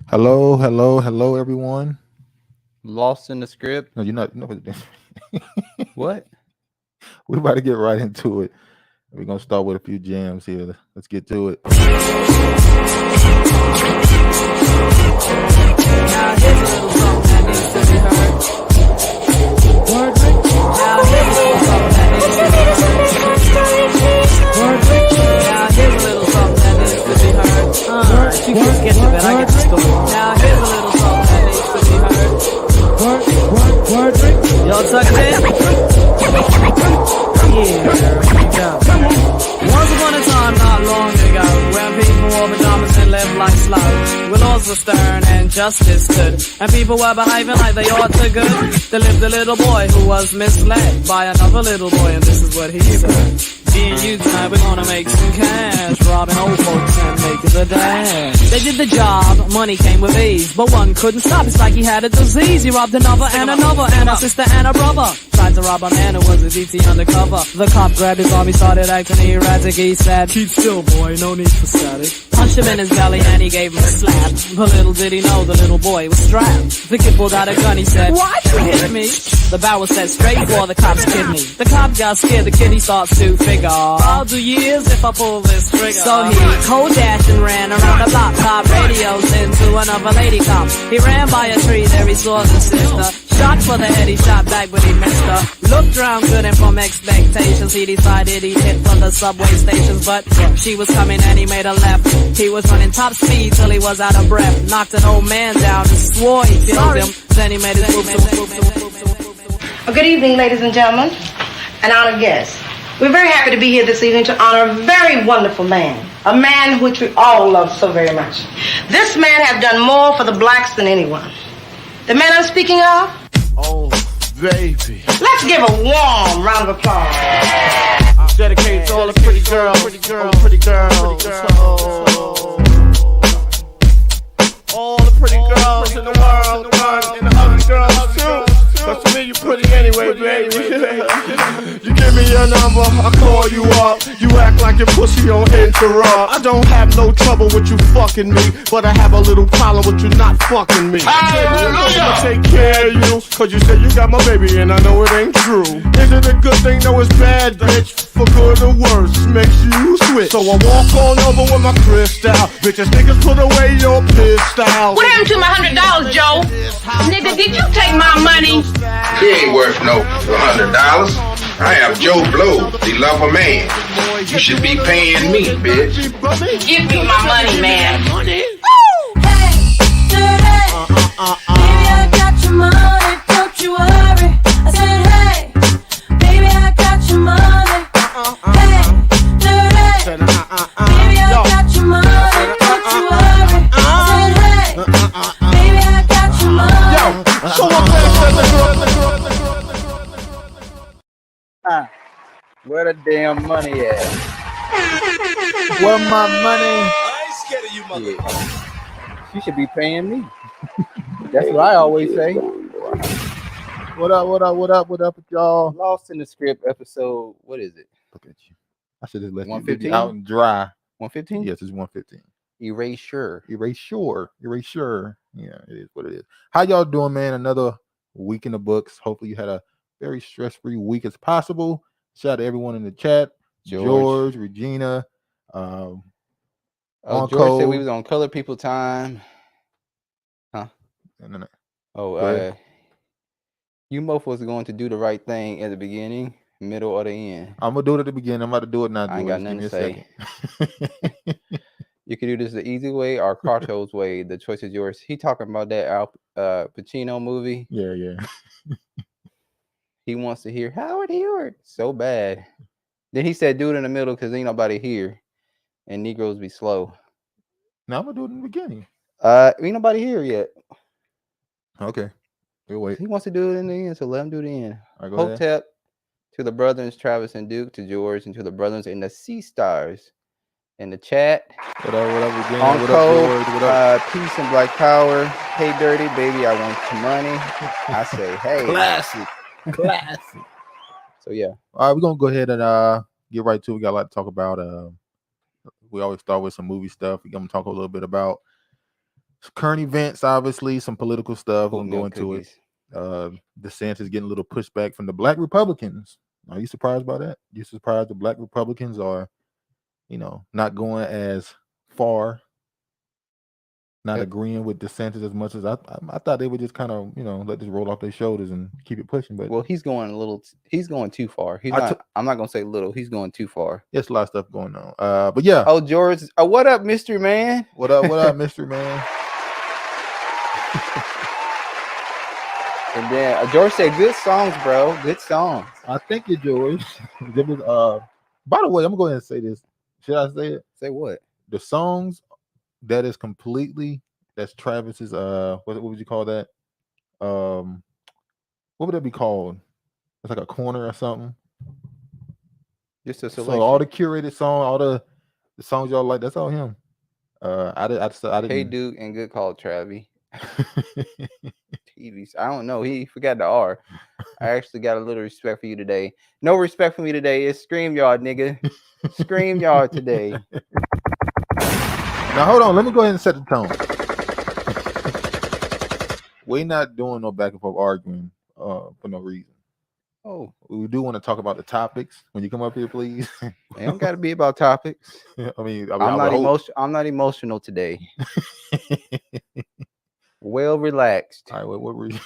Hello, hello, hello, everyone. Lost in the script. No, you're not. No, What? we're about to get right into it. We're gonna start with a few jams here. Let's get to it. Now here's a little something that needs to be heard. Now here's a little something that needs to be heard. Now here's a little something that needs to be heard. You can get to it, I get the story. Now here's a little something that needs to be heard. Y'all tuck it in? Yeah, go. Once upon a time, not long ago, when people wore pajamas and lived like slaves, when laws were stern and justice stood, and people were behaving like they ought to good, there lived a little boy who was misled by another little boy, and this is what he said. Me and you tonight, we're gonna make some cash, robbing old folks and making the dash. They did the job, money came with ease, but one couldn't stop, it's like he had a disease. He robbed another and another, and a sister and a brother. Tried to rob a man who was a DT undercover. The cop grabbed his arm, he started acting erratic. He said, "Keep still, boy, no need for static." Punched him in his belly and he gave him a slap. But little did he know the little boy was strapped. The kid pulled out a gun, he said, "Why'd you hit me?" The barrel was set straight for the cop's kidney. The cop got scared, the kid he starts to figure, I'll do years if I pull this trigger. So he cold dashed and ran around the block, top radios into another lady cop. He ran by a tree, there he saw the sister. Shot for the head, he shot back, but he missed her. Looked round good and from expectations, he decided he'd hit for the subway stations. But she was coming and he made a left. He was running top speed till he was out of breath. Knocked an old man down and swore he killed him. Then he made his move. Good evening, ladies and gentlemen, and honored guests. We're very happy to be here this evening to honor a very wonderful man, a man which we all love so very much. This man has done more for the blacks than anyone. The man I'm speaking of? Oh, baby. Let's give a warm round of applause. Dedicated to all the pretty girls. All the pretty girls. All the pretty girls in the world. And the ugly girls, too. But to me, you pretty anyway, baby. You give me your number, I call you up. You act like your pussy on interrupt. I don't have no trouble with you fucking me, but I have a little problem with you not fucking me. I'ma take care of you, cause you said you got my baby and I know it ain't true. Is it a good thing? No, it's bad, bitch. For good or worse, makes you switch. So I walk on over with my crystal. Bitches, niggas, put away your pistol. What happened to my $100, Joe? Nigga, did you take my money? He ain't worth no $100. I am Joe Blow, the lover man. You should be paying me, bitch. Give me my money, man. Hey, dirty. Baby, I got your money, don't you worry. I said, hey, baby, I got your money. Hey, dirty. Baby, I got your money, don't you worry. I said, hey, baby, I got your money. So I'm Where the damn money at? Where my money? I ain't scared of you, motherfucker. You should be paying me. That's what I always say. What up? With y'all? Lost in the script episode. What is it? Look at you. I should just let you 115? out and dry. 115? Yes, it's 115. Erasure. Erasure. Yeah, it is what it is. How y'all doing, man? Another week in the books. Hopefully you had a very stress-free week as possible. Shout out to everyone in the chat. George Regina. George Uncle. said we was on Color People Time. Huh? No. Oh, Go ahead. you both was going to do the right thing at the beginning, middle, or the end. I'm gonna do it at the beginning. I'm about to do it now. I ain't got nothing to say. You can do this the easy way or Carto's way. The choice is yours. He talking about that Al Pacino movie. Yeah. He wants to hear Howard Heward so bad. Then he said, "Do it in the middle because ain't nobody here, and Negroes be slow." Now I'm gonna do it in the beginning. Ain't nobody here yet. Okay. We'll wait. He wants to do it in the end, so let him do the end. All right, go ahead. Hotep to the brothers Travis and Duke, to George, and to the brothers in the Sea Stars in the chat. What up, Regina? On What code, up, George? What up? Peace and Black Power. Hey, Dirty Baby, I want your money. I say, hey. Classic. So yeah. All right, we're gonna go ahead and get right to it. We got a lot to talk about. We always start with some movie stuff. We're gonna talk a little bit about current events, obviously, some political stuff. We'll Whole go milk into cookies. it. DeSantis getting a little pushback from the Black Republicans. Are you surprised by that? You surprised the Black Republicans are, not going as far, not agreeing with DeSantis as much as I thought they would just kind of, let this roll off their shoulders and keep it pushing. But Well, he's going too far. I'm not gonna say little. He's going too far. there's a lot of stuff going on. But yeah. Oh, George. What up, mystery man? What up, mystery man? And then George said, "Good songs, bro. Good songs." I thank you, George. By the way, I'm going to say this. Should I say it? Say what? The songs that's Travis's. What would you call that? What would that be called? It's like a corner or something. Just a So selection. all the curated song, all the songs y'all like, that's all him. I didn't. Hey, Duke, and good call, Travi. TV. I don't know. He forgot the R. I actually got a little respect for you today. No respect for me today. It's StreamYard, nigga. StreamYard today. Now hold on. Let me go ahead and set the tone. We're not doing no back and forth arguing for no reason. Oh, we do want to talk about the topics when you come up here, please. It don't got to be about topics. I'm not emotional today. Well relaxed. All right, what were you?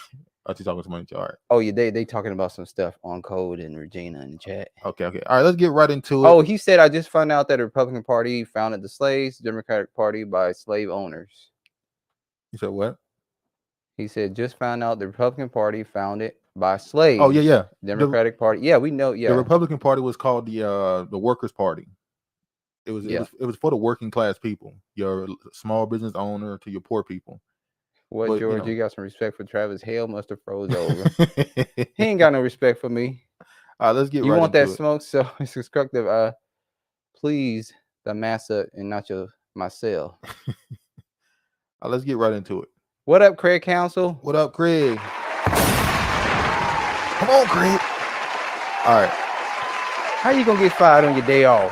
Are you talking to somebody? All right. Oh, yeah, they talking about some stuff on Code and Regina in the chat. Okay. All right, let's get right into it. Oh, he said, I just found out that the Republican Party founded the slaves, Democratic Party by slave owners. You said what? He said, just found out the Republican Party founded by slaves. Oh, yeah. Democratic Party. Yeah, we know. Yeah. The Republican Party was called the Workers' Party. It was for the working class people, your small business owner to your poor people. What, George? You got some respect for Travis? Hell must have froze over. He ain't got no respect for me. All right, let's get. You right want that into it. smoke? So it's constructive. Please, the massa and not myself. Let's get right into it. What up, Craig Council? What up, Craig? Come on, Craig. All right. How you gonna get fired on your day off?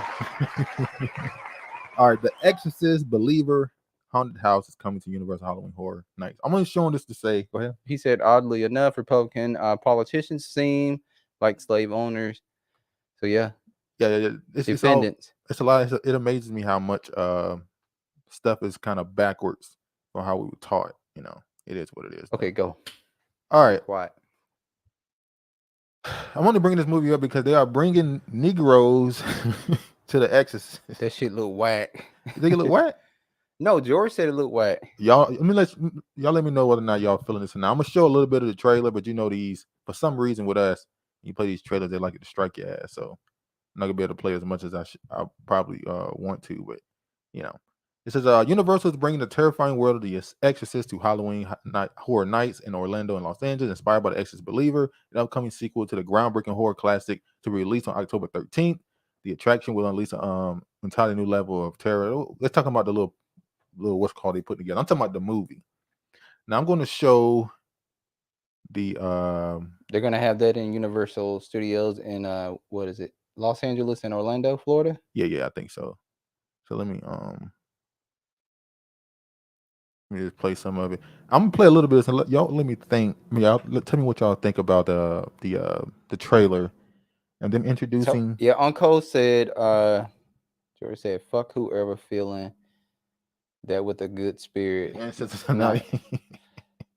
All right, the Exorcist Believer Haunted House is coming to Universal Halloween Horror Nights. I'm only showing this to say, go ahead. He said, oddly enough, Republican politicians seem like slave owners. So yeah. Descendants. It's a lot. It amazes me how much stuff is kind of backwards from how we were taught. It is what it is. Okay, go. All right. Quiet. I want to bring this movie up because they are bringing Negroes to the Exorcist. That shit look whack. You think it look whack? No, George said it looked whack. Y'all let me know whether or not y'all feeling this or not. I'm gonna show a little bit of the trailer, but these for some reason with us, you play these trailers, they like it to strike your ass. So I'm not gonna be able to play as much as I probably want to, but it says Universal is bringing the terrifying world of the Exorcist to Halloween Horror Nights in Orlando and Los Angeles, inspired by the Exorcist Believer, an upcoming sequel to the groundbreaking horror classic to be released on October 13th. The attraction will unleash an entirely new level of terror. Let's talk about the little what's called they put together. I'm talking about the movie. Now I'm going to show the they're going to have that in Universal Studios in what is it? Los Angeles and Orlando, Florida? Yeah, I think so. So let me just play some of it. I'm gonna play a little bit of this and let me think. Tell me what y'all think about the trailer and them introducing. So, Uncle said George said, fuck whoever feeling that with a good spirit.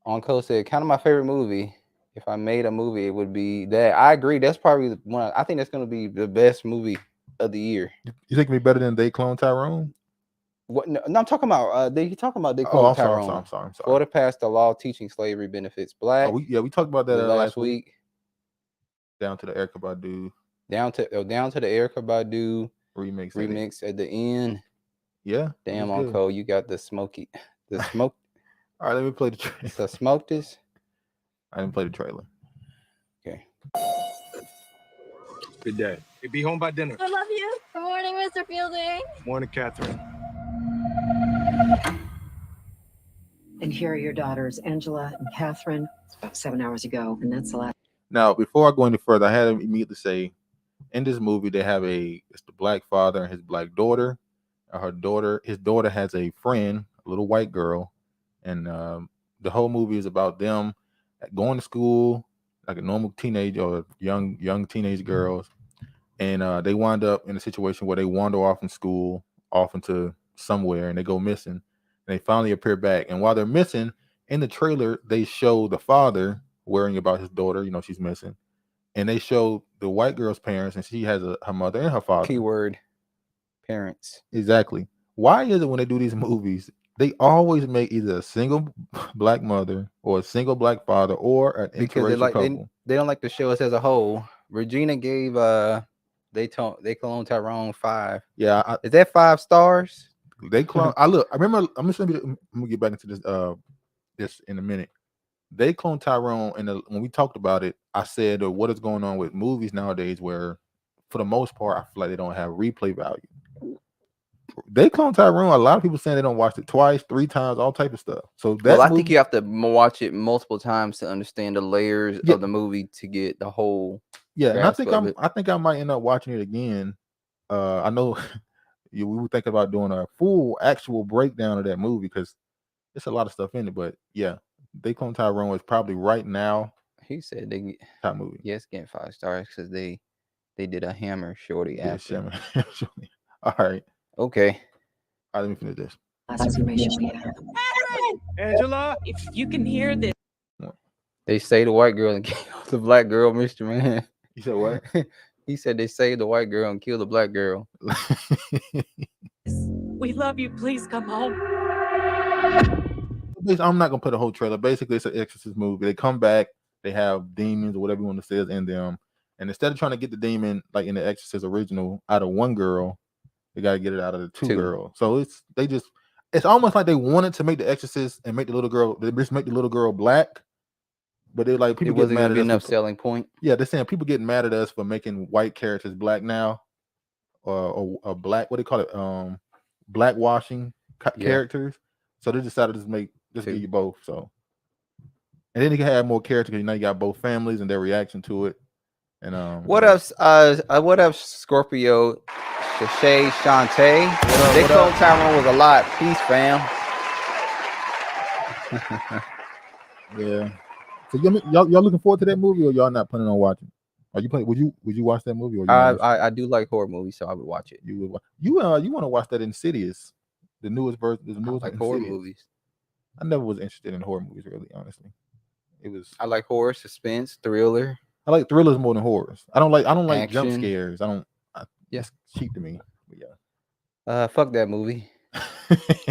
Uncle said, kind of my favorite movie. If I made a movie, it would be that. I agree. That's probably one. I think that's going to be the best movie of the year. You think it'd be better than They Clone Tyrone? What? No, I'm talking about. They talking about They I'm Clone Tyrone. I'm sorry. Florida passed a law teaching slavery benefits black. We talked about that last week. Down to the Erykah Badu. Down to the Erykah Badu remix at the end. Yeah. Damn, Uncle, you got the smoke. All right, let me play the trailer. So smoke this. I didn't play the trailer. Okay. Good day. You'll be home by dinner. I love you. Good morning, Mr. Fielding. Morning, Catherine. And here are your daughters, Angela and Catherine. It's about 7 hours ago, and that's the last. Now, before I go any further, I had to immediately say, in this movie, they have it's the black father and his black daughter. His daughter has a friend, a little white girl, and the whole movie is about them going to school like a normal teenage or young teenage girls, and they wind up in a situation where they wander off in school, off into somewhere, and they go missing, and they finally appear back. And while they're missing, in the trailer, they show the father worrying about his daughter. You know, she's missing, and they show the white girl's parents, and she has her mother and her father. Keyword parents. Exactly. Why is it when they do these movies, they always make either a single black mother or a single black father or an Because interracial couple? they don't like to show us as a whole. Regina gave they cloned Tyrone 5. Yeah, Is that 5 stars? they clone. I remember. I'm gonna get back into this in a minute. They cloned Tyrone, and when we talked about it, I said, what is going on with movies nowadays where, for the most part, I feel like they don't have replay value. They cloned Tyrone. A lot of people saying they don't watch it twice, 3 times, all type of stuff. So Well, I think you have to watch it multiple times to understand the layers of the movie to get the whole. Yeah, and I grasp think of it. I think I might end up watching it again. I know we were thinking about doing a full actual breakdown of that movie because there's a lot of stuff in it. But yeah, They Clone Tyrone is probably right now He said they top movie. yes getting 5 stars because they did a Hammer shorty Yeah, after. All right. Okay. All right, let me finish this. Last information we have. Angela? If you can hear this. They say the white girl and kill the black girl, Mr. Man. You said what? He said they saved the white girl and killed the black girl. We love you. Please come home. I'm not gonna put a whole trailer. Basically, it's an Exorcist movie. They come back, they have demons or whatever you want to say is in them, and instead of trying to get the demon like in the Exorcist original out of one girl, they gotta get it out of the two girls. So it's almost like they wanted to make the Exorcist and make the little girl. They just make the little girl black, but they're like people It wasn't get mad gonna at be us enough for- selling point. Yeah, they're saying people getting mad at us for making white characters black now, or black. What do they call it? Black washing characters. So they decided to just give you both. So, and then you can have more characters. You know, you got both families and their reaction to it. And What up, Scorpio, Shay, Shantae? They Clone Tyrone was a lot. Peace, fam. Yeah. So y'all looking forward to that movie, or y'all not planning on watching? Are you planning? Would you watch that movie? Or you I do like horror movies, so I would watch it. you would you want to watch that Insidious, the newest version? The I newest like horror Insidious. movies. I never was interested in horror movies, really, honestly. I like horror, suspense, thriller. I like thrillers more than horrors. I don't like jump Action. scares. It's cheap to me. But yeah. Fuck that movie.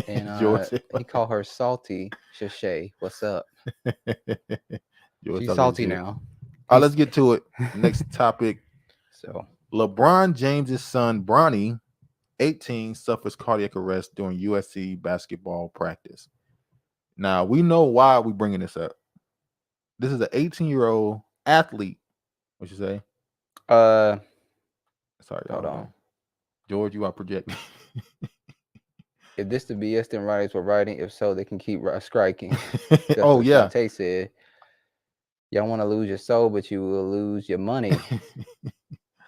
And George, he called her salty. Shay, what's up? George, She's salty now. All right, let's get to it. Next topic. So LeBron James's son, Bronny, 18, suffers cardiac arrest during USC basketball practice. Now, we know why we're bringing this up. This is an 18-year-old athlete. What you say? Sorry, hold on. George, you are projecting. If this the BS, then writers were writing. If so, they can keep striking. Oh, yeah. Shantae said, y'all want to lose your soul, but you will lose your money.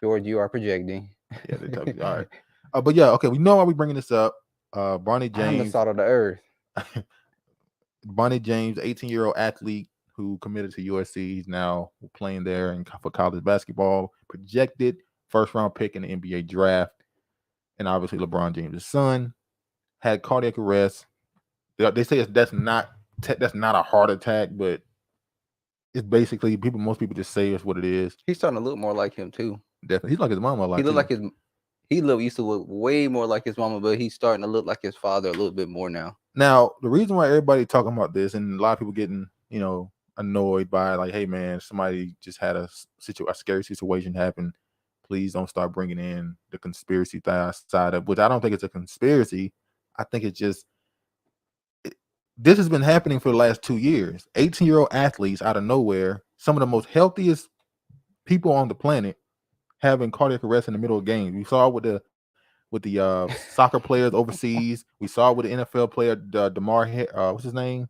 George, you are projecting. Yeah, they tell you. All right. But yeah, okay. We know why we're bringing this up. Bronny I'm the James. salt of the earth. Bronny James, 18-year-old athlete who committed to USC. He's now playing there for college basketball. Projected first-round pick in the NBA draft. And obviously LeBron James' son had cardiac arrest. They say that's not a heart attack, but it's basically most people just say it's what it is. He's starting to look more like him too. Definitely, he's like his mama. He used to look way more like his mama, but he's starting to look like his father a little bit more now. Now, the reason why everybody talking about this and a lot of people getting annoyed by like, hey man, somebody just had a scary situation happen. Please don't start bringing in the conspiracy side of which I don't think it's a conspiracy. I think it's just this has been happening for the last 2 years. 18-year-old athletes out of nowhere, some of the most healthiest people on the planet, having cardiac arrest in the middle of games. We saw it with the soccer players overseas. We saw it with the NFL player what's his name?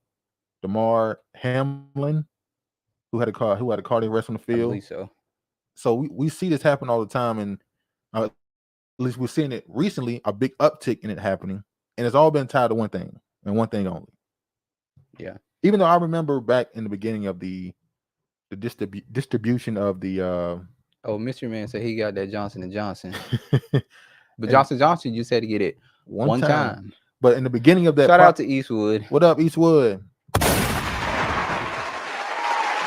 Damar Hamlin, who had a cardiac arrest on the field. I believe so. So we see this happen all the time, and at least we're seeing it recently, a big uptick in it happening, and it's all been tied to one thing and one thing only: Yeah. Even though I remember back in the beginning of the distribution of the Oh, Mystery Man said he got that Johnson & Johnson. But Johnson, you said to get it one time. But in the beginning of that, shout out to Eastwood. What up, Eastwood?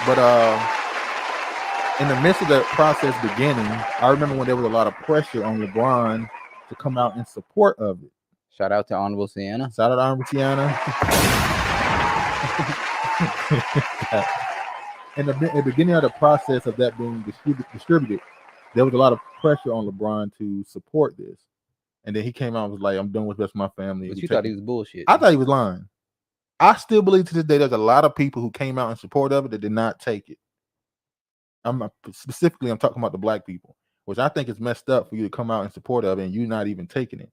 But in the midst of that process beginning, I remember when there was a lot of pressure on LeBron to come out in support of it. Shout out to Honorable Sienna. Shout out to Honorable Sienna. In the beginning of the process of that being distributed, there was a lot of pressure on LeBron to support this. And then he came out and was like, I'm doing what's best for my family. But you thought he was bullshit. I thought he was lying. I still believe to this day there's a lot of people who came out in support of it that did not take it. I'm talking about the black people, which I think is messed up for you to come out in support of it and you not even taking it.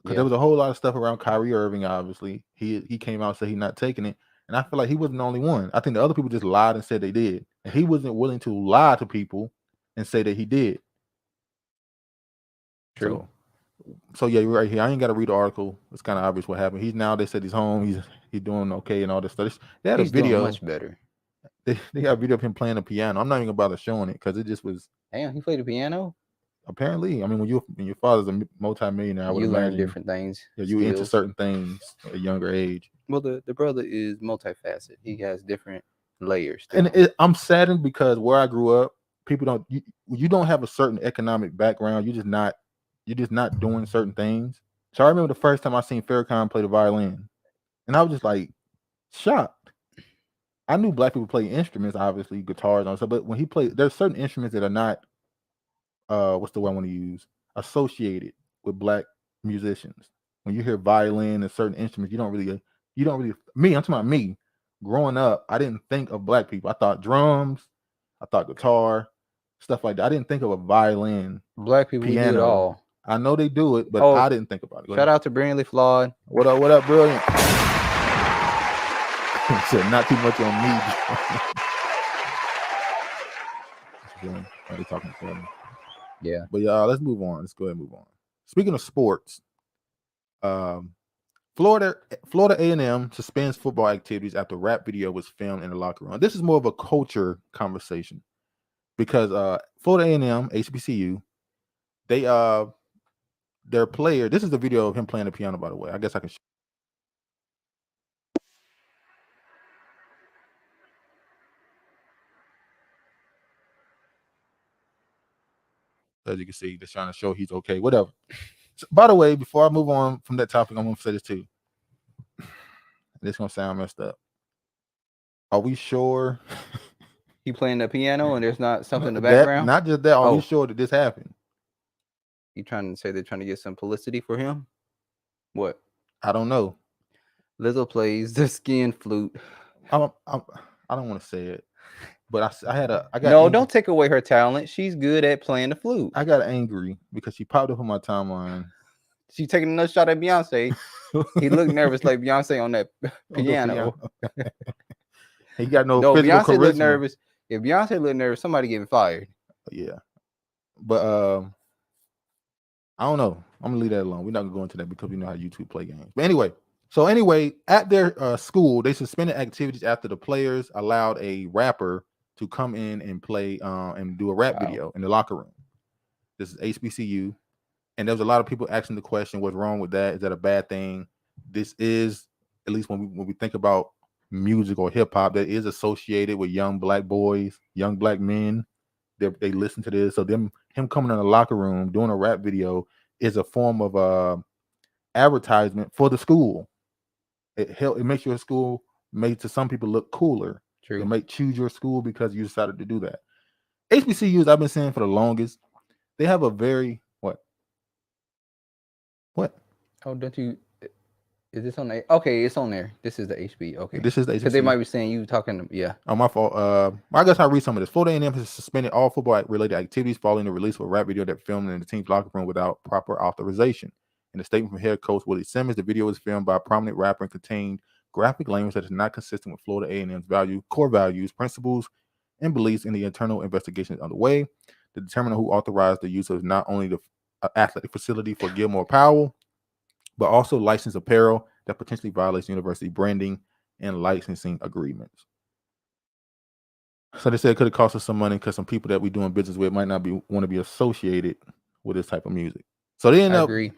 Because there was a whole lot of stuff around Kyrie Irving, obviously. He came out and said he's not taking it. And I feel like he wasn't the only one. I think the other people just lied and said they did. And he wasn't willing to lie to people and say that he did. True. So yeah, you're right here. I ain't got to read the article. It's kind of obvious what happened. They said he's home. He's doing okay and all this stuff. They had a video. Doing much better. They got a video of him playing the piano. I'm not even gonna bother showing it because it just was. Damn, he played the piano. Apparently, I mean, when your father's a multi-millionaire, you learn different things. Yeah, you into certain things at a younger age. Well, the brother is multifaceted. He has different layers. And I'm saddened because where I grew up, people you don't have a certain economic background. You're just not doing certain things. So I remember the first time I seen Farrakhan play the violin, and I was just like shocked. I knew black people play instruments, obviously guitars and stuff, but when he played, there's certain instruments that are not what's the word I want to use, associated with black musicians. When you hear violin and certain instruments, you don't really I'm talking about me growing up, I didn't think of black people. I thought drums, I thought guitar, stuff like that. I didn't think of a violin. Black people do it all. I know they do it, but I didn't think about it. Shout out to Brandley Flawed. What up, brilliant? Said not too much on me. Are they talking to me? Yeah. But let's move on. Let's go ahead and move on. Speaking of sports, Florida A&M suspends football activities after rap video was filmed in the locker room. This is more of a culture conversation because Florida A&M, HBCU, their player, this is the video of him playing the piano, by the way. I guess I can show. As you can see, they're trying to show he's okay, whatever. So, by the way, before I move on from that topic, I'm going to say this too. This is going to sound messed up. Are we sure? He playing the piano and there's not something in the background? Not just that. Are we sure that this happened? You trying to say they're trying to get some publicity for him? What? I don't know. Lizzo plays the skin flute. I don't want to say it. But I got no, angry. Don't take away her talent. She's good at playing the flute. I got angry because she popped up on my timeline. She taking another shot at Beyonce. He looked nervous like Beyonce on that piano. He got no Beyonce charisma. looked nervous. If Beyonce looked nervous, somebody getting fired. Yeah. But I don't know. I'm gonna leave that alone. We're not gonna go into that because we know how YouTube play games. But anyway, at their school, they suspended activities after the players allowed a rapper to come in and play and do a rap video in the locker room. This is HBCU, and there was a lot of people asking the question, "What's wrong with that? Is that a bad thing?" This is, at least when we think about music or hip hop, that is associated with young black boys, young black men. They listen to this, so him coming in the locker room doing a rap video is a form of advertisement for the school. It makes your school made to some people look cooler. True. It may choose your school because you decided to do that. HBCUs, I've been saying for the longest, they have a very what? Oh, don't you? Is this on there? Okay, it's on there. This is the HB. Okay, this is the HBCU. Because they might be saying you talking. Yeah. Oh, my fault. I guess I'll read some of this. Florida A&M has suspended all football-related activities following the release of a rap video that filmed in the team's locker room without proper authorization. In a statement from head coach Willie Simmons, the video was filmed by a prominent rapper and contained graphic language that is not consistent with Florida A&M's core values, principles, and beliefs. In the internal investigation is underway to determine who authorized the use of not only the athletic facility for Gilmore Powell, but also licensed apparel that potentially violates university branding and licensing agreements. So they said it could have cost us some money because some people that we're doing business with might not want to be associated with this type of music. So they end I up. agree.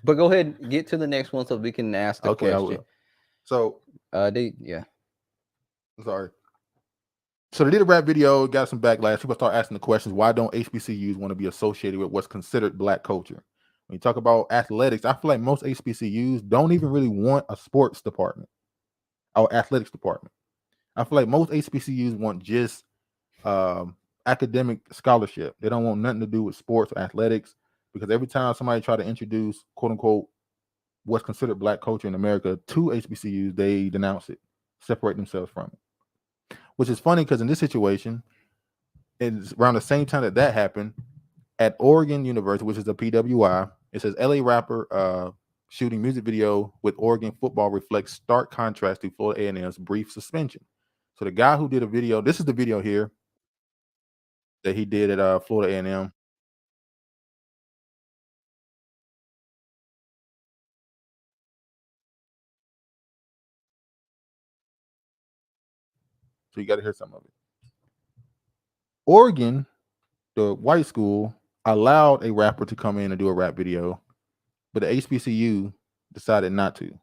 But go ahead and get to the next one so we can ask the Okay, I question. will. So yeah. Sorry. So they did a rap video, got some backlash. People start asking the questions, why don't HBCUs want to be associated with what's considered Black culture? When you talk about athletics, I feel like most HBCUs don't even really want a sports department or athletics department. I feel like most HBCUs want just academic scholarship. They don't want nothing to do with sports or athletics, because every time somebody try to introduce, quote unquote, what's considered Black culture in America to HBCUs, they denounce it, separate themselves from it. Which is funny because in this situation, it's around the same time that happened at Oregon University, which is the PWI. It says LA rapper shooting music video with Oregon football reflects stark contrast to Florida A&M's brief suspension. So the guy who did a video, this is the video here that he did at Florida A&M. So you got to hear some of it. Oregon, the white school, allowed a rapper to come in and do a rap video, but the HBCU decided not to.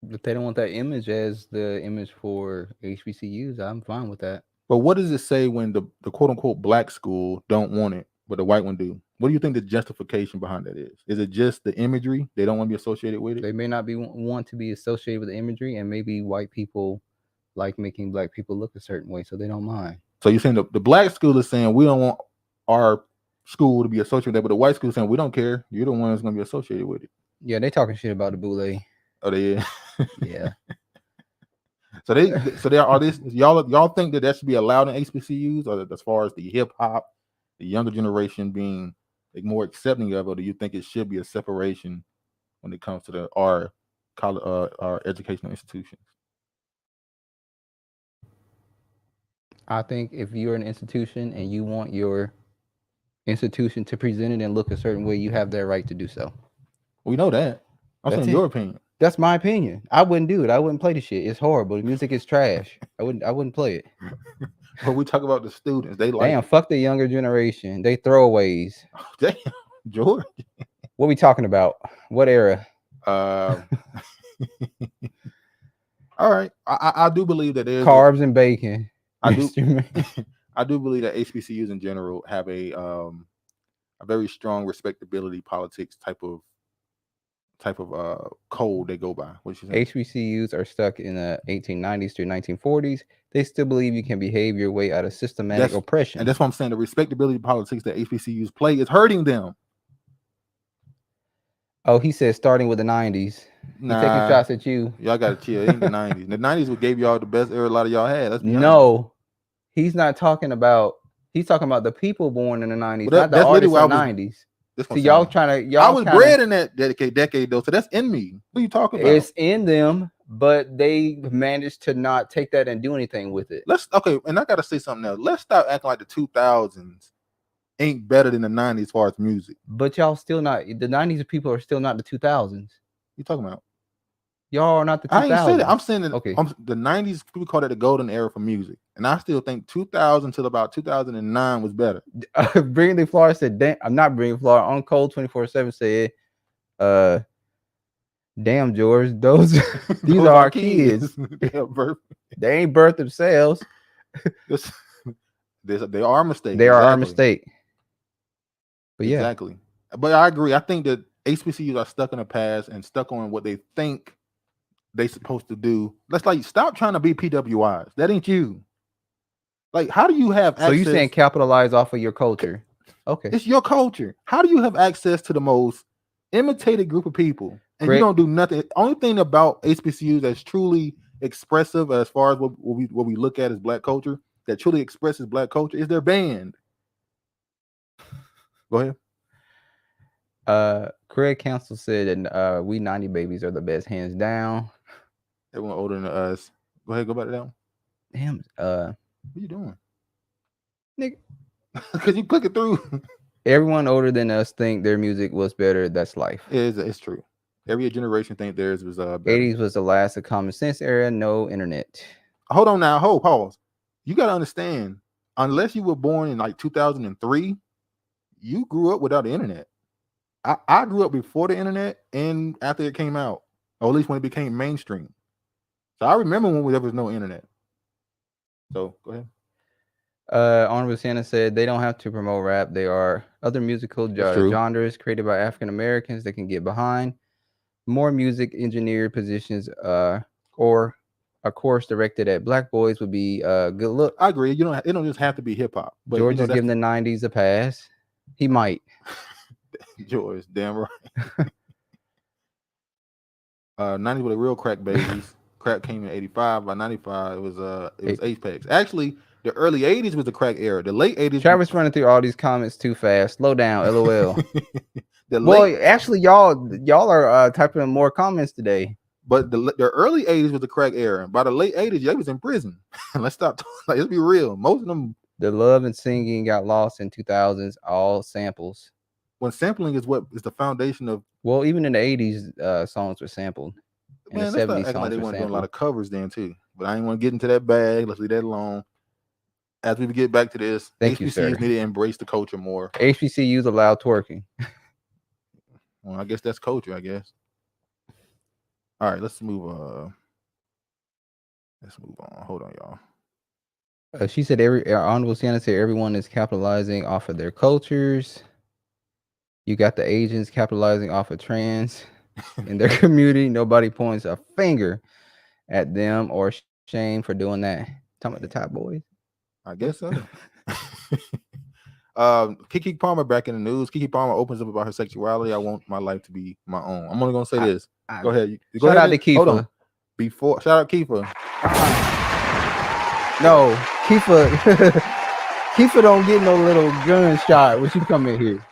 But they don't want that image as the image for HBCUs. I'm fine with that. But what does it say when the quote unquote Black school don't want it, but the white one do? What do you think the justification behind that is? Is it just the imagery? They don't want to be associated with it? They may not want to be associated with the imagery, and maybe white people like making Black people look a certain way, so they don't mind. So you're saying the Black school is saying we don't want our school to be associated with that, but the white school is saying we don't care. You're the one that's going to be associated with it. Yeah, they talking shit about the boule. Oh, they yeah. So they are this. Y'all think that should be allowed in HBCUs, or as far as the hip hop, the younger generation being like more accepting of it, or do you think it should be a separation when it comes to our educational institutions? I think if you're an institution and you want your institution to present it and look a certain way, you have that right to do so. We know that. I'm saying your opinion. That's my opinion. I wouldn't do it. I wouldn't play the shit. It's horrible. The music is trash. I wouldn't play it. But we talk about the students. They like. Damn, fuck the younger generation. They throwaways. Damn, George. What we talking about? What era? All right. I do believe that there's carbs and bacon. I do believe that HBCUs in general have a very strong respectability politics type of code they go by. What you think? HBCUs are stuck in the 1890s to 1940s. They still believe you can behave your way out of systematic oppression. And that's what I'm saying. The respectability politics that HBCUs play is hurting them. Oh, he said starting with the 90s. Nah, he's taking shots at you. Y'all got to chill. It ain't the 90s. The 90s what gave y'all the best era a lot of y'all had. Let's be honest. He's not talking about. He's talking about the people born in the 90s, not the artists in the 90s. So y'all trying to. I was bred in that decade though, so that's in me. What are you talking about? It's in them, but they managed to not take that and do anything with it. And I gotta say something else. Let's stop acting like the 2000s ain't better than the 90s as far as music. But y'all still not. The 90s people are still not the 2000s. You talking about? Y'all are not the 2000s. I ain't saying that. I'm saying that. Okay. The 90s people call it the golden era for music, and I still think 2000 till about 2009 was better. Bring the Florida said, I'm not bringing Florida. On Cold 24/7 said, damn George, those these are our kids. They ain't birthed themselves. They are a mistake. They are our mistake. But yeah, exactly. But I agree. I think that HBCUs are stuck in the past and stuck on what they think they supposed to do. Let's stop trying to be PWIs. That ain't you. Like, how do you have access? So you saying capitalize off of your culture? Okay, it's your culture. How do you have access to the most imitated group of people and you don't do nothing? Only thing about HBCUs that's truly expressive as far as what we look at as Black culture, that truly expresses Black culture, is their band. Go ahead. Craig Council said that we 90 babies are the best, hands down. Everyone older than us. Go ahead, go back to that one. Damn. What you doing? Nigga. Because you click it through. Everyone older than us think their music was better. That's life. It's true. Every generation think theirs was better. 80s was the last of common sense era. No internet. Hold on now. Pause. You got to understand, unless you were born in like 2003, you grew up without the internet. I grew up before the internet and after it came out, or at least when it became mainstream. So I remember when there was no internet. So go ahead. Honorable Santa said they don't have to promote rap. They are other musical genres created by African Americans that can get behind. More music engineered positions or a course directed at black boys would be a good look. I agree. It don't just have to be hip hop. George is giving the 90s a pass. He might. George, damn right. 90s were the real crack babies. Crack came in 85. By 95, it was Apex. Actually, the early 80s was the crack era. The late 80s. Travis running through all these comments too fast. Slow down, LOL. Actually, y'all are typing in more comments today. But the early 80s was the crack era. By the late 80s, they was in prison. Let's stop. Let's be real. Most of them. The love and singing got lost in 2000s. All samples. When sampling is what is the foundation of. Well, even in the 80s, songs were sampled. In Man, the 70s, songs like they were weren't doing sampled. a lot of covers then too. But I ain't want to get into that bag. Let's leave that alone. As we get back to this, Thank you, sir. HBCUs need to embrace the culture more. HBCUs allow twerking. Well, I guess that's culture, I guess. All right, let's move on. Hold on, y'all. She said Honorable Sienna said everyone is capitalizing off of their cultures. You got the Asians capitalizing off of trans in their community. Nobody points a finger at them or shame for doing that. Talking about the top boys. I guess so. Kiki Palmer back in the news. Kiki Palmer opens up about her sexuality. I want my life to be my own. I'm only gonna say this. Go ahead. Shout out to Kifa. Hold on. Shout out Kifa. No, Kifa. Kifa don't get no little gunshot when she come in here.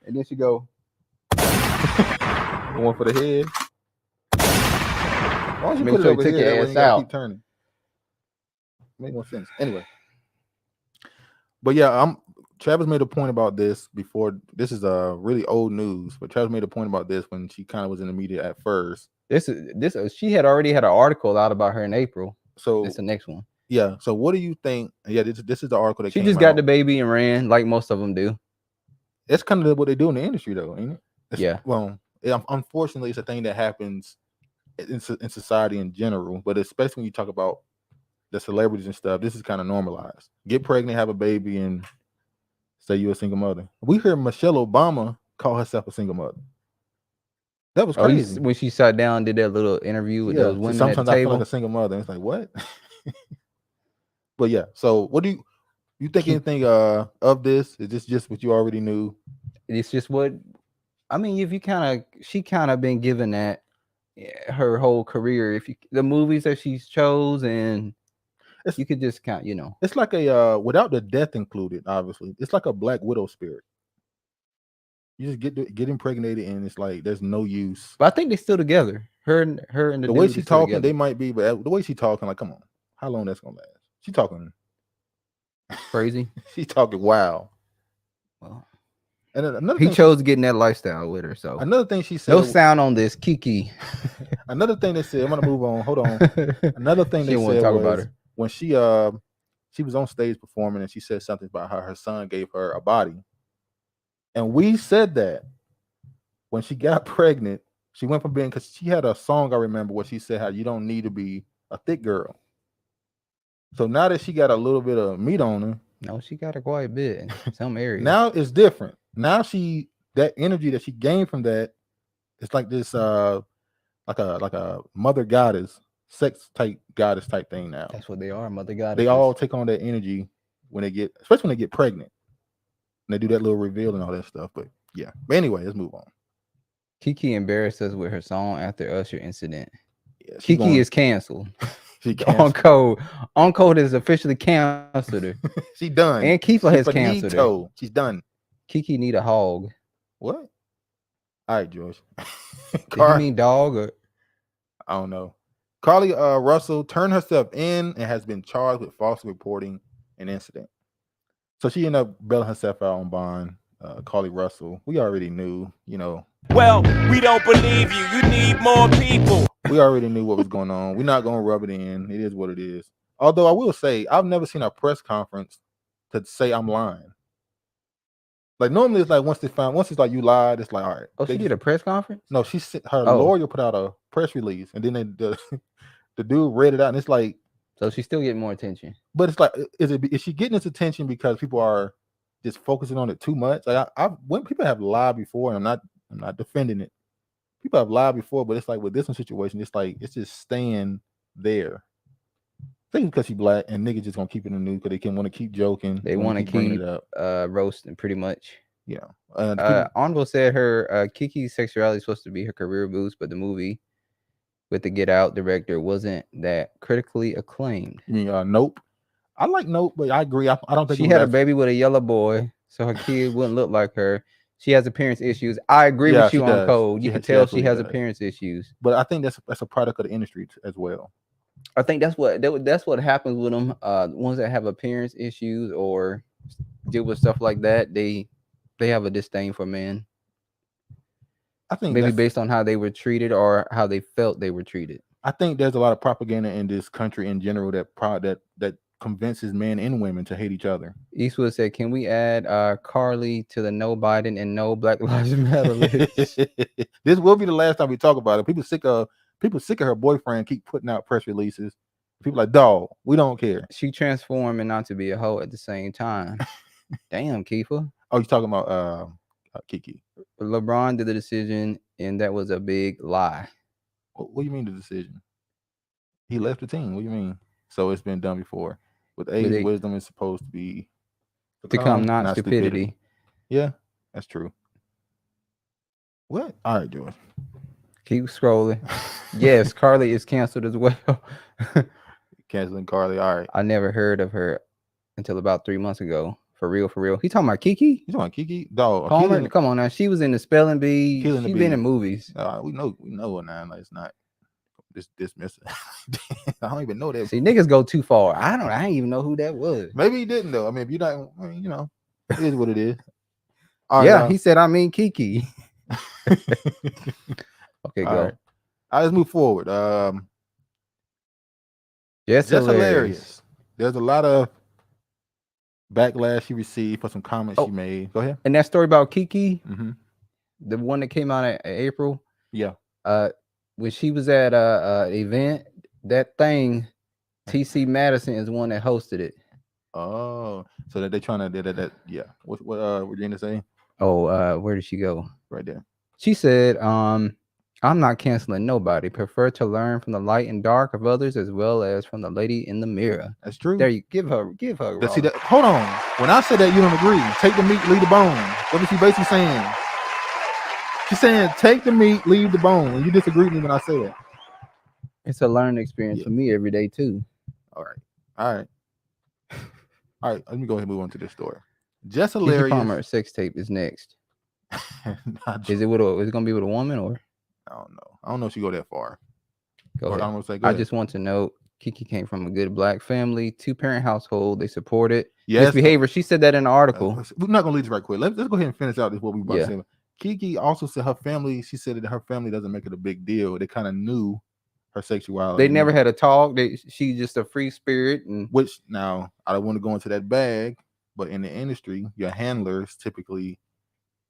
And then she go. One for the head. Why don't you Make put sure it over you take here? your That way ass you gotta out. keep turning. Make more sense. Anyway. But yeah, Travis made a point about this before. This is really old news, but Travis made a point about this when she kind of was in the media at first. She had already had an article out about her in April. So it's the next one. Yeah. So what do you think? Yeah, this is the article that she came just out. got the baby and ran like most of them do. That's kind of what they do in the industry, though, ain't it? Yeah. Well, unfortunately, it's a thing that happens in society in general, but especially when you talk about the celebrities and stuff, this is kind of normalized. Get pregnant, have a baby, and say you're a single mother. We heard Michelle Obama call herself a single mother. That was crazy. When she sat down and did that little interview with those women sometimes at the I table. feel like a single mother. It's like, what? But yeah, so what do you think anything of this? Is this just what you already knew? It's just what I mean. If you she kind of been given that her whole career. If the movies that she's chose, and you could just it's like a without the death included. Obviously, it's like a Black Widow spirit. You just get impregnated, and it's like there's no use. But I think they're still together. Her and the way dude she's still talking, together. they might be, but the way she's talking, like, come on, how long that's gonna last? She talking crazy. She's talking wild. Well, and another he thing chose getting that lifestyle with her. So another thing she said. No sound on this, Kiki. Another thing they said. I'm gonna move on. Hold on. Another thing they said talk was about her. When she was on stage performing, and she said something about how her son gave her a body, and we said that when she got pregnant, she went from being, because she had a song I remember where she said how you don't need to be a thick girl. So now that she got a little bit of meat on her, no, she got a quite a bit in some areas. Now it's different. Now that energy that she gained from that, it's like this like a mother goddess, sex type goddess type thing now. That's what they are, mother goddess. They all take on that energy especially when they get pregnant. And they do that little reveal and all that stuff. But yeah. But anyway, let's move on. Kiki embarrassed us with her song after Usher incident. Yeah, Kiki is canceled. She On code has officially canceled her. She done. And Kiefer has canceled her. She's done. Kiki need a hog. What? All right, George. Did you mean dog or? I don't know. Carlee Russell turned herself in and has been charged with false reporting an incident. So she ended up bailing herself out on bond. Carlee Russell, we already knew, Well, we don't believe you. You need more people. we already knew what was going on. We're not gonna rub it in. It is what it is. Although I will say, I've never seen a press conference to say I'm lying. Like normally it's like once it's like you lied, it's like all right. Oh, she did a press conference? No, her lawyer put out a press release, and then the dude read it out, and it's like, so she's still getting more attention. But it's like, is she getting this attention because people are just focusing on it too much? Like when people have lied before, and I'm not defending it. People have lied before, but it's like with this one situation, it's like it's just staying there. I think because she's black and niggas just gonna keep it in the news because they can want to keep joking. They want to keep it up. Roasting pretty much. Yeah. Honorable said her Kiki's sexuality is supposed to be her career boost, but the movie with the Get Out director wasn't that critically acclaimed. You mean Nope? I like Nope, but I agree. I don't think she had a baby with a yellow boy, so her kid wouldn't look like her. She has appearance issues. I agree with you on code. You can tell she has appearance issues. But I think that's a product of the industry as well. I think that's what happens with them. Ones that have appearance issues or deal with stuff like that, they have a disdain for men. I think maybe based on how they were treated or how they felt they were treated. I think there's a lot of propaganda in this country in general that convinces men and women to hate each other. Eastwood said, "Can we add Carlee to the no Biden and no Black Lives Matter list?" This will be the last time we talk about it. People sick of her boyfriend keep putting out press releases. People like, dog, we don't care. She transformed and not to be a hoe at the same time. Damn, Kiefer. Oh, you're talking about Kiki. LeBron did the decision, and that was a big lie. What do you mean the decision? He left the team. What do you mean? So it's been done before. With age, wisdom is supposed to be to come, not stupidity. Yeah, that's true. What? All right, George. Keep scrolling. Yes, Carlee is canceled as well. Canceling Carlee. All right. I never heard of her until about 3 months ago. For real. He talking about Kiki? You talking about Kiki? Dog. Come on now. She was in the spelling bee. She's been in movies. We know her now. Like, it's not dismiss it. I don't even know that. See, niggas go too far. I didn't even know who that was. Maybe he didn't though. I mean, if you're not, it is what it is. All right, he said, I mean Kiki. Okay, go. Right. Let's move forward. Jess Hilarious. There's a lot of backlash she received for some comments she made. Go ahead. And that story about Kiki, the one that came out in April. Yeah. When she was at an event, that thing, TC Madison is the one that hosted it. Oh, so that they're trying to do that. Yeah. What Regina say? Oh, where did she go? Right there. She said, I'm not canceling nobody. Prefer to learn from the light and dark of others as well as from the lady in the mirror. That's true. There you give her. See that? Hold on. When I said that, you don't agree. Take the meat, leave the bone. What is she basically saying? She's saying take the meat, leave the bone. And you disagree with me when I say that. It's a learning experience for me every day too. All right. Let me go ahead and move on to this story. Jess Hilarious. Palmer sex tape is next. Is it gonna be with a woman or? I don't know. I don't know if she go that far. Go ahead. I just want to know Kiki came from a good black family, 2-parent household. They supported misbehavior. She said that in the article. We're not gonna leave this right quick. Let's go ahead and finish out this what we about to say. Kiki also said her family. She said that her family doesn't make it a big deal. They kind of knew her sexuality. They never had a talk. She's just a free spirit, and which now I don't want to go into that bag, but in the industry, your handlers typically.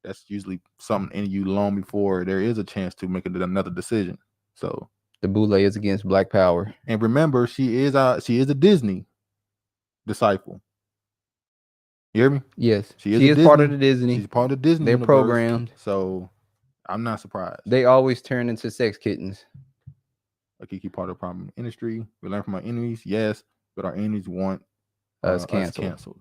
That's usually something in you long before there is a chance to make another decision. So the boule is against Black Power. And remember, she is a Disney disciple. You hear me? Yes. She is part of the Disney. She's part of the Disney. They're programmed. So I'm not surprised. They always turn into sex kittens. Like you keep part of the problem industry. We learn from our enemies, yes, but our enemies want us canceled.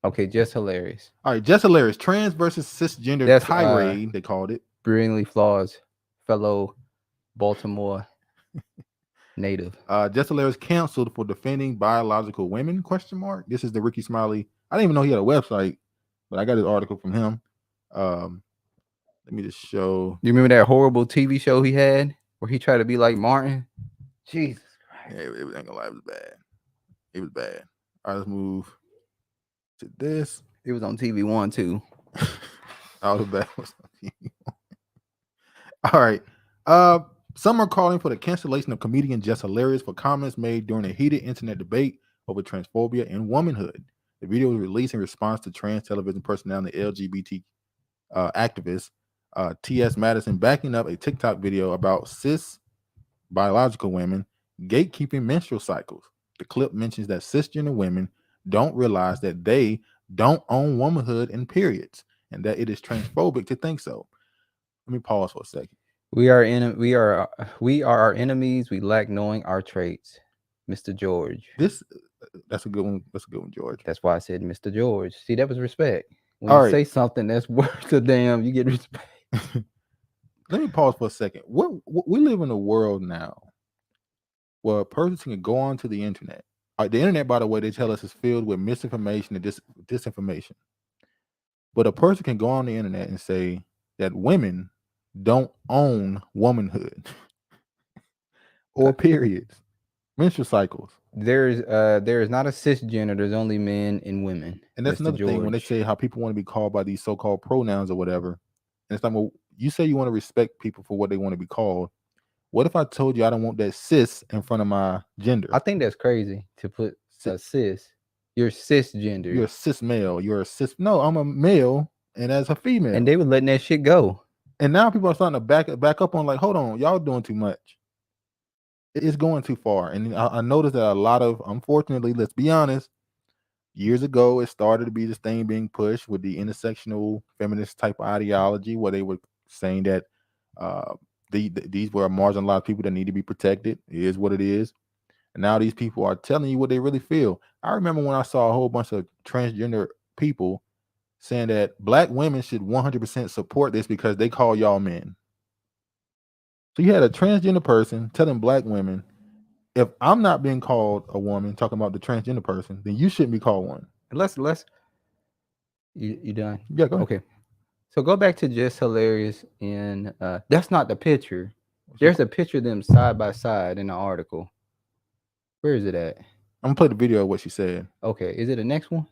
Okay, Jess Hilarious. All right, Jess Hilarious. Trans versus cisgender tirade, they called it. Brilliantly flawed fellow Baltimore native. Jess Hilarious canceled for defending biological women, ? This is the Ricky Smiley. I didn't even know he had a website, but I got his article from him. Let me just show. You remember that horrible TV show he had where he tried to be like Martin? Jesus Christ. Yeah, it was, ain't gonna lie, it was bad. It was bad. All right, let's move. This. It was on TV1 too. All the bad was on TV. All right. Some are calling for the cancellation of comedian Jess Hilarious for comments made during a heated internet debate over transphobia and womanhood. The video was released in response to trans television personality LGBT activist T.S. Madison backing up a TikTok video about cis biological women gatekeeping menstrual cycles. The clip mentions that cisgender women don't realize that they don't own womanhood and periods, and that it is transphobic to think so. Let me pause for a second. We are our enemies. We lack knowing our traits. Mr. George. That's a good one. That's a good one, George. That's why I said Mr. George. See, that was respect. When All you right. say something that's worth a damn, you get respect. Let me pause for a second. We live in a world now where a person can go onto the internet. The internet, by the way, they tell us is filled with misinformation and disinformation. But a person can go on the internet and say that women don't own womanhood or periods, menstrual cycles. There is not a cisgender. There's only men and women. And that's Mr. another thing when they say how people want to be called by these so-called pronouns or whatever. And it's like, well, you say you want to respect people for what they want to be called. What if I told you I don't want that cis in front of my gender? I think that's crazy to put a cis. You're cisgender. You're a cis male. You're a cis. No, I'm a male, and as a female. And they were letting that shit go. And now people are starting to back up on like, hold on, y'all doing too much. It's going too far. And I noticed that a lot of, unfortunately, let's be honest, years ago, it started to be this thing being pushed with the intersectional feminist type of ideology where they were saying that these were marginalized people that need to be protected. It is what it is. And now these people are telling you what they really feel. I remember when I saw a whole bunch of transgender people saying that black women should 100% support this because they call y'all men. So you had a transgender person telling black women, if I'm not being called a woman, talking about the transgender person, then you shouldn't be called one. Let's you done? Yeah, go ahead. Okay. So go back to Jess Hilarious and that's not the picture. There's a picture of them side by side in the article. Where is it at? I'm gonna play the video of what she said. Okay, is it the next one?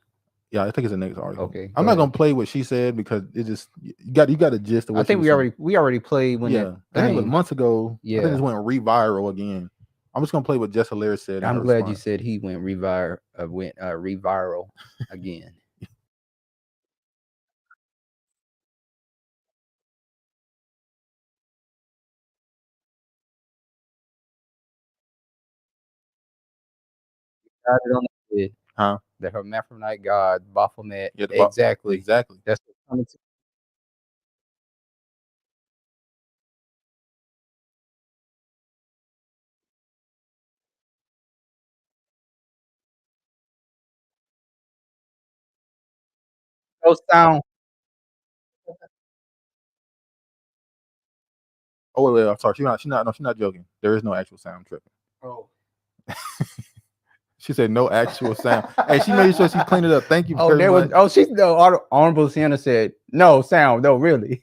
Yeah, I think it's the next article. Okay, I'm not gonna play what she said because it just you got a gist of what I think she was we already played when saying. I think it was months ago. Yeah, I think this went re-viral again. I'm just gonna play what Jess Hilarious said. I'm glad you said he went re-viral again. Got it on the head. Huh? The hermaphrodite god, Baphomet. Yeah, exactly. That's what's coming to. No sound. Oh wait, I'm sorry. She's not joking. There is no actual sound tripping. Oh. She said no actual sound. Hey, she made sure she cleaned it up. Thank you. Honorable Sienna said no sound. No, really.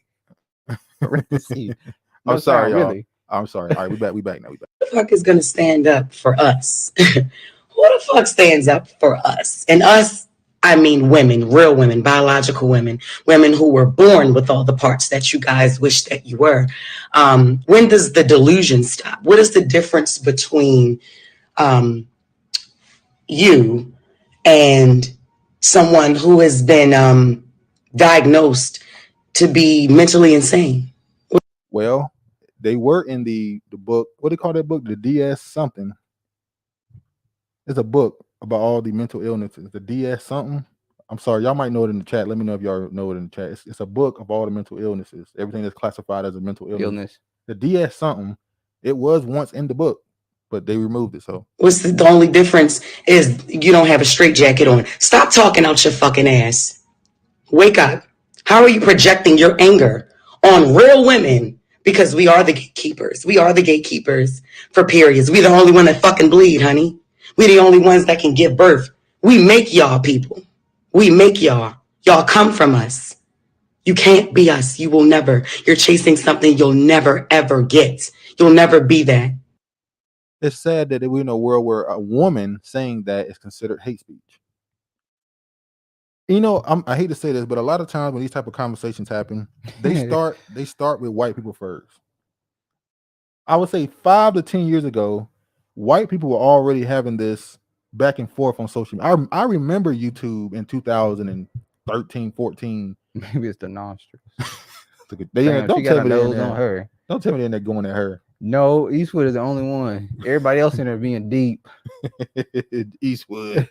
I'm sorry, y'all. Really. I'm sorry. All right, we back now. Who the fuck is gonna stand up for us? Who the fuck stands up for us? And us, I mean women, real women, biological women, women who were born with all the parts that you guys wish that you were. When does the delusion stop? What is the difference between you and someone who has been diagnosed to be mentally insane? Well, they were in the book. What do they call that book? The DS something. It's a book about all the mental illnesses. The DS something. I'm sorry, y'all might know it in the chat. Let me know if y'all know it in the chat. It's a book of all the mental illnesses. Everything that's classified as a mental illness. The DS something. It was once in the book, but they removed it. So what's the only difference is you don't have a straitjacket on. Stop talking out your fucking ass. Wake up. How are you projecting your anger on real women? Because we are the gatekeepers. We are the gatekeepers for periods. We the only one that fucking bleed, honey. We the only ones that can give birth. We make y'all people. We make y'all. Y'all come from us. You can't be us. You will never. You're chasing something you'll never, ever get. You'll never be that. It's sad that we're in a world where a woman saying that is considered hate speech. You know, I hate to say this, but a lot of times when these type of conversations happen, they start with white people first. I would say 5 to 10 years ago, white people were already having this back and forth on social media. I remember YouTube in 2013, 14. Maybe it's the nostrils. Don't she got tell a me nose on her. Don't tell me they're going at her. No, Eastwood is the only one. Everybody else in there being deep. Eastwood.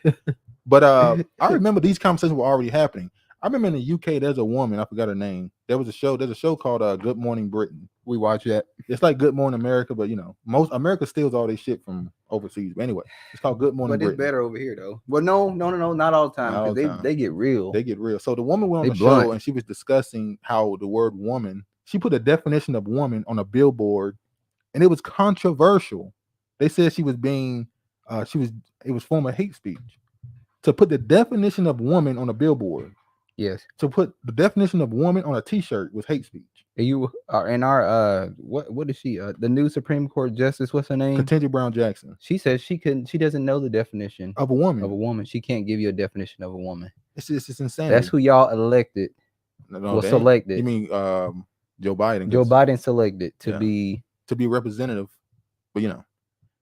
But I remember these conversations were already happening. I remember in the UK, there's a woman, I forgot her name. There's a show called Good Morning Britain. We watch that. It's like Good Morning America, but you know, most America steals all this shit from overseas. But anyway, it's called Good Morning Britain. But it's better over here though. Well, no, not all the time. Because they get real. They get real. So the woman went on the show and she was discussing how the word woman, she put a definition of woman on a billboard, and it was controversial. They said she was being it was form of hate speech. To put the definition of woman on a billboard. Yes. To put the definition of woman on a t-shirt was hate speech. And you are in our what is she? The new Supreme Court Justice, what's her name? Ketanji Brown Jackson. She says she doesn't know the definition of a woman. She can't give you a definition of a woman. It's insane. That's who y'all elected. Selected. You mean Joe Biden? Joe Biden selected to be representative, but you know.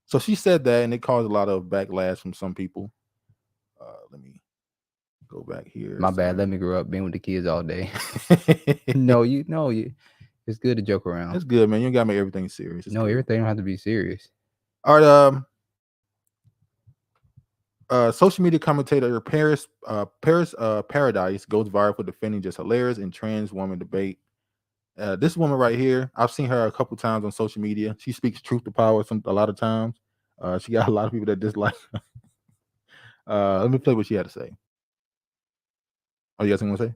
So she said that, and it caused a lot of backlash from some people. Let me go back here. My bad. Let me grow up being with the kids all day. No, it's good to joke around. It's good, man. You gotta make everything serious. Everything don't have to be serious. All right. Social media commentator Paris Paradise goes viral for defending Jess Hilarious in trans woman debate. This woman right here, I've seen her a couple times on social media. She speaks truth to power a lot of times. She got a lot of people that dislike her. Let me play what she had to say. Oh, you got something to say?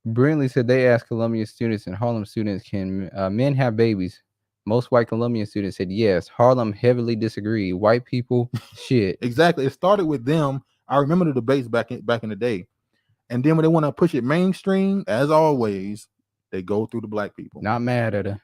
Brinley said they asked Colombian students and Harlem students, can men have babies? Most white Colombian students said yes. Harlem heavily disagreed. White people, shit. Exactly. It started with them. I remember the debates back in the day. And then when they want to push it mainstream, as always, they go through the black people. Not mad at her.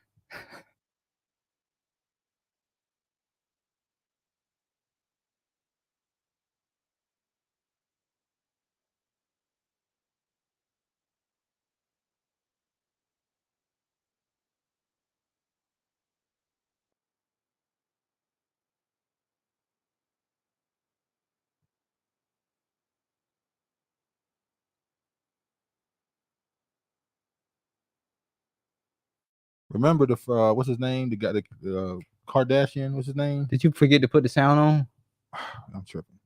Remember the what's his name? The guy, the Kardashian. What's his name? Did you forget to put the sound on? I'm tripping.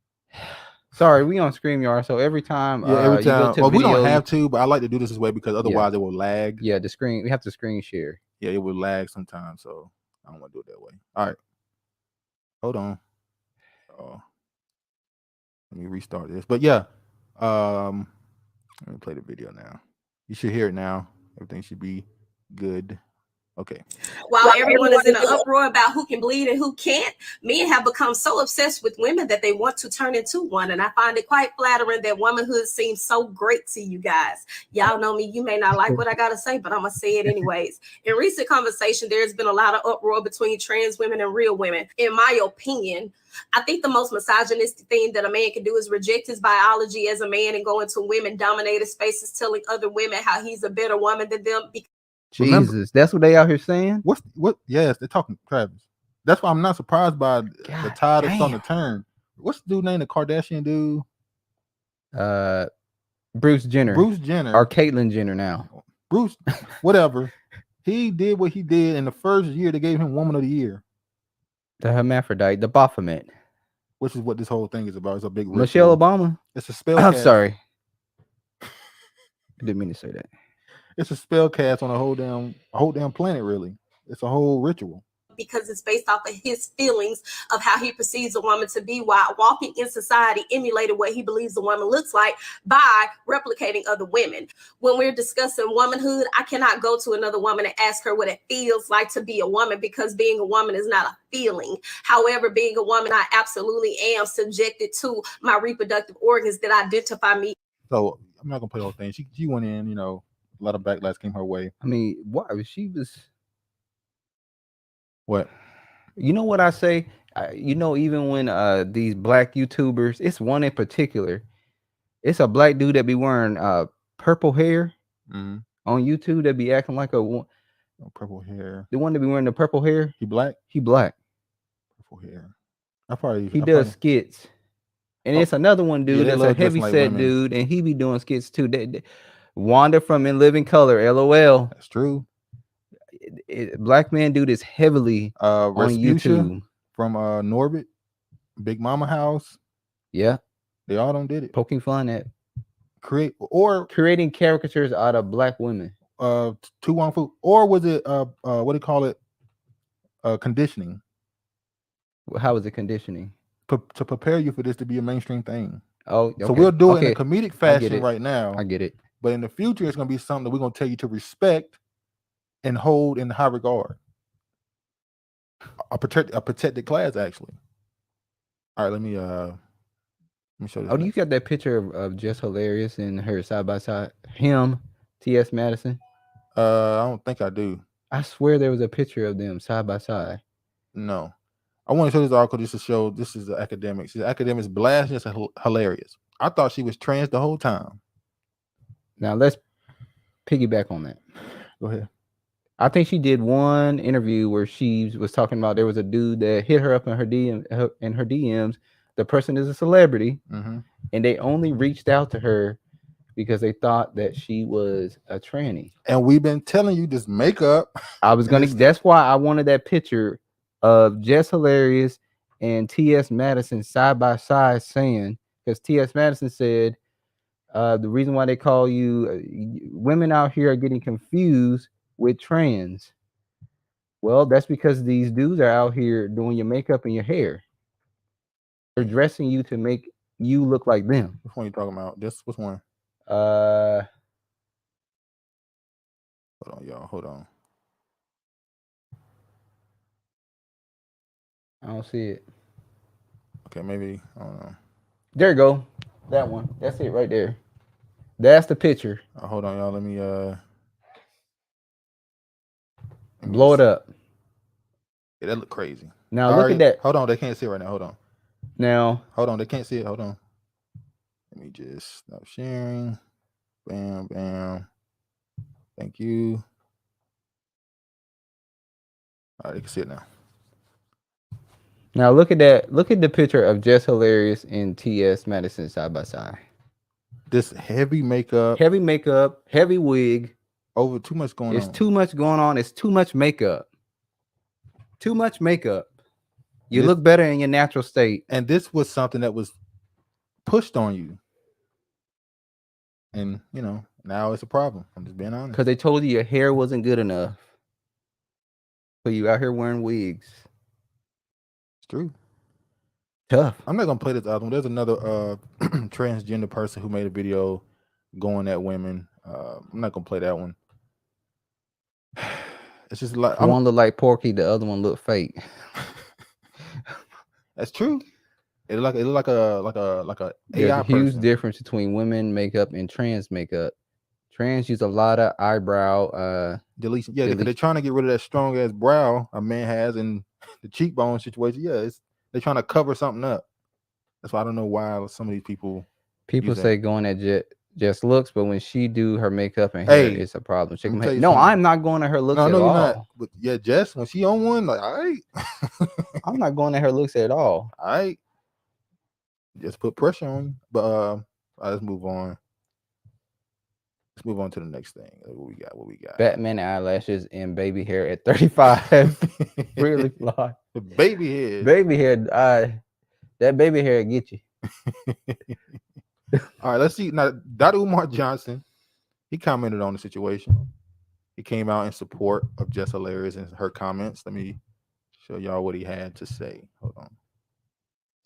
Sorry, we on StreamYard, so every time. Every time. You go to we don't have to, but I like to do this way because otherwise it will lag. Yeah, the screen. We have to screen share. Yeah, it will lag sometimes, so I don't want to do it that way. All right, hold on. Let me restart this. But yeah, let me play the video now. You should hear it now. Everything should be good. Okay. While everyone is in an uproar about who can bleed and who can't, men have become so obsessed with women that they want to turn into one. And I find it quite flattering that womanhood seems so great to you guys. Y'all know me. You may not like what I got to say, but I'm going to say it anyways. In recent conversation, there's been a lot of uproar between trans women and real women. In my opinion, I think the most misogynistic thing that a man can do is reject his biology as a man and go into women-dominated spaces telling other women how he's a better woman than them. Jesus, that's what they out here saying? What? Yes, they're talking Travis. That's why I'm not surprised by the tide that's on the turn. What's the dude named the Kardashian dude? Bruce Jenner. Bruce Jenner. Or Caitlyn Jenner now. Bruce, whatever. He did what he did in the first year. They gave him Woman of the Year. The hermaphrodite, the Baphomet. Which is what this whole thing is about. It's a big Michelle Obama. It's a spell. I'm sorry. I didn't mean to say that. It's a spell cast on a whole damn planet, really. It's a whole ritual. Because it's based off of his feelings of how he perceives a woman to be while walking in society, emulating what he believes a woman looks like by replicating other women. When we're discussing womanhood, I cannot go to another woman and ask her what it feels like to be a woman, because being a woman is not a feeling. However, being a woman, I absolutely am subjected to my reproductive organs that identify me. So I'm not gonna play the whole thing. She went in, you know, a lot of backlash came her way. I mean, why? She was. What? You know what I say? You know, even when these black YouTubers, it's one in particular. It's a black dude that be wearing purple hair Mm-hmm. on YouTube that be acting like Purple hair. the one that be wearing the purple hair. He black? He black. Purple hair. He does skits. And it's another one dude they that's a love dressing heavy like set women. dude, and he be doing skits too. Wanda from In Living Color, LOL. That's true. Black man dude is heavily on Respucia YouTube. from Norbit, Big Mama House. Yeah, they all done did it. Poking fun at creating caricatures out of black women. Tu Wong Fu, or was it what do you call it? Conditioning. How is it conditioning? To prepare you for this to be a mainstream thing. Oh, okay. So we'll do it in a comedic fashion right now. I get it. But in the future, it's going to be something that we're going to tell you to respect and hold in high regard. A protected class, actually. All right, let me show this. Oh, you got that picture of Jess Hilarious and her side by side? Him, T.S. Madison? I don't think I do. I swear there was a picture of them side by side. No. I want to show this article just to show this is the academic. She's academics blast Jess Hilarious. I thought she was trans the whole time. Now let's piggyback on that. Go ahead. I think she did one interview where she was talking about there was a dude that hit her up in her DMs. The person is a celebrity, and they only reached out to her because they thought that she was a tranny. And we've been telling you this makeup. That's why I wanted that picture of Jess Hilarious and T.S. Madison side by side, saying, because T.S. Madison said, the reason why they call you women out here are getting confused with trans. Well, that's because these dudes are out here doing your makeup and your hair. They're dressing you to make you look like them. Which one are you talking about? Which one? Hold on, y'all. Hold on. I don't see it. Okay, maybe. I don't know. There you go. That one. That's it right there. That's the picture. Hold on, y'all. Let me blow it up. Yeah, that look crazy. Now look at that. Hold on, they can't see it right now. Hold on. Now. Hold on, they can't see it. Hold on. Let me just stop sharing. Bam, bam. Thank you. All right, they can see it now. Now look at that. Look at the picture of Jess Hilarious and T.S. Madison side by side. This heavy makeup, heavy wig. Over too much going on. It's too much going on. It's too much makeup. Too much makeup. You look better in your natural state. And this was something that was pushed on you. And, now it's a problem. I'm just being honest. Because they told you your hair wasn't good enough. So you out here wearing wigs. It's true. Tough. I'm not going to play this other one. There's another transgender person who made a video going at women. I'm not going to play that one. It's just like one look like Porky, the other one look fake. That's true. It look like a There's AI a huge person. difference between women makeup and trans makeup. Trans use a lot of eyebrow deletion. Yeah, because they're trying to get rid of that strong ass brow a man has and the cheekbone situation. Yeah, they're trying to cover something up. That's why I don't know why some of these people say going at Jess looks, but when she do her makeup and hair, it's a problem. No, I'm not going at her looks at all. Not. But yeah, Jess, when she on one, like, all right. I'm not going at her looks at all. All right. Just put pressure on you. But let's move on. Let's move on to the next thing. What we got? Batman eyelashes and baby hair at 35. Really fly. The baby hair. Baby hair. That baby hair get you. All right, let's see. Now, Dr. Umar Johnson, he commented on the situation. He came out in support of Jess Hilarious and her comments. Let me show y'all what he had to say. Hold on.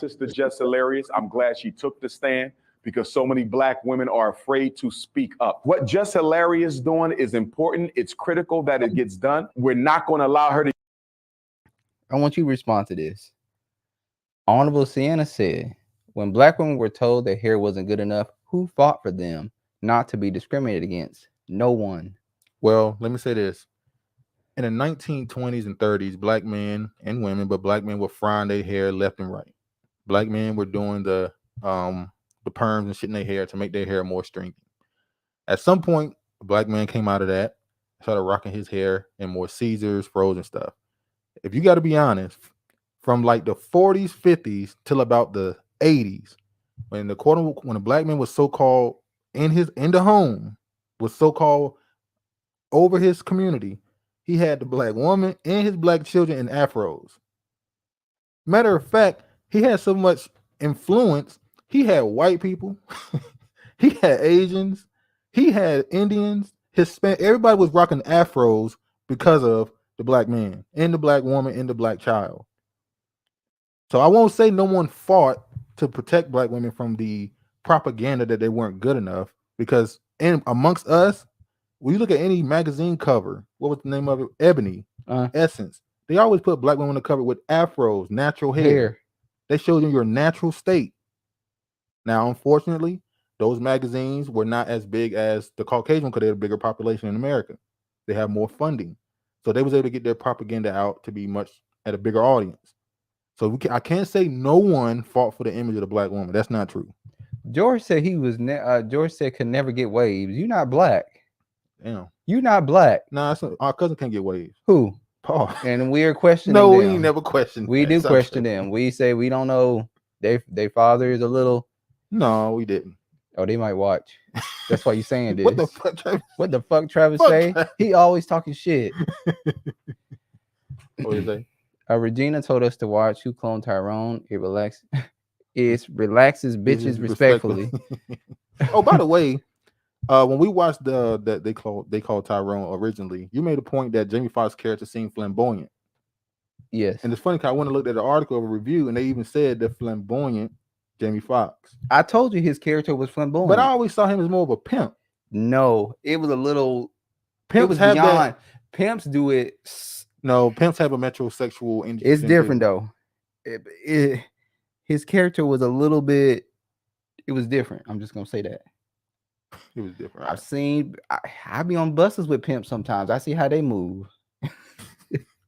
Sister Jess Hilarious, I'm glad she took the stand because so many black women are afraid to speak up. What Jess Hilarious is doing is important. It's critical that it gets done. We're not going to allow her to. I want you to respond to this. Honorable Sienna said, when black women were told their hair wasn't good enough, who fought for them not to be discriminated against? No one. Well, let me say this. In the 1920s and 30s, black men and women, but black men were frying their hair left and right. Black men were doing the the perms and shit in their hair to make their hair more stringy. At some point, a black man came out of that, started rocking his hair in more Caesars, frozen stuff. If you got to be honest, from like the 40s, 50s till about the 80s, when a black man was so-called in the home, was so-called over his community, he had the black woman and his black children in afros. Matter of fact, he had so much influence. He had white people, he had Asians, he had Indians, Hispanic. Everybody was rocking afros because of the black man and the black woman and the black child. So I won't say no one fought to protect black women from the propaganda that they weren't good enough, because amongst us, when you look at any magazine cover, what was the name of it? Ebony, Essence. They always put black women on the cover with afros, natural hair. They showed you your natural state. Now, unfortunately, those magazines were not as big as the Caucasian because they had a bigger population in America. They have more funding. So they was able to get their propaganda out to be much at a bigger audience. So I can't say no one fought for the image of the black woman. That's not true. George said George said could never get waves. You're not black. Damn. You're not black. Nah, our cousin can't get waves. Who? Paul. And we're questioning No, them. we ain't never questioned. We do question them. We say we don't know. Their father is a little. No, we didn't. Oh, they might watch. That's why you saying this. What the fuck, Travis? What the fuck, Travis say? He always talking shit. What did he say? Regina told us to watch Who Cloned Tyrone. It relaxes bitches respectfully. Oh, by the way, when we watched that they called Tyrone originally, you made a point that Jamie Foxx's character seemed flamboyant. Yes. And it's funny because I went and looked at the article of a review, and they even said that flamboyant Jamie Foxx. I told you his character was flamboyant. But I always saw him as more of a pimp. No, it was a little Pimps it was have beyond. that. Pimps do it. No, pimps have a metrosexual. It's different though. His character was a little bit. It was different. I'm just gonna say that. It was different. I've seen. I be on buses with pimps sometimes. I see how they move.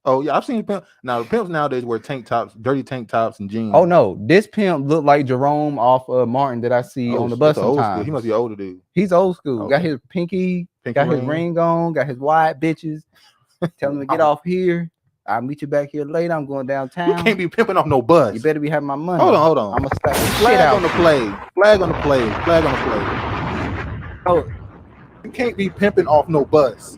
Oh yeah, I've seen pimp. Now the pimps nowadays wear tank tops, dirty tank tops, and jeans. Oh no, this pimp looked like Jerome off Martin that I see on the bus sometimes. He must be an older dude. He's old school. Okay. Got his pinky got his ring on, got his wide bitches. Tell him to get off here. I'll meet you back here later. I'm going downtown. You can't be pimping off no bus. You better be having my money. Hold on. I'm gonna slap the shit Flag out on the play. Flag on the play. Flag on the play. Oh, you can't be pimping off no bus.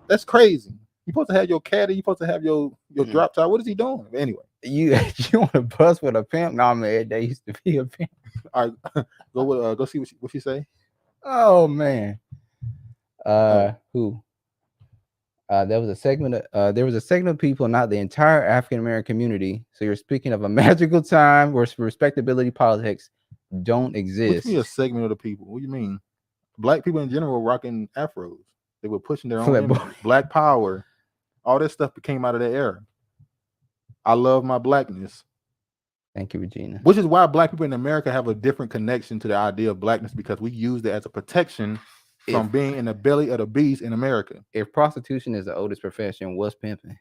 That's crazy. You supposed to have your caddy. You supposed to have your drop top. What is he doing? Anyway, you on a bus with a pimp? No, man, they used to be a pimp. All right, go see what she say. Oh man, who? There was a segment. There was a segment of people, not the entire African American community. So you're speaking of a magical time where respectability politics don't exist. What's a segment of the people? What do you mean? Black people in general were rocking afros. They were pushing their own image. Black power. All that stuff came out of that era. I love my blackness. Thank you, Regina. Which is why black people in America have a different connection to the idea of blackness, because we used it as a protection from being in the belly of the beast in America. If prostitution is the oldest profession, what's pimping?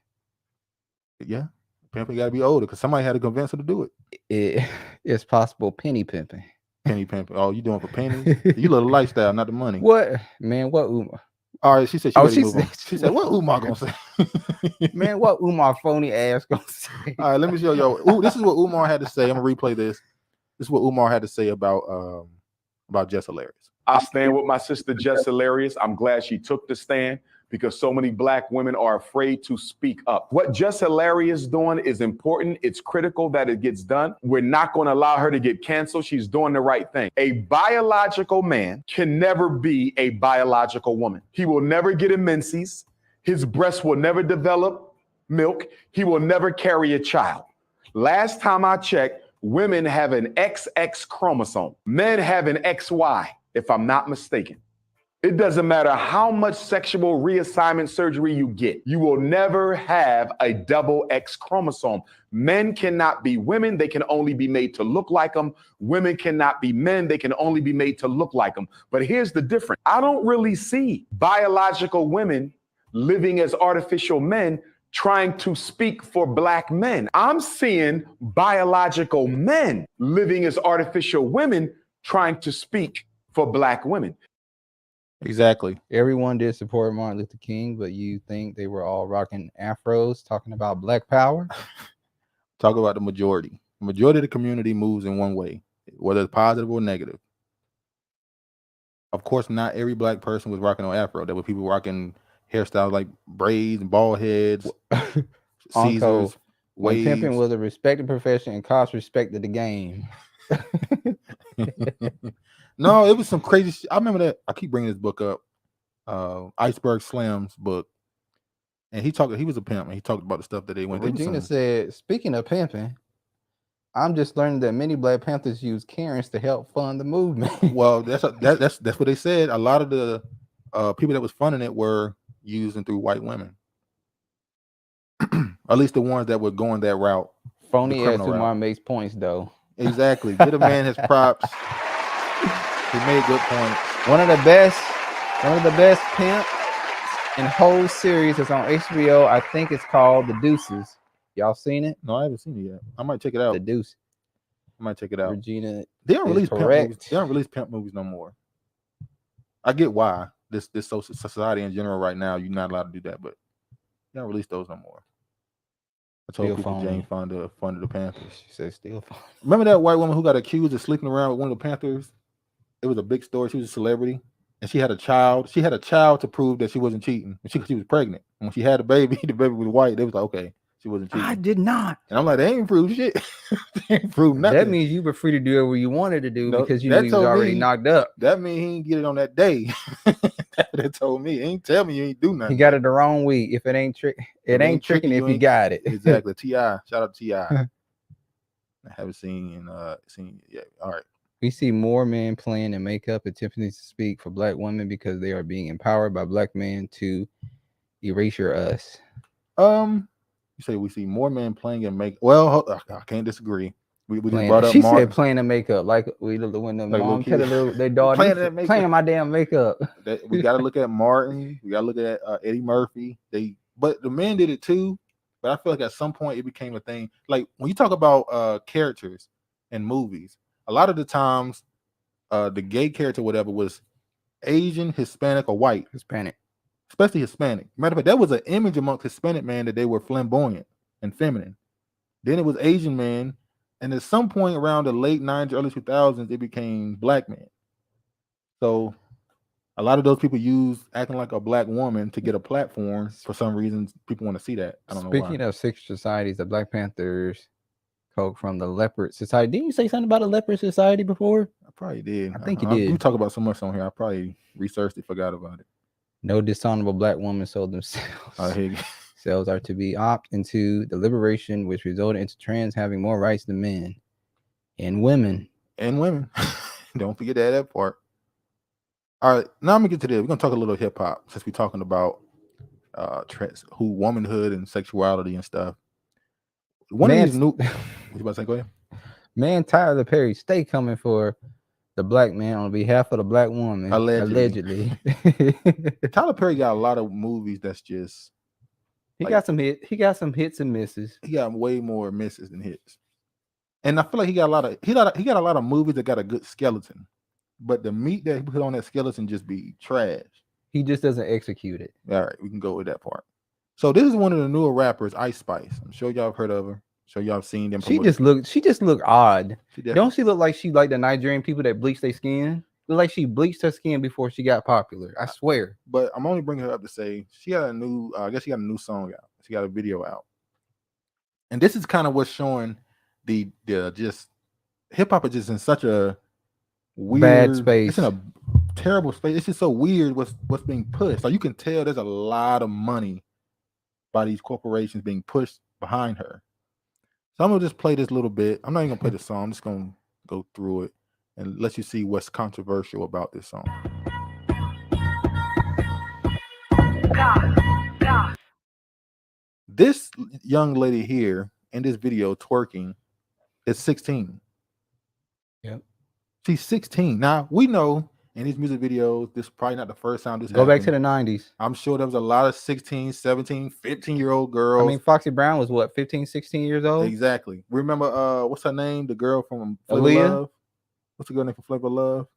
Yeah, pimping got to be older because somebody had to convince her to do it. It's possible penny pimping. Penny pimping. Oh, you doing for pennies? You love the lifestyle, not the money. What, man? What Umar? All right, she said. She said, "What Umar gonna say?" Man, what Umar phony ass gonna say? All right, let me show y'all. This is what Umar had to say. I'm gonna replay this. This is what Umar had to say about Jess Hilarious. I stand with my sister Jess Hilarious. I'm glad she took the stand because so many black women are afraid to speak up. What Jess Hilarious is doing is important. It's critical that it gets done. We're not going to allow her to get canceled. She's doing the right thing. A biological man can never be a biological woman. He will never get a menses. His breast will never develop milk. He will never carry a child. Last time I checked, women have an XX chromosome. Men have an XY, if I'm not mistaken. It doesn't matter how much sexual reassignment surgery you get. You will never have a double X chromosome. Men cannot be women. They can only be made to look like them. Women cannot be men. They can only be made to look like them. But here's the difference. I don't really see biological women living as artificial men trying to speak for black men. I'm seeing biological men living as artificial women trying to speak for black women. Exactly. Everyone did support Martin Luther King, but you think they were all rocking afros talking about black power? Talk about the majority. The majority of the community moves in one way, whether it's positive or negative. Of course, not every black person was rocking on afro. There were people rocking hairstyles like braids and bald heads, Caesars, when pimping waves. was a respected profession and cops respected the game. No, it was some crazy shit. I remember that. I keep bringing this book up, Iceberg Slim's book, and he was a pimp, and he talked about the stuff that they went through. Regina said, speaking of pimping, I'm just learning that many Black Panthers use Karens to help fund the movement. Well, that's what they said. A lot of the people that was funding it were using through white women. At least the ones that were going that route. Phony ass Umar makes points though. Exactly. Get a man his props. He made good points. One of the best pimps in whole series is on HBO. I think it's called The Deuces. Y'all seen it? No, I haven't seen it yet. I might check it out. The Deuce. I might check it out. Regina, they don't release pimp movies. They don't release pimp movies no more. I get why. This social society in general right now, you're not allowed to do that, but they don't release those no more. I told people Jane Fonda funded the Panthers. She said still fun. Remember that white woman who got accused of sleeping around with one of the Panthers? It was a big story. She was a celebrity, and she had a child. She had a child to prove that she wasn't cheating. She was pregnant. And when she had the baby was white. They was like, okay, she wasn't cheating. I did not. And I'm like, they ain't proved shit. They ain't proved nothing. That means you were free to do whatever you wanted to do because you knew he was already knocked up. That means he didn't get it on that day. That told me. He ain't tell me you ain't do nothing. He got it the wrong week. If it ain't tricking if you got it. Exactly. T.I. Shout out to T.I. I haven't seen yet. All right. We see more men playing in makeup attempting to speak for black women because they are being empowered by black men to erasure us. You say we see more men playing in makeup. Well, I can't disagree. We just brought up. She said playing in makeup like when the mom had their daughter playing my damn makeup. We got to look at Martin. We got to look at Eddie Murphy. But the men did it too. But I feel like at some point it became a thing. Like when you talk about characters in movies, a lot of the times the gay character, whatever, was Asian, Hispanic, or white. Hispanic. Especially Hispanic. Matter of fact, that was an image amongst Hispanic men that they were flamboyant and feminine. Then it was Asian men. And at some point around the late 90s, early 2000s, it became black men. So a lot of those people use acting like a black woman to get a platform. For some reason, people want to see that. I don't know why. Speaking of secret societies, the Black Panthers coke from the Leopard Society. Didn't you say something about a Leopard Society before? I probably did. I think you did. We talk about so much on here. I probably researched it, forgot about it. No dishonorable black woman sold themselves. Cells are to be opt into the liberation, which resulted into trans having more rights than men and women. Don't forget that part. All right, now I'm gonna get to this. We're gonna talk a little hip hop since we're talking about womanhood and sexuality and stuff. One of these new. What you about to say? Go ahead. Man, Tyler Perry, stay coming for the black man on behalf of the black woman. Allegedly. Tyler Perry got a lot of movies that's just. He got some hits and misses. He got way more misses than hits. And I feel like he got a lot of movies that got a good skeleton. But the meat that he put on that skeleton just be trash. He just doesn't execute it. All right, we can go with that part. So this is one of the newer rappers, Ice Spice. I'm sure y'all have heard of her. I'm sure y'all have seen them. She just looked odd. Don't she look like she like the Nigerian people that bleach their skin? Look like she bleached her skin before she got popular. I swear. But I'm only bringing her up to say she got a new. I guess she got a new song out. She got a video out, and this is kind of what's showing the just hip hop is just in such a weird bad space. It's in a terrible space. It's just so weird what's being pushed. Like you can tell there's a lot of money by these corporations being pushed behind her. So I'm gonna just play this little bit. I'm not even gonna play the song. I'm just gonna go through it and let you see what's controversial about this song. God. This young lady here in this video twerking is 16. Yep. She's 16. Now we know in these music videos, this is probably not the first time this Go back to happened. the 90s. I'm sure there was a lot of 16, 17, 15-year-old girls. I mean, Foxy Brown was what, 15, 16 years old? Exactly. Remember, what's her name? The girl from Flavor Aaliyah? Love. What's the girl name from Flavor Love?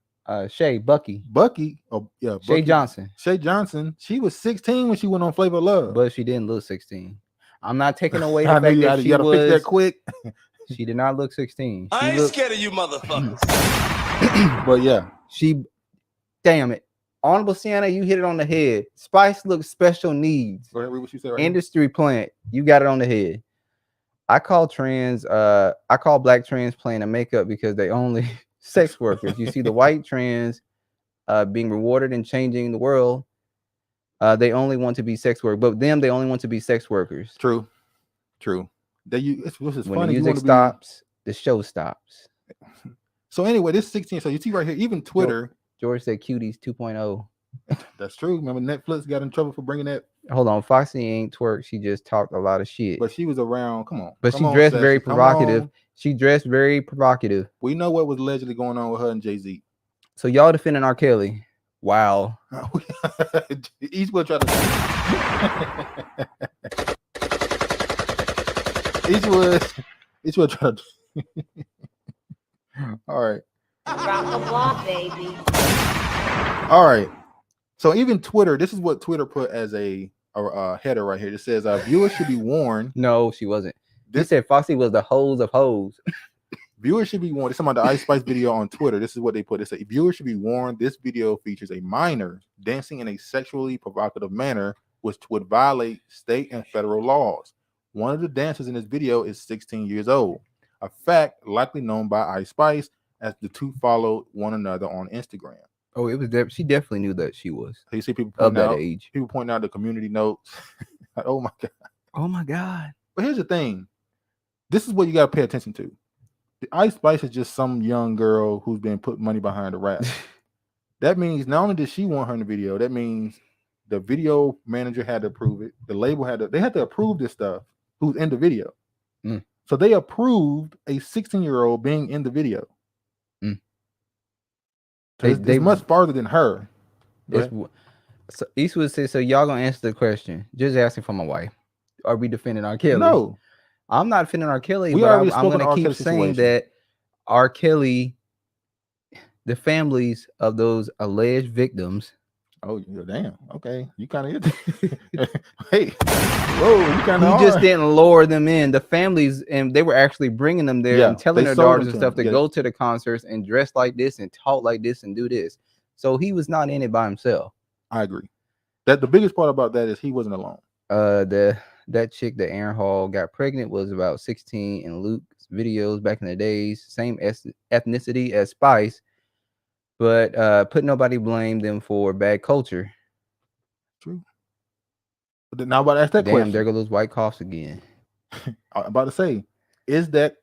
Bucky. Oh yeah, Shay Bucky. Johnson. Shay Johnson. She was 16 when she went on Flavor Love. But she didn't look 16. I'm not taking away the I fact know you that gotta, she you gotta was. fix that quick. She did not look 16. I ain't scared of you motherfuckers. But yeah, Damn it. Honorable Sienna, you hit it on the head. Spice looks special needs. go ahead, read what you said right now. Industry plant. You got it on the head. I call black trans playing a makeup because they only sex workers. You see the white trans being rewarded and changing the world. They only want to be sex workers, but they only want to be sex workers. True. This is When funny. the music stops, the show stops. So anyway, this 16. So you see right here, even Twitter. George said Cuties 2.0. That's true. Remember, Netflix got in trouble for bringing that. Hold on, Foxy ain't twerk. She just talked a lot of shit. But she was around. Come on. But Come she on, dressed Sassy. very Come provocative. on. She dressed very provocative. We know what was allegedly going on with her and Jay-Z. So y'all defending R. Kelly. Wow. Eastwood tried to. Eastwood tried to. All right. Rock the block, baby. All right. So even Twitter, this is what Twitter put as a header right here. It says viewers should be warned. No, she wasn't. They said Foxy was the hose of hoes. Viewers should be warned. This is about the Ice Spice video on Twitter. This is what they put. It said viewers should be warned. This video features a minor dancing in a sexually provocative manner, which would violate state and federal laws. One of the dancers in this video is 16 years old, a fact likely known by Ice Spice, as the two followed one another on Instagram. Oh, it was she definitely knew that she was. So you see people of pointing that out, age. people pointing out the community notes. Oh my god. Oh my god. But here's the thing. This is what you got to pay attention to. The Ice Spice is just some young girl who's been put money behind the rap. That means not only did she want her in the video, that means the video manager had to approve it. The label had to approve this stuff who's in the video. Mm. So they approved a 16-year-old being in the video. Mm. So it's much farther than her. So Eastwood says, so y'all gonna answer the question. Just asking for my wife. Are we defending R. Kelly? No. I'm not defending R. Kelly, We but already I'm spoke on going R. to keep Kelly's saying situation. that R. Kelly, the families of those alleged victims. Oh, damn. Okay. You kind of hey, whoa, you kind of He just didn't lure them in. The families, and they were actually bringing them there and telling their daughters and stuff to go to the concerts and dress like this and talk like this and do this. So he was not in it by himself. I agree. That the biggest part about that is he wasn't alone. That chick that Aaron Hall got pregnant was about 16 in Luke's videos back in the days, same ethnicity as Spice, but put nobody blame them for bad culture. True. But now, about to ask that Damn, question. there go those white coughs again. I'm about to say, is that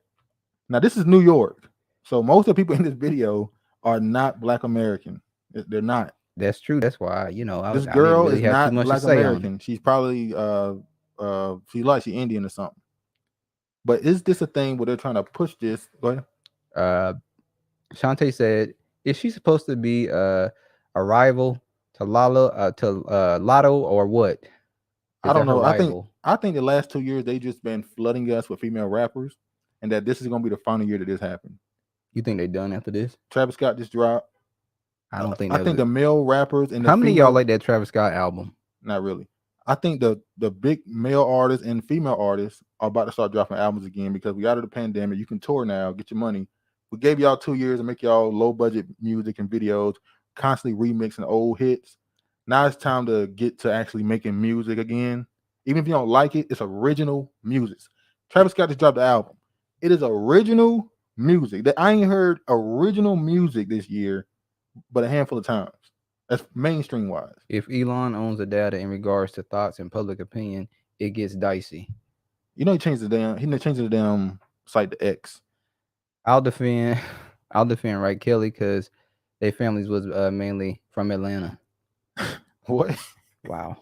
now? This is New York, so most of the people in this video are not Black American. They're not. That's true. That's why This girl really is have not too much Black to say on it. American. She's probably she's Indian or something. But is this a thing where they're trying to push this? Go ahead. Shantae said, is she supposed to be a rival to Lotto or what? I don't know. I think the last 2 years they just been flooding us with female rappers, and that this is gonna be the final year that this happened. You think they done after this? Travis Scott just dropped. I don't think. I think the male rappers and how many of y'all like that Travis Scott album? Not really. I think the big male artists and female artists are about to start dropping albums again because we out of the pandemic. You can tour now, get your money. We gave y'all 2 years to make y'all low budget music and videos, constantly remixing old hits. Now it's time to get to actually making music again. Even if you don't like it, it's original music. Travis Scott just dropped the album. It is original music. That I ain't heard original music this year, but a handful of times. That's mainstream wise. If Elon owns the data in regards to thoughts and public opinion, it gets dicey. You know, he changed the damn site to X. I'll defend right Kelly because their families was mainly from Atlanta. What? Wow.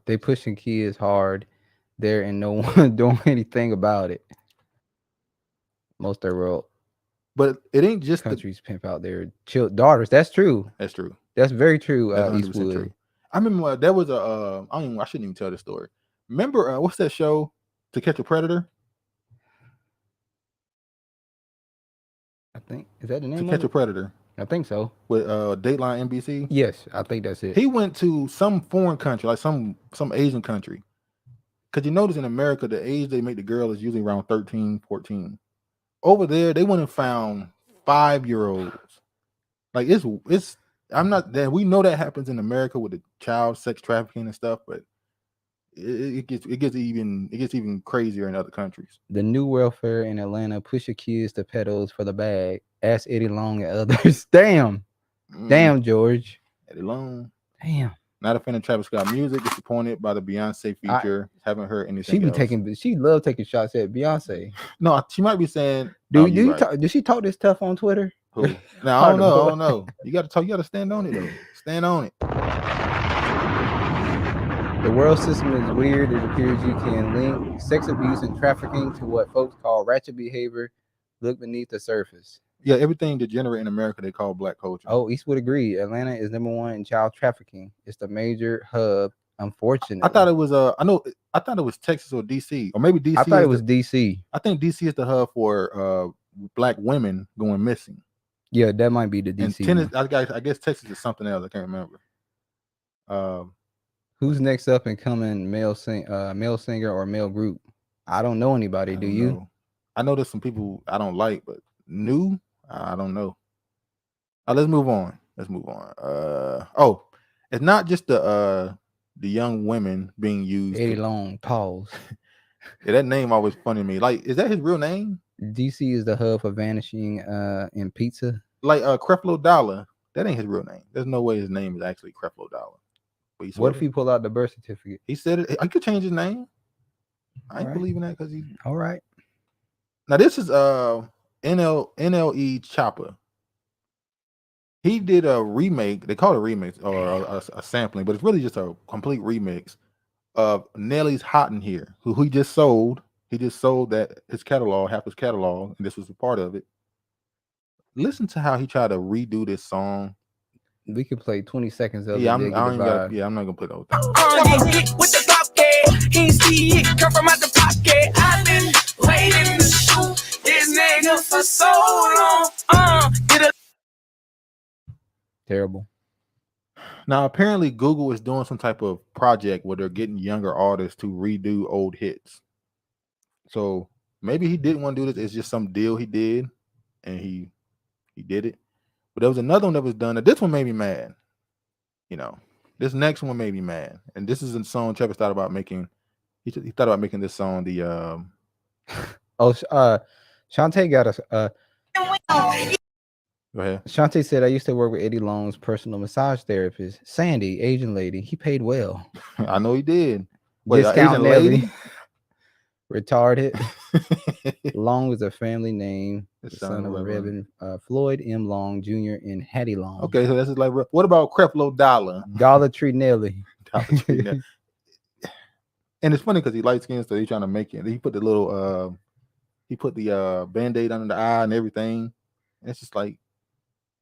They pushing kids hard there and no one doing anything about it. Most of the world. But it ain't just countries pimp out their daughters. That's true. That's true. That's very true. That's 100% Eastwood. true. I remember there was a I shouldn't even tell this story. Remember what's that show, To Catch a Predator? I think is that the name? To Catch a Predator. I think so. With Dateline NBC. Yes, I think that's it. He went to some foreign country, like some Asian country. Because you notice in America, the age they make the girl is usually around 13, 14. Over there, they went and found 5-year-olds. Like it's I'm not that we know that happens in America with the child sex trafficking and stuff, but it gets even crazier in other countries. The new welfare in Atlanta push your kids to pedals for the bag. Ask Eddie Long and others. Damn, George. Eddie Long. Damn. Not a fan of Travis Scott music. Disappointed by the Beyonce feature. Haven't heard anything. She love taking shots at Beyonce. No, she might be saying. Did she talk this tough on Twitter? Who? No, I don't know. You got to talk. You got to stand on it though. Stand on it. The world system is weird. It appears you can link sex abuse and trafficking to what folks call ratchet behavior. Look beneath the surface. Yeah, everything degenerate in America they call black culture. Oh, Eastwood agreed. Atlanta is #1 in child trafficking. It's the major hub. Unfortunately, I thought it was I thought it was Texas or DC or maybe DC. I thought it was DC. I think DC is the hub for black women going missing. Yeah, that might be the DC. I guess Texas is something else. I can't remember. Who's next up and coming? Male singer or male group? I don't know anybody. Do you? I know there's some people I don't like, but new. I don't know. Let's move on. It's not just the young women being used. Eddie Long, pause. Yeah, that name always funny to me. Like, is that his real name? DC is the hub for vanishing in pizza. Like Creflo Dollar. That ain't his real name. There's no way his name is actually Creflo Dollar. But what if he pull out the birth certificate? He said it. I could change his name. I ain't believing that because he. All right. Now this is NLE Chopper. He did a remake. They call it a remix or a sampling, but it's really just a complete remix of Nelly's "Hot in Here," who he just sold. He just sold that his catalog, half his catalog, and this was a part of it. Listen to how he tried to redo this song. We could play 20 seconds of it. I'm not gonna play the whole thing. With the pocket, he see it come from out the pocket. I've been waiting to shoot this nigga for so long. Terrible. Now, apparently, Google is doing some type of project where they're getting younger artists to redo old hits. So maybe he didn't want to do this. It's just some deal he did, and he did it. But there was another one that was done. This one made me mad. You know, this next one made me mad. And this is a song Travis thought about making. He thought about making this song the. Shantae got us. Go ahead. Shantae said, I used to work with Eddie Long's personal massage therapist, Sandy, Asian lady. He paid well. I know he did. Wait, Discount Asian Nelly. lady? Retarded. Long is a family name. The son of Reverend Floyd M. Long Jr. and Hattie Long. Okay, so that's like, what about Creflo Dollar? Dollar Tree Nelly. And it's funny because he light skinned, so he's trying to make it. He put the little Band-Aid under the eye and everything. And it's just like,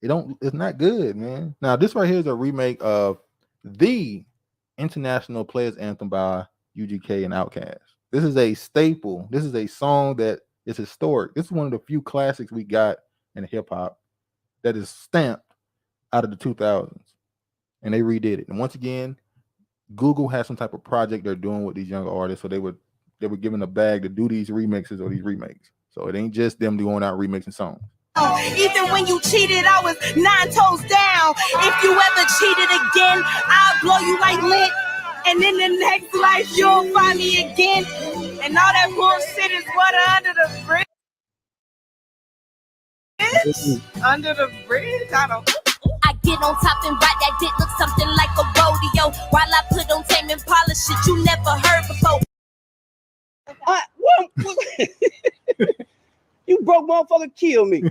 it's not good, man. Now, this right here is a remake of the International Players Anthem by UGK and Outkast. This is a staple. This is a song that is historic. This is one of the few classics we got in hip hop that is stamped out of the 2000s. And they redid it. And once again, Google has some type of project they're doing with these younger artists. So they were given a bag to do these remixes or these remakes. So it ain't just them going out remixing songs. Even when you cheated, I was 9 toes down. If you ever cheated again, I'll blow you like lint. And in the next life, you'll find me again. And all that bullshit is water under the bridge. Under the bridge? I get on top and ride that dick, look something like a rodeo. While I put on tame and polish shit you never heard before. You broke motherfucker, kill me.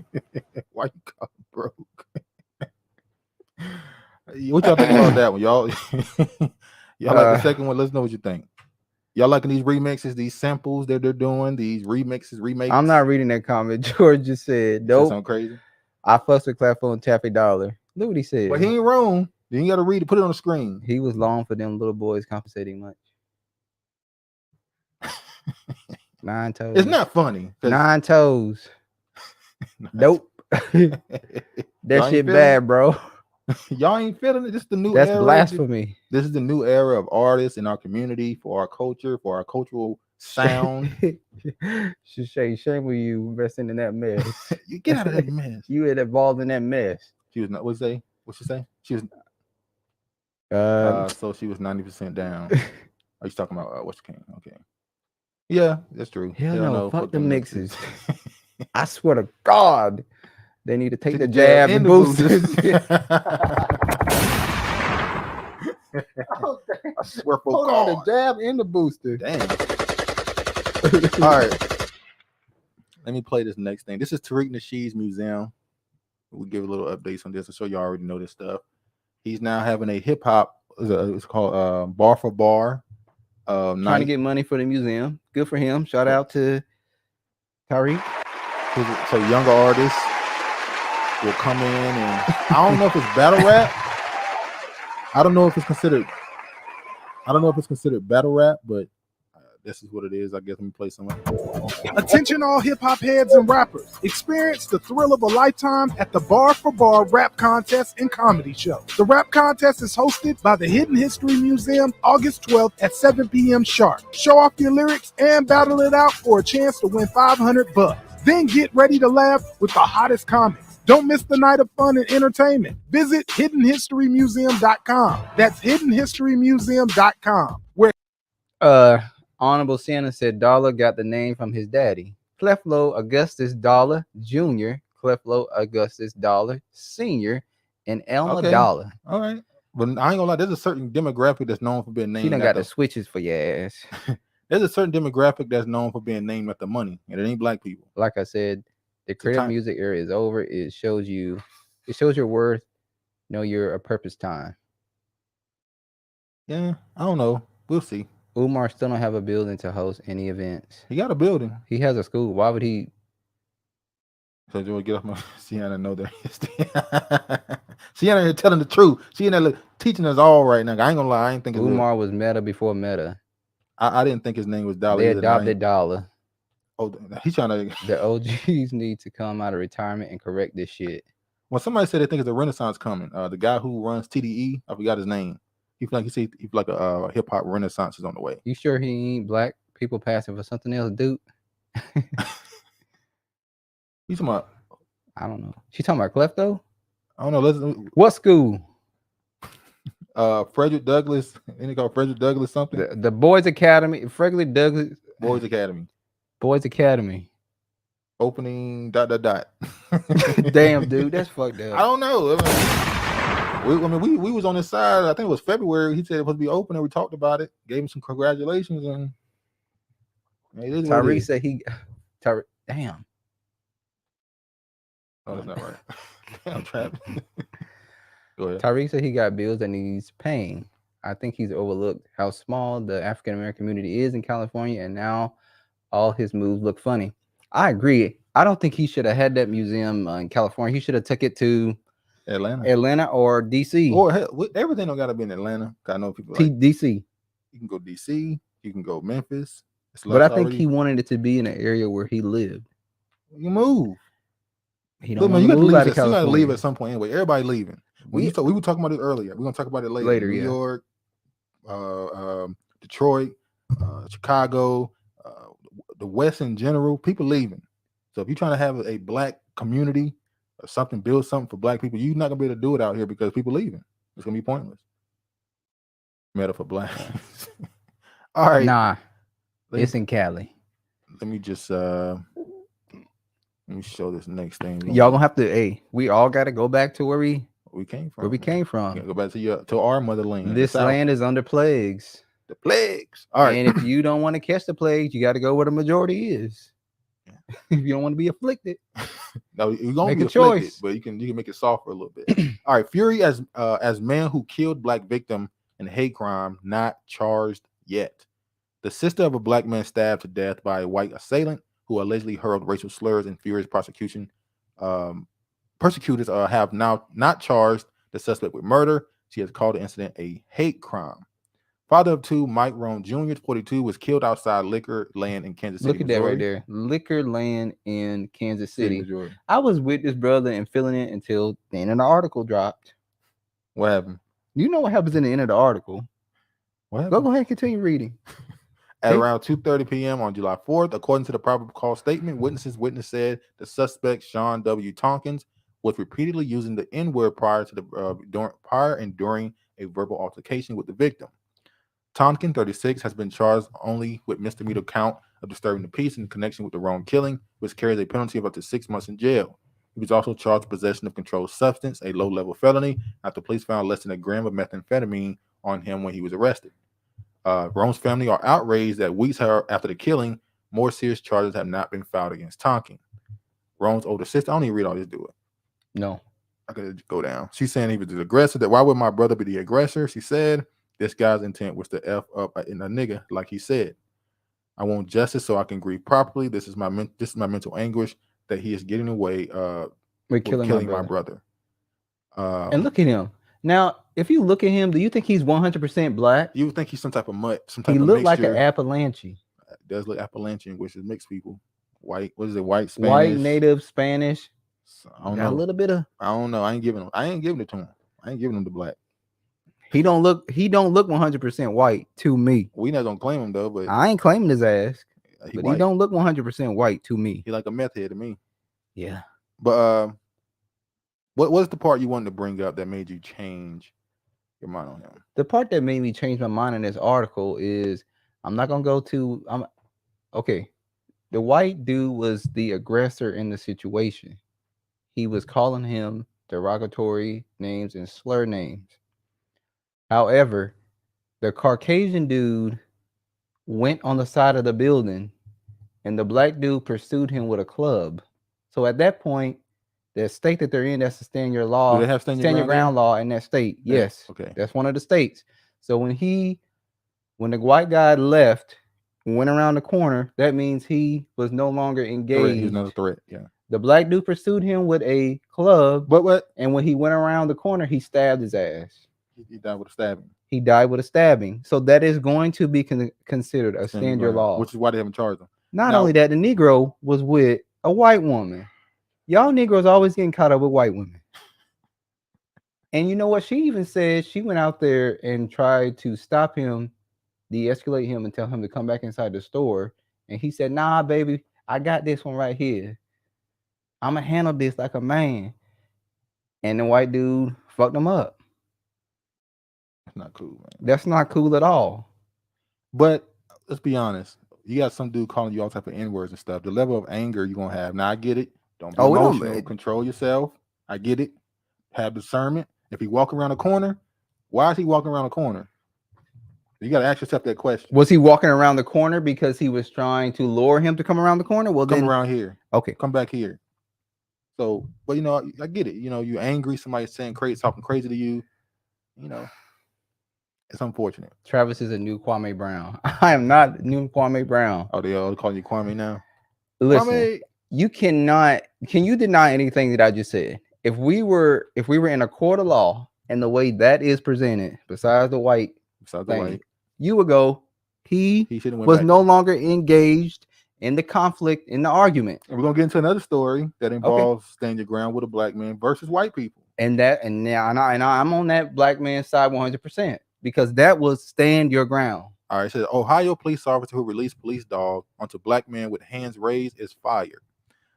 Why you call it broke? What y'all think about that one, y'all? Y'all like the second one? Let's know what you think. Y'all liking these remixes, these samples that they're doing, these remakes? I'm not reading that comment. George just said, Does nope. sound crazy? I fussed with Clappo and Taffy Dollar. Look what he said. Well, he ain't wrong. You ain't got to read it. Put it on the screen. He was long for them little boys compensating much. 9 toes. It's not funny. 9 toes. Nope. That shit bad, bro. Y'all ain't feeling it. This is the new That's era. blasphemy. This is the new era of artists in our community, for our culture, for our cultural sound. Shame with you investing in that mess. You get out of that mess. You had involved in that mess. She was not. What'd she say? She was. So she was 90% down. Are you talking about what's the king? Okay. Yeah, that's true. Hell no, fuck the mixes. I swear to God, they need to take the jab and the boosters. I swear for Hold God. on, the jab and the booster. Damn. All right. Let me play this next thing. This is Tariq Nasheed's museum. We'll give a little updates on this. I'm sure you already know this stuff. He's now having a hip hop. It's called Bar for Bar. Trying to get money for the museum. Good for him. Shout out to Tariq. So younger artists will come in, and I don't know if it's battle rap. I don't know if it's considered battle rap, but this is what it is. I guess let me play some. Attention all hip-hop heads and rappers. Experience the thrill of a lifetime at the Bar for Bar Rap Contest and Comedy Show. The rap contest is hosted by the Hidden History Museum August 12th at 7 p.m. sharp. Show off your lyrics and battle it out for a chance to win $500. Then get ready to laugh with the hottest comics. Don't miss the night of fun and entertainment. Visit hiddenhistorymuseum.com. That's hiddenhistorymuseum.com. Where Honorable Sienna said Dollar got the name from his daddy. Cleflo Augustus Dollar Jr., Cleflo Augustus Dollar Sr., and Elma Dollar. All right. But I ain't gonna lie, there's a certain demographic that's known for being named. She done got the switches for your ass. There's a certain demographic that's known for being named after money, and it ain't black people. Like I said, the creative music era is over. It shows your worth. Know your purpose time. Yeah, I don't know. We'll see. Umar still don't have a building to host any events. He got a building. He has a school. Why would he? So you want to get off my Sienna know that. Sienna here telling the truth. Sienna teaching us all right now. I ain't gonna lie. I ain't thinking Umar was Meta before Meta. I didn't think his name was Dollar. They adopted Dollar. Oh, he's trying to. The OGs need to come out of retirement and correct this shit. When somebody said they think it's a renaissance coming, the guy who runs TDE, I forgot his name. He feel like a hip hop renaissance is on the way. You sure he ain't black people passing for something else, dude? You talking about? I don't know. She talking about Klepto? I don't know. What school? Frederick Douglass. Any called Frederick Douglass something? The Boys Academy. Frederick Douglass. Boys Academy. Boys Academy. Opening ... Damn, dude, that's fucked up. I don't know. We was on his side. I think it was February. He said it was supposed to be open, and we talked about it. Gave him some congratulations, and Tyree said he. Damn. Oh, that's not right. I'm trapped. Go ahead. Tyree said he got bills that needs paying. I think he's overlooked how small the African American community is in California, and now all his moves look funny. I agree. I don't think he should have had that museum in California. He should have took it to Atlanta or DC. Or hell, everything don't gotta be in Atlanta. I know people DC. You can go DC. You can go Memphis. But I think he wanted it to be in an area where he lived. You move. He don't want to move out of California. You gotta leave at some point anyway. Everybody leaving. We were talking about it earlier. We're gonna talk about it later. New York, Detroit, Chicago, the West in general. People leaving. So if you're trying to have a black community or something, build something for black people, you're not gonna be able to do it out here because people leaving. It's gonna be pointless. Meta for black. All right. Nah, it's in Cali. Let me just let me show this next thing. Y'all gonna have to. Hey, we all got to go back to where we came from. Where we came from. Go back to our motherland. This land is under plagues. The plagues. All right. And if you don't want to catch the plagues, you got to go where the majority is. If you don't want to be afflicted, no, you're gonna make be a afflicted, choice. but you can make it softer a little bit. All right, Fury as man who killed black victim in hate crime not charged yet. The sister of a black man stabbed to death by a white assailant who allegedly hurled racial slurs and furious prosecution. Persecutors have now not charged the suspect with murder. She has called the incident a hate crime. Father of two, Mike Rome Jr., 42, was killed outside liquor land in Kansas City. Look at that right there. Liquor land in Kansas City. I was with this brother and feeling it until the end of the article dropped. What happened? You know what happens in the end of the article. What happened? Go ahead and continue reading. At around 2:30 p.m. on July 4th, according to the probable cause statement, witness said the suspect, Sean W. Tompkins, was repeatedly using the N-word prior and during a verbal altercation with the victim. Tompkins, 36, has been charged only with misdemeanor count of disturbing the peace in connection with the wrong killing, which carries a penalty of up to 6 months in jail. He was also charged with possession of controlled substance, a low-level felony, after police found less than a gram of methamphetamine on him when he was arrested. Rome's family are outraged that weeks after the killing, more serious charges have not been filed against Tompkins. Rome's older sister, I don't even read all this, do it. No. I could go down. She's saying he was the aggressor. That why would my brother be the aggressor? She said this guy's intent was to F up in a nigga, like he said. I want justice so I can grieve properly. This is my mental anguish that he is getting away with killing my brother. And look at him. Now, if you look at him, do you think he's 100% black? You would think he's some type of mutt. He looked like an Appalachian. Does look Appalachian, which is mixed people. White, what is it? White, Spanish? White, native, Spanish. I don't know. A little bit of. I don't know. I ain't giving it to him. I ain't giving him the black. He don't look 100% white to me. We not gonna claim him though, but I ain't claiming his ass. He don't look 100% white to me. He like a meth head to me. Yeah. But what's the part you wanted to bring up that made you change your mind on him? The part that made me change my mind in this article is I'm not gonna go to. Okay. The white dude was the aggressor in the situation. He was calling him derogatory names and slur names. However, the Caucasian dude went on the side of the building and the black dude pursued him with a club. So at that point, the state that they're in, that's the stand your law. Do they have stand your ground law in that state? Yeah. Yes. Okay. That's one of the states. So when the white guy left, went around the corner, that means he was no longer engaged. He's not a threat. Yeah. The black dude pursued him with a club, and when he went around the corner, he stabbed his ass. He died with a stabbing. He died with a stabbing. So that is going to be considered a stand your law. Which is why they haven't charged him. Not only that, the Negro was with a white woman. Y'all Negroes always getting caught up with white women. And you know what? She even said she went out there and tried to stop him, de-escalate him, and tell him to come back inside the store. And he said, nah, baby, I got this one right here. I'm going to handle this like a man. And the white dude fucked him up. That's not cool, man. That's not cool at all. But let's be honest. You got some dude calling you all type of N-words and stuff. The level of anger you're going to have. Now, I get it. Don't be emotional. Control yourself. I get it. Have discernment. If he walk around a corner, why is he walking around a corner? You got to ask yourself that question. Was he walking around the corner because he was trying to lure him to come around the corner? Well, come around here. Okay. Come back here. So, but you know, I get it. You know, you're angry. Somebody's saying crazy, talking crazy to you. You know, it's unfortunate. Travis is a new Kwame Brown. I am not new Kwame Brown. Oh, they all calling you Kwame now? Listen, Kwame. You cannot. Can you deny anything that I just said? If we were in a court of law and the way that is presented, besides the white thing, you would go, he was no longer engaged in the conflict, in the argument. And we're gonna get into another story that involves stand your ground with a black man versus white people. And I'm on that black man's side 100% because that was stand your ground. All right, it says Ohio police officer who released police dog onto black man with hands raised is fired.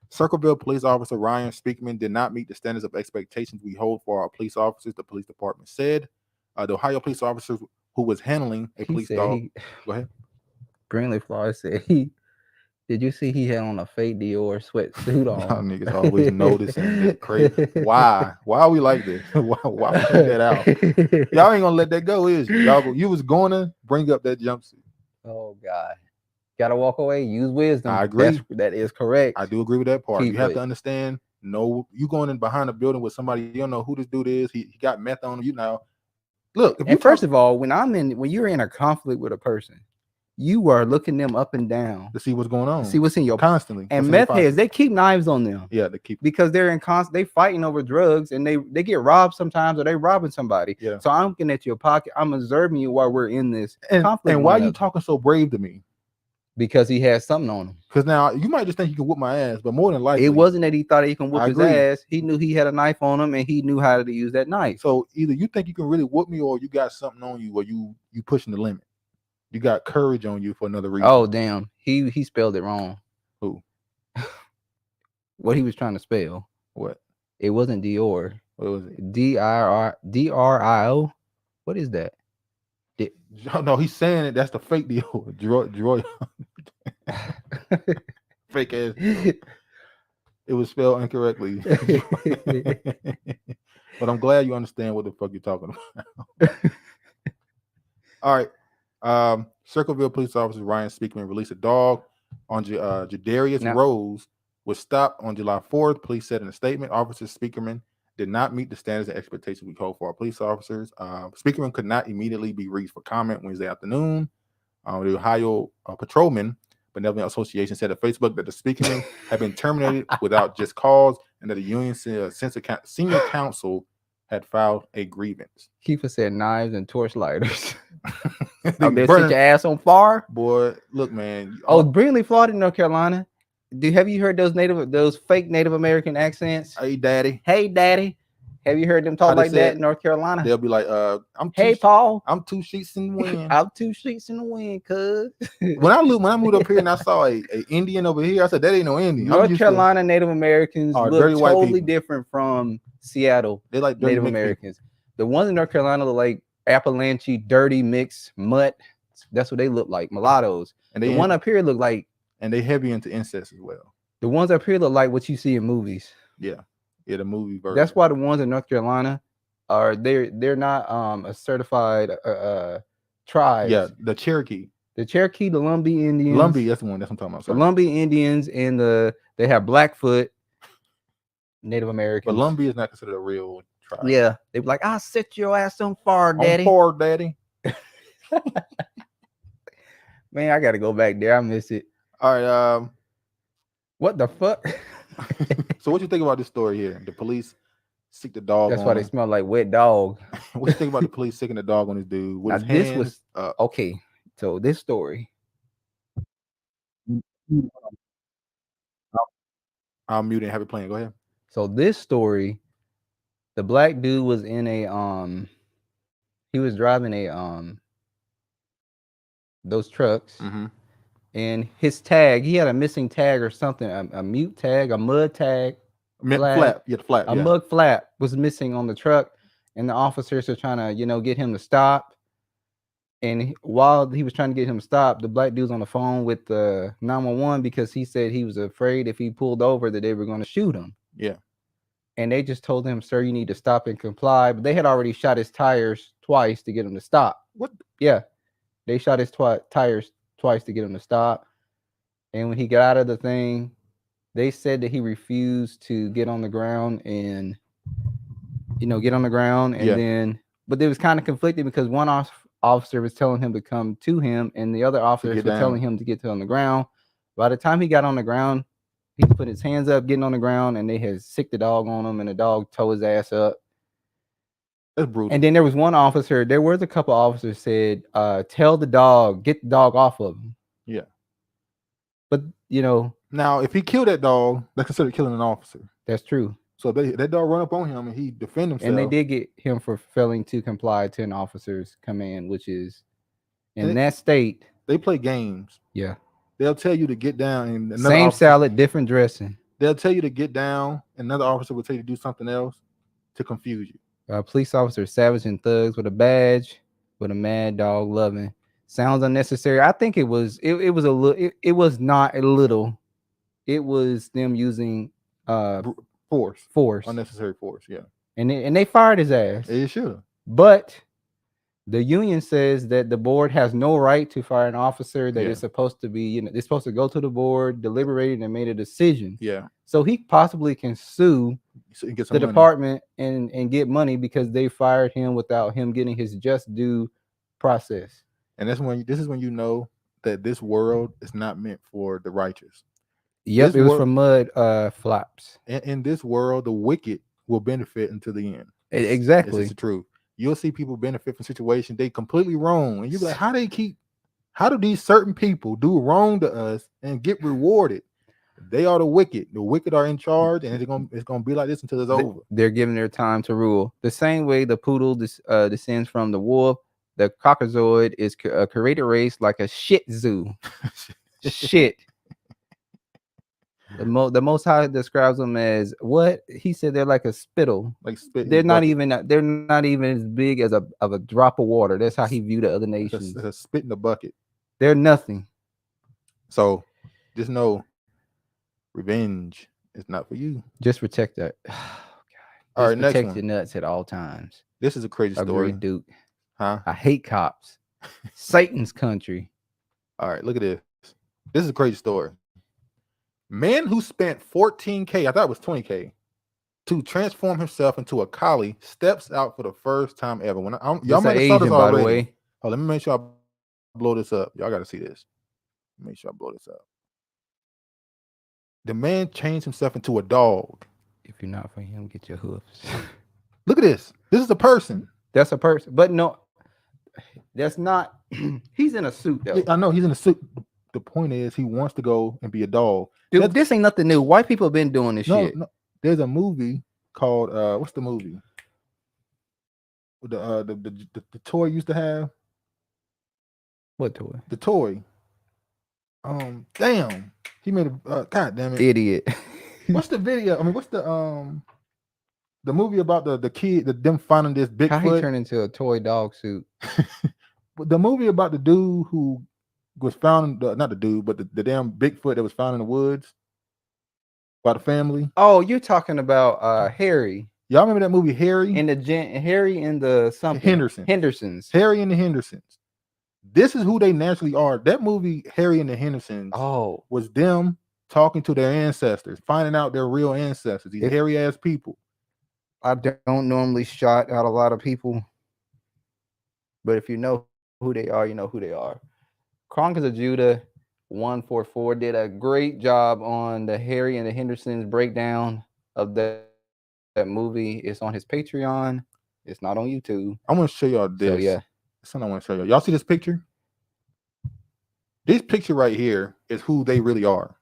Circleville police officer Ryan Speakman did not meet the standards of expectations we hold for our police officers, the police department said. The Ohio police officer who was handling a police dog. Go ahead. Brinley Flores said did you see he had on a fake Dior sweatsuit on? Y'all niggas always noticing. It's crazy. Why? Why are we like this? Why we put that out? Y'all ain't gonna let that go, is you? You was gonna bring up that jumpsuit. Oh God. Gotta walk away, use wisdom. I agree. That is correct. I do agree with that part. You have to understand, no, you going in behind a building with somebody, you don't know who this dude is. He got meth on him, you know. Look, and first of all, when you're in a conflict with a person, you are looking them up and down to see what's going on, see what's in your constantly. And meth heads, they keep knives on them. Yeah, they keep because they're in they fighting over drugs and they get robbed sometimes or they robbing somebody. Yeah. So I'm looking at your pocket. I'm observing you while we're in this conflict. And why are you talking so brave to me? Because he has something on him. Because now you might just think you can whoop my ass, but more than likely, it wasn't that he thought he can whoop I his agree. ass. He knew he had a knife on him and he knew how to use that knife. So either you think you can really whoop me, or you got something on you, or you pushing the limit. You got courage on you for another reason. Oh damn, he spelled it wrong. Who? What he was trying to spell? What? It wasn't Dior. What was it? D-R-I-O. What is that? No, he's saying it. That's the fake Dior. Droy. Fake ass. It was spelled incorrectly. But I'm glad you understand what the fuck you're talking about. All right. Circleville police officer Ryan Speakman released a dog on Jadarius Rose was stopped on July 4th. Police said in a statement, Officer Speakerman did not meet the standards and expectations we hold for our police officers. Speakerman could not immediately be reached for comment Wednesday afternoon. The Ohio Patrolman Benevolent Association said on Facebook that the Speakerman had been terminated without just cause and that the union senior counsel had filed a grievance. Kiefer said knives and torchlighters. They set your ass on fire, boy. Look, man. Brindley, Florida, North Carolina. Have you heard those fake Native American accents? Hey, daddy. Hey, daddy. Have you heard them talk like that in North Carolina? They'll be like, Paul. I'm 2 sheets in the wind. I'm 2 sheets in the wind, cuz. When I moved up here and I saw a Indian over here, I said that ain't no Indian. North Carolina Native Americans look totally different from Seattle. They like Native Americans. The ones in North Carolina look like Appalachian, dirty mix, mutt. That's what they look like, mulattoes. And the one up here look like, and they heavy into incest as well. The ones up here look like what you see in movies. Yeah, the movie version. That's why the ones in North Carolina are they're not a certified tribe. Yeah, the Cherokee, the Lumbee Indians. Lumbee, that's the one. That's what I'm talking about. Sorry. The Lumbee Indians and they have Blackfoot Native Americans. But Lumbee is not considered a real tribe. Yeah, they be like, I'll set your ass on fire, daddy. On fire, daddy. Man, I gotta go back there. I miss it. All right. What the fuck? So what you think about this story here? The police sick the dog. That's why they smell like wet dog. What you think about the police sicking the dog on this dude? With his this hands was okay. So this story. I'll mute and have it playing. Go ahead. So this story, the black dude was in a he was driving a those trucks. Mm-hmm. And his tag, he had a missing tag or something, a mute tag, a mud tag, flap. A mud flap was missing on the truck, and the officers are trying to, get him to stop. And while he was trying to get him to stop, the black dude's on the phone with the 911 because he said he was afraid if he pulled over that they were going to shoot him. Yeah. And they just told him, sir, you need to stop and comply. But they had already shot his tires twice to get him to stop. What? Yeah. They shot his tires twice to get him to stop. And when he got out of the thing, they said that he refused to get on the ground and then, but it was kind of conflicting because one officer was telling him to come to him and the other officers were telling him to get on the ground. By the time he got on the ground, he put his hands up, getting on the ground, and they had sicked the dog on him and the dog tore his ass up. That's brutal. And then there was a couple officers said, tell the dog, get the dog off of him. Yeah. But, now if he killed that dog, that's considered killing an officer. That's true. So that dog run up on him and he defend himself. And they did get him for failing to comply to an officer's command, which is in that state. They play games. Yeah. They'll tell you to get down. And same salad, different dressing. They'll tell you to get down. Another officer will tell you to do something else to confuse you. Police officer savage and thugs with a badge with a mad dog loving. Sounds unnecessary. I think it was a little. It was not a little. It was them using force, unnecessary force. Yeah, and they fired his ass. They should have. But the union says that the board has no right to fire an officer. That is supposed to be, they're supposed to go to the board, deliberated, and made a decision. Yeah. So he possibly can sue the department and get money because they fired him without him getting his just due process. And this is when you know that this world is not meant for the righteous. Yep, This it was wor- from mud flops. In this world, the wicked will benefit until the end. This Exactly. is the truth. You'll see people benefit from situations they completely wrong, and you're like, how do these certain people do wrong to us and get rewarded? They are the wicked. The wicked are in charge, and it's gonna be like this until it's over. They're given their time to rule. The same way the poodle descends from the wolf, the caucasoid is a created race like a shit zoo. Shit. The Most High describes them as what he said. They're like a spittle. Like spit. They're not even as big as a drop of water. That's how he viewed the other nations. It's a spit in the bucket. They're nothing. So just know, revenge is not for you. Just protect that. Oh, all right, next protect one. your nuts at all times. This is a crazy story. Duke. Huh? I hate cops. Satan's country. All right, look at this. This is a crazy story. Man who spent $14K, I thought it was $20K, to transform himself into a collie steps out for the first time ever. When y'all might have saw this already. By the way. Oh, let me make sure I blow this up. Y'all got to see this. Make sure I blow this up. The man changed himself into a dog. If you're not for him, get your hoofs. Look at this. This is a person. That's a person. But no, that's not. He's in a suit, though. I know he's in a suit. The point is, he wants to go and be a dog. Dude, this ain't nothing new. White people have been doing this shit. No, there's a movie called what's the movie? The toy used to have. What toy? The toy. Damn. He made a god damn it. Idiot. What's the video? I mean, what's the movie about the kid, them finding this Bigfoot? How he turned into a toy dog suit? The movie about the dude who was found, not the dude, but the damn Bigfoot that was found in the woods by the family. Oh, you're talking about Harry. Y'all remember that movie Harry? Harry and the something. Hendersons. Harry and the Hendersons. This is who they naturally are. That movie, Harry and the Hendersons, was them talking to their ancestors, finding out their real ancestors, these hairy ass people. I don't normally shout out a lot of people, but if you know who they are, you know who they are. Chronicles of Judah 144 did a great job on the Harry and the Hendersons breakdown of that movie. It's on his Patreon. It's not on YouTube. I want to show y'all this. So, yeah. That's something I want to show y'all. Y'all see this picture? This picture right here is who they really are.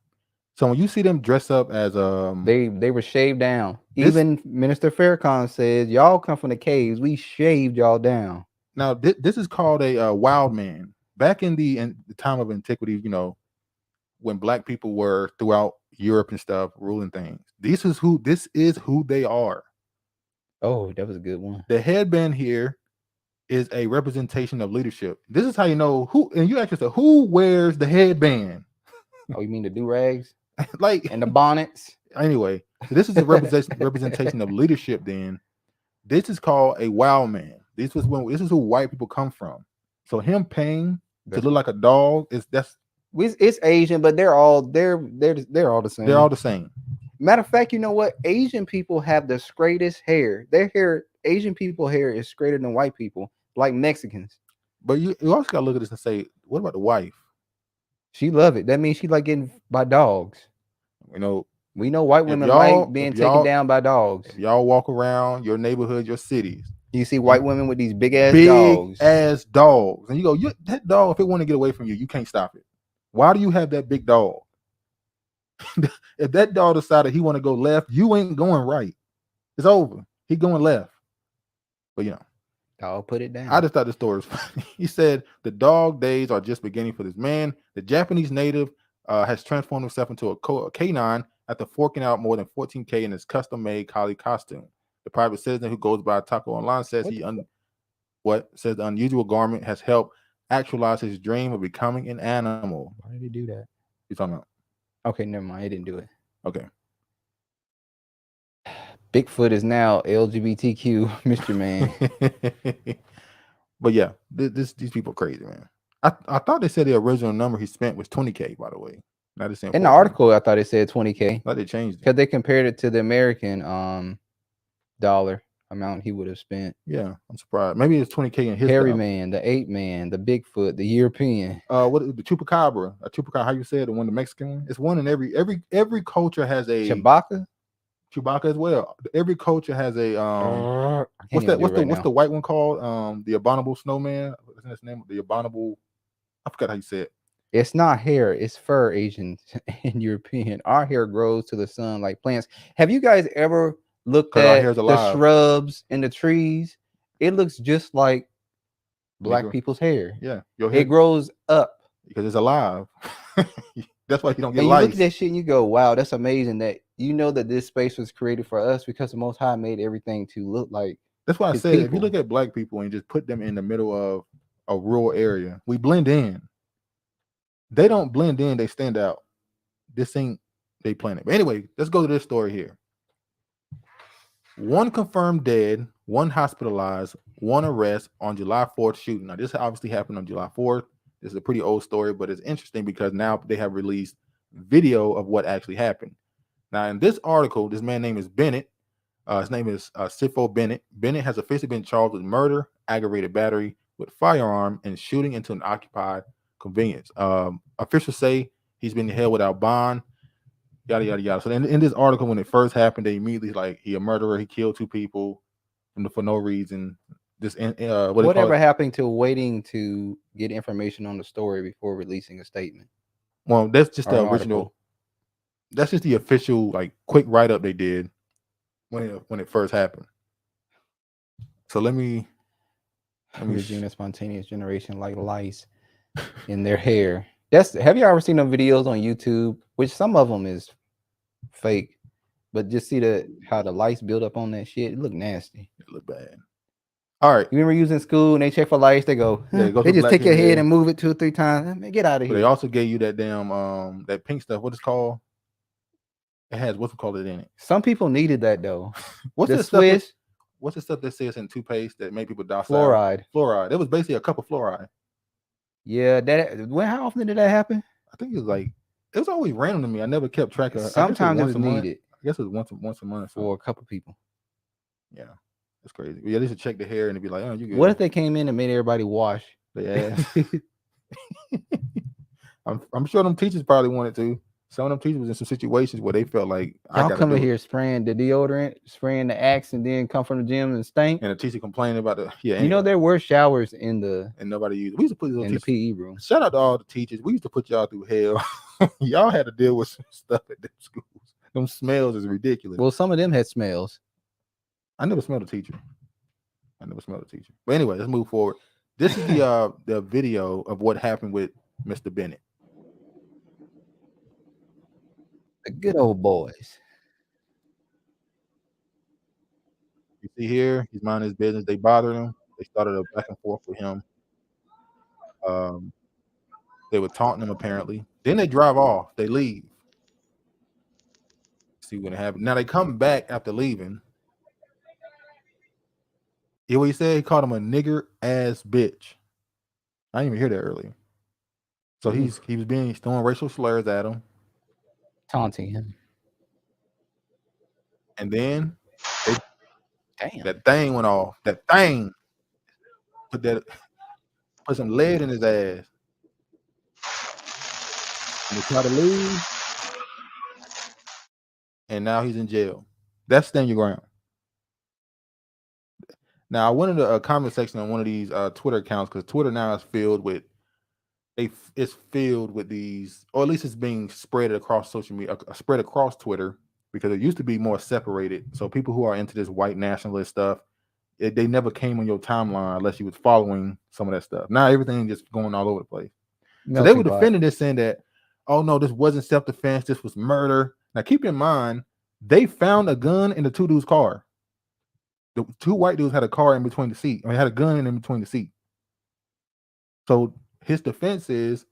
So when you see them dress up as they were shaved down. Even Minister Farrakhan says, y'all come from the caves. We shaved y'all down. Now this is called a wild man. Back in the time of antiquity, you know, when black people were throughout Europe and stuff ruling things. This is who they are. Oh, that was a good one. The headband here is a representation of leadership. This is how you know who, and you ask yourself, who wears the headband? Oh, you mean the do-rags? Like, and the bonnets? Anyway, this is a representation of leadership. Then this is called a wild man. This is who white people come from. So him paying to look like a dog it's Asian, but they're all the same. They're all the same. Matter of fact, you know what? Asian people have the straightest hair. Asian people hair is straighter than white people, like Mexicans. But you also gotta look at this and say, what about the wife? She love it. That means she like getting by dogs. You know, we know white women like being taken down by dogs. If y'all walk around your neighborhood, your cities, you see white women with these big ass dogs, and you go, that dog, if it want to get away from you, you can't stop it. Why do you have that big dog? If that dog decided he want to go left, you ain't going right. It's over. He going left. But you know, dog put it down. I just thought the story was funny. He said the dog days are just beginning for this man. The Japanese native has transformed himself into a canine after forking out more than $14K in his custom-made collie costume. The private citizen who goes by Taco Online says the unusual garment has helped actualize his dream of becoming an animal. Why did he do that? You talking about? Okay, never mind. He didn't do it. Okay. Bigfoot is now LGBTQ mystery man. But yeah, these people are crazy, man. I thought they said the original number he spent was $20K, by the way. Not the same. In the article, I thought it said $20K. I thought they changed it. Because they compared it to the American dollar. amount he would have spent. Yeah, I'm surprised. Maybe it's 20K in his Hairy stuff. Man, the Ape Man, the Bigfoot, the European. What the chupacabra? A chupacabra? How you said the one, the Mexican one? It's one in every culture has a Chewbacca as well. Every culture has a what's the white one called? The abominable snowman. What's his name? The abominable. I forgot how you said it. It's not hair, it's fur, Asian and European. Our hair grows to the sun like plants. Have you guys ever looked at the shrubs and the trees? It looks just like black people's hair. Yeah, your hair, it grows up because it's alive. That's why you don't get lice. You look at that shit and you go, wow, that's amazing that you know that this space was created for us because the Most High made everything to look like. That's why I said if you look at black people and just put them in the middle of a rural area, we blend in. They don't blend in, they stand out. This ain't they planet. But anyway, let's go to this story here. 1 confirmed dead, 1 hospitalized, 1 arrest on July 4th shooting. Now, this obviously happened on July 4th. This is a pretty old story, but it's interesting because now they have released video of what actually happened. Now, in this article, this man's name is Bennett. His name is Sifo Bennett. Bennett has officially been charged with murder, aggravated battery with firearm, and shooting into an occupied convenience. Officials say he's been held without bond, yada yada yada. So in this article, when it first happened, they immediately like he a murderer, he killed 2 people for no reason. This whatever happened to waiting to get information on the story before releasing a statement? Well, that's just the original. Article. That's just the official like quick write up they did when it first happened. So let me a spontaneous generation like lice in their hair. Have you ever seen them videos on YouTube? Which some of them is fake, but just see how the lice build up on that shit. It look nasty. It look bad. All right. You remember using school and they check for lice? They go. They just take your head and move it 2 or 3 times. Man, get out of here. But they also gave you that damn that pink stuff. What it's called? It has what's it called it in it. Some people needed that though. What's the Swiss? What's the stuff that says in toothpaste that made people docile? Fluoride. It was basically a cup of fluoride. Yeah, how often did that happen? I think it was always random to me. I never kept track of it. Sometimes it was needed. I guess it was once a month for a couple people. Yeah, it's crazy. Yeah, they should check the hair and it'd be like, oh, you good. What if they came in and made everybody wash their ass? I'm sure them teachers probably wanted to. Some of them teachers was in some situations where they felt like y'all come in here spraying the deodorant, spraying the Axe, and then come from the gym and stink. And the teacher complaining about the You know there were showers in the and nobody used. We used to put in the PE room. Shout out to all the teachers. We used to put y'all through hell. Y'all had to deal with some stuff at them schools. Them smells is ridiculous. Well, some of them had smells. I never smelled a teacher. But anyway, let's move forward. This is the video of what happened with Mr. Bennett. The good old boys. You see here, he's minding his business. They bothered him. They started a back and forth with him. They were taunting him apparently. Then they drive off. They leave. See what happened. Now they come back after leaving. You know what he said? He called him a nigger ass bitch. I didn't even hear that earlier. So he's throwing racial slurs at him. Taunting him. And then that thing went off. That thing put some lead in his ass. And he tried to leave. And now he's in jail. That's stand your ground. Now I went into a comment section on one of these Twitter accounts because Twitter now is filled with these, or at least it's being spread across social media, spread across Twitter, because it used to be more separated. So people who are into this white nationalist stuff, they never came on your timeline unless you was following some of that stuff. Now everything just going all over the place. So they were defending this, saying that, oh no, this wasn't self-defense, this was murder. Now keep in mind, they found a gun in the 2 dudes' car. The 2 white dudes had a car in between the seat. I mean, had a gun in between the seat. So his defense is,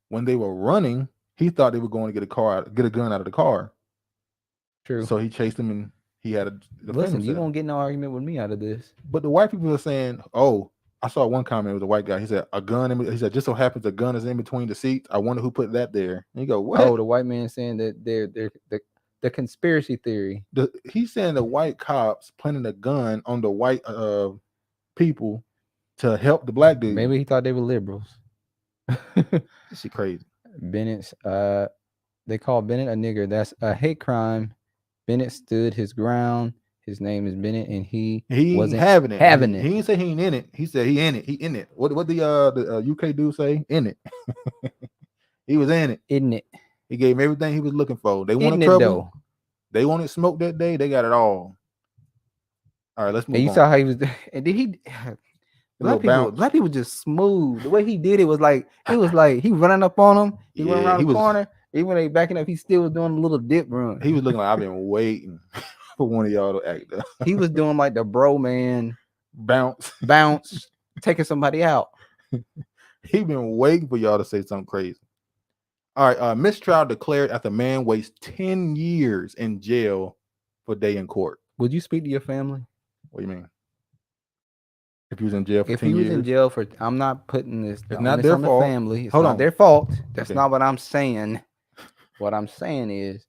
when they were running, he thought they were going to get a gun out of the car. True. So he chased them and he had a. Listen, you won't get no argument with me out of this. But the white people are saying, "Oh, I saw one comment with a white guy. He said a gun. He said just so happens a gun is in between the seats. I wonder who put that there." And you go, "What?" Oh, the white man saying that the conspiracy theory. He's saying the white cops planted a gun on the white people to help the black dude. Maybe he thought they were liberals. This is crazy. Bennett's they call Bennett a nigger. That's a hate crime. Bennett stood his ground. His name is Bennett, and he wasn't having it. He didn't say he ain't in it. He said he in it. He in it. What the UK dude say? In it. He was in it. In it. He gave him everything he was looking for. They wanted trouble. They wanted smoke that day. They got it all. All right, let's move on. And you saw how he was. And did he? Black people just smooth. The way he did it was like he running up on him. He went around the corner. Even when they backing up, he still was doing a little dip run. He was looking like I've been waiting for one of y'all to act up. He was doing like the bro man bounce, taking somebody out. He been waiting for y'all to say something crazy. All right, mistrial declared after man waits 10 years in jail for day in court. Would you speak to your family? What do you mean? If he was in jail for 10 years? If he was in jail for, I'm not putting this. It's not their fault. The family. It's not their fault. That's not what I'm saying. What I'm saying is,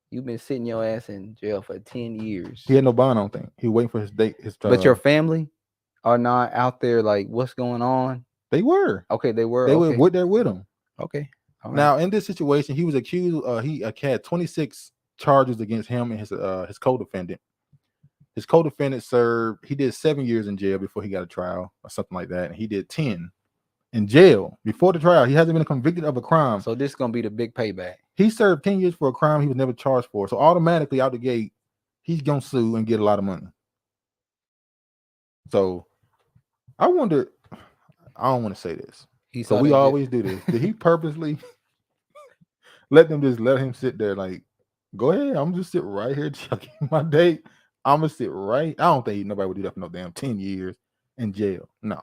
you've been sitting your ass in jail for 10 years. He had no bond on thing. He waiting for his date. But your family are not out there like, what's going on? They were. Okay, they were. They were there with him. Okay. All right. Now, in this situation, he was accused. He had 26 charges against him and his co-defendant. His co-defendant served. He did 7 years in jail before he got a trial or something like that. And he did 10 in jail before the trial. He hasn't been convicted of a crime. So this is gonna be the big payback. He served 10 years for a crime he was never charged for. So automatically out the gate, he's gonna sue and get a lot of money. So I wonder. I don't want to say this. So we always do this. Did he purposely let him sit there like, go ahead, I'm just sit right here chucking my date. I'm gonna sit right. I don't think nobody would do that for no damn 10 years in jail. No.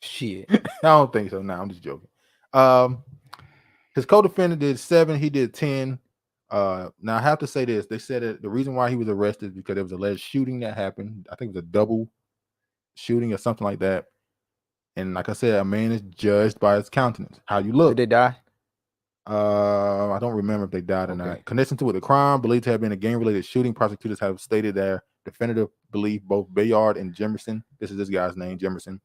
Shit. I don't think so. No, I'm just joking. His co-defendant did 7, he did 10. Now I have to say this. They said that the reason why he was arrested is because there was an alleged shooting that happened. I think it was a double shooting or something like that. And like I said, a man is judged by his countenance. How you look. Did they die? I don't remember if they died or not. Connected to the crime believed to have been a gang-related shooting. Prosecutors have stated their definitive belief both Vineyard and Jemerson. This is this guy's name, Jemerson.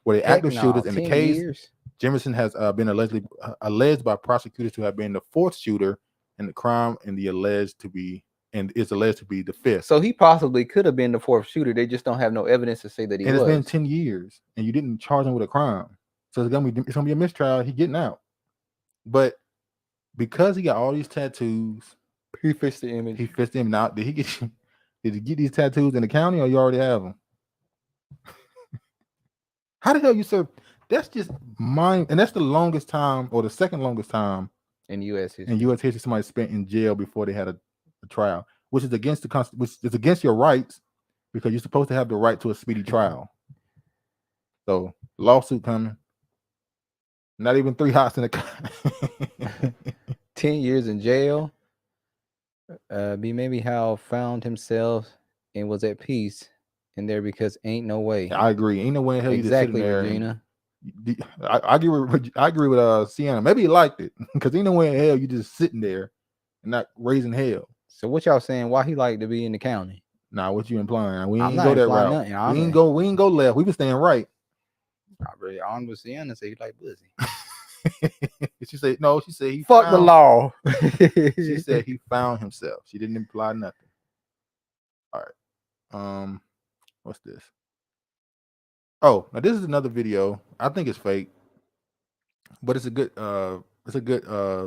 Were the active shooters in the case. Years. Jemerson has been alleged by prosecutors to have been the 4th shooter in the crime and is alleged to be the 5th. So he possibly could have been the 4th shooter. They just don't have no evidence to say that he was. It's been 10 years and you didn't charge him with a crime. So it's gonna be a mistrial. He getting out. But because he got all these tattoos, he fixed the image. He fixed him. Now, did he get these tattoos in the county or you already have them? How the hell you serve? That's just mine, and that's the longest time, or the second longest time in U.S. history. In U.S. history, somebody spent in jail before they had a trial, which is against which is against your rights, because you're supposed to have the right to a speedy trial. So lawsuit coming. Not even 3 hots in the 10 years in jail. Maybe how found himself and was at peace in there because ain't no way. I agree. Ain't no way in hell exactly, you just sitting Regina. there. I agree with Sienna. Maybe he liked it because ain't no way in hell you just sitting there and not raising hell. So what y'all saying? Why he like to be in the county? Nah, what you implying? We ain't go that route. We ain't go left. We was staying right. I really on with Sienna say he like pussy. She said no. She said he fuck the law. She said he found himself. She didn't imply nothing. All right. What's this? Oh, now this is another video. I think it's fake, but it's a good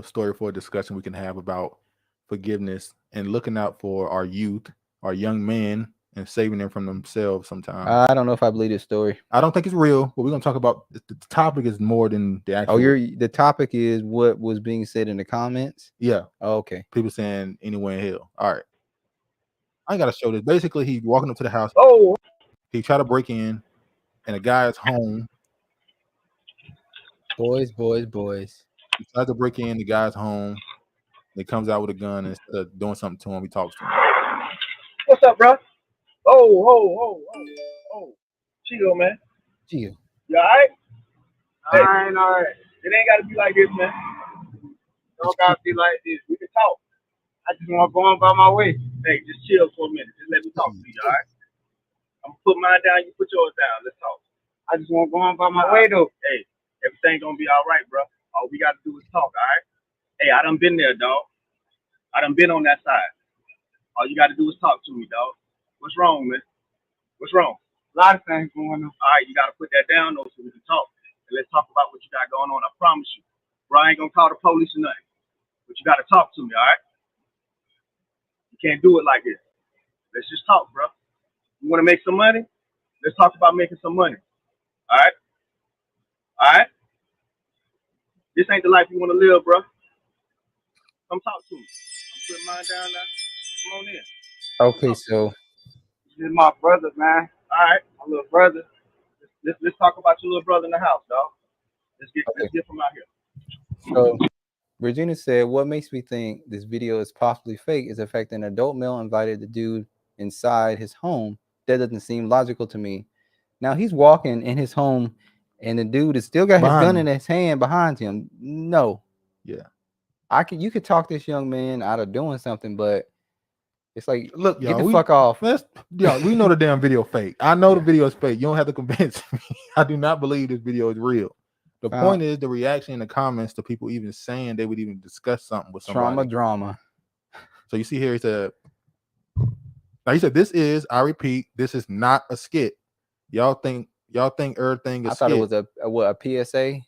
story for a discussion we can have about forgiveness and looking out for our youth, our young men, and saving them from themselves sometimes. I don't know if I believe this story. I don't think it's real, but we're gonna talk about the topic is more than the actual. The topic is what was being said in the comments. Yeah. Oh, okay. People saying anywhere in hell. All right. I ain't gotta show this. Basically, he's walking up to the house. Oh. He tried to break in, and a guy is home. Boys. He tries to break in. The guy's home. He comes out with a gun and instead of doing something to him, he talks to him. What's up, bro? Oh. Chill, man. Chill. You all right? All right. It ain't got to be like this, man. Don't gotta be like this. We can talk. I just want to go on by my way. Hey, just chill for a minute. Just let me talk to you, all right? I'm gonna put mine down. You put yours down. Let's talk. I just want to go on by my way, though. Hey, everything gonna be all right, bro. All we gotta do is talk, all right? Hey, I done been there, dog. I done been on that side. All you gotta do is talk to me, dog. What's wrong, man? What's wrong? A lot of things going on. All right, you gotta put that down, though, so we can talk. And let's talk about what you got going on. I promise you. Bro, I ain't gonna call the police or nothing. But you gotta talk to me, all right? You can't do it like this. Let's just talk, bro. You wanna make some money? Let's talk about making some money. All right? All right? This ain't the life you wanna live, bro. Come talk to me. I'm putting mine down now. Come on in. Okay, so This is my brother, man. All right, my little brother. Let's talk about your little brother in the house, dog. Let's get from out here. So Regina said, what makes me think this video is possibly fake is the fact that an adult male invited the dude inside his home. That doesn't seem logical to me. Now he's walking in his home and the dude has still got his gun in his hand behind him. No. Yeah. You could talk this young man out of doing something, but it's like, look, get the fuck off. We know the damn video fake. I know the video is fake. You don't have to convince me. I do not believe this video is real. The point is the reaction in the comments to people even saying they would even discuss something with somebody. Drama. So you see here, he said, I repeat, this is not a skit. Y'all think everything is I thought skit. it was a PSA.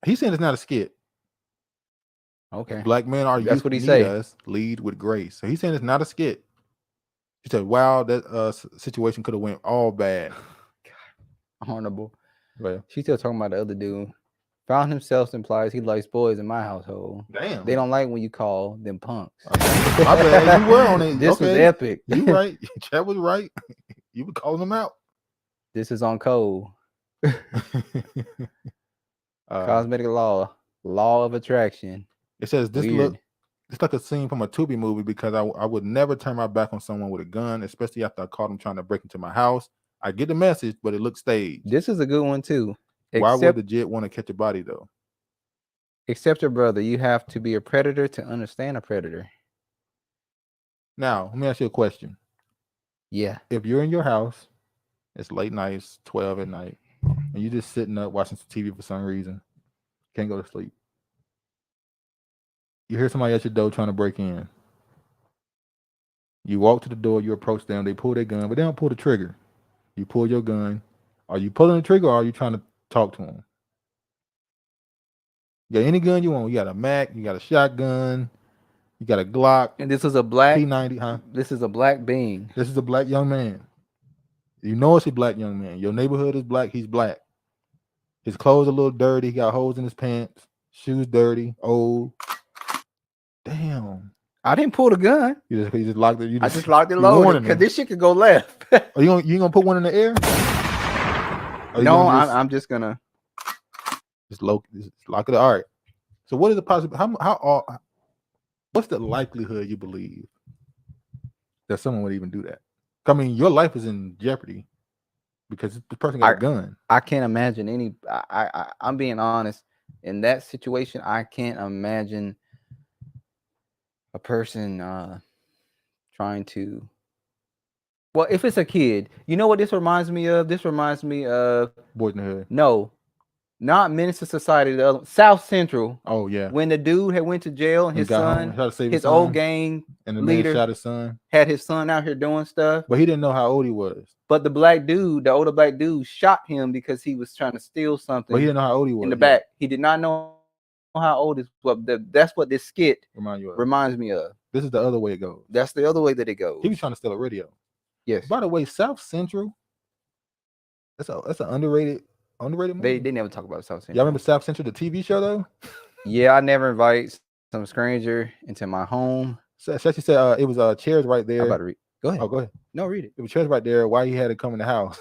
He's saying it's not a skit. Okay. Black men are That's what he said. Lead with grace. So he's saying it's not a skit. He said, wow, that situation could have went all bad. Honorable. Well, she's still talking about the other dude. Found himself implies he likes boys in my household. Damn. They don't like when you call them punks. My bad. You were on it. This was epic. You right. That was right. You were calling them out. This is on code. Cosmetic law of attraction. It says it's like a scene from a Tubi movie because I would never turn my back on someone with a gun, especially after I caught them trying to break into my house. I get the message, but it looks staged. This is a good one too. Why would the jet want to catch a body though? Except your brother, you have to be a predator to understand a predator. Now, let me ask you a question. Yeah. If you're in your house, it's late nights, 12 at night, and you're just sitting up watching some TV for some reason, can't go to sleep. You hear somebody at your door trying to break in. You walk to the door, you approach them, they pull their gun, but they don't pull the trigger. You pull your gun. Are you pulling the trigger or are you trying to talk to them? You got any gun you want. You got a Mac, you got a shotgun, you got a Glock. And this is a black P90, huh? This is a black being. This is a black young man. You know it's a black young man. Your neighborhood is black, he's black. His clothes are a little dirty, he got holes in his pants, shoes dirty, old. Damn. I didn't pull the gun. You just locked it. I just locked it loaded because this shit could go left. Are you gonna put one in the air? No, I'm just gonna just lock it. All right. So what is the possible? What's the likelihood you believe that someone would even do that? I mean, your life is in jeopardy because the person got a gun. I can't imagine any. I'm being honest. In that situation, I can't imagine a person trying to. Well, if it's a kid, you know what this reminds me of? This reminds me of Boys in the Hood. No, not Menace to Society. The other, South Central. Oh yeah. When the dude had went to jail and his son, his old gang and the leader man shot his son. Had his son out here doing stuff, but he didn't know how old he was. But the black dude, the older black dude, shot him because he was trying to steal something. But he didn't know how old he was in the back. He did not know how old is. That's what this skit reminds me of. This is the other way it goes. That's the other way that it goes. He was trying to steal a radio. Yes. By the way, South Central. That's an underrated movie. They never talk about South Central. Y'all remember South Central, the TV show though? Yeah, I never invite some stranger into my home. So she said it was chairs right there. I'm about to read. Go ahead. Oh, go ahead. No, read it. It was chairs right there. Why he had to come in the house?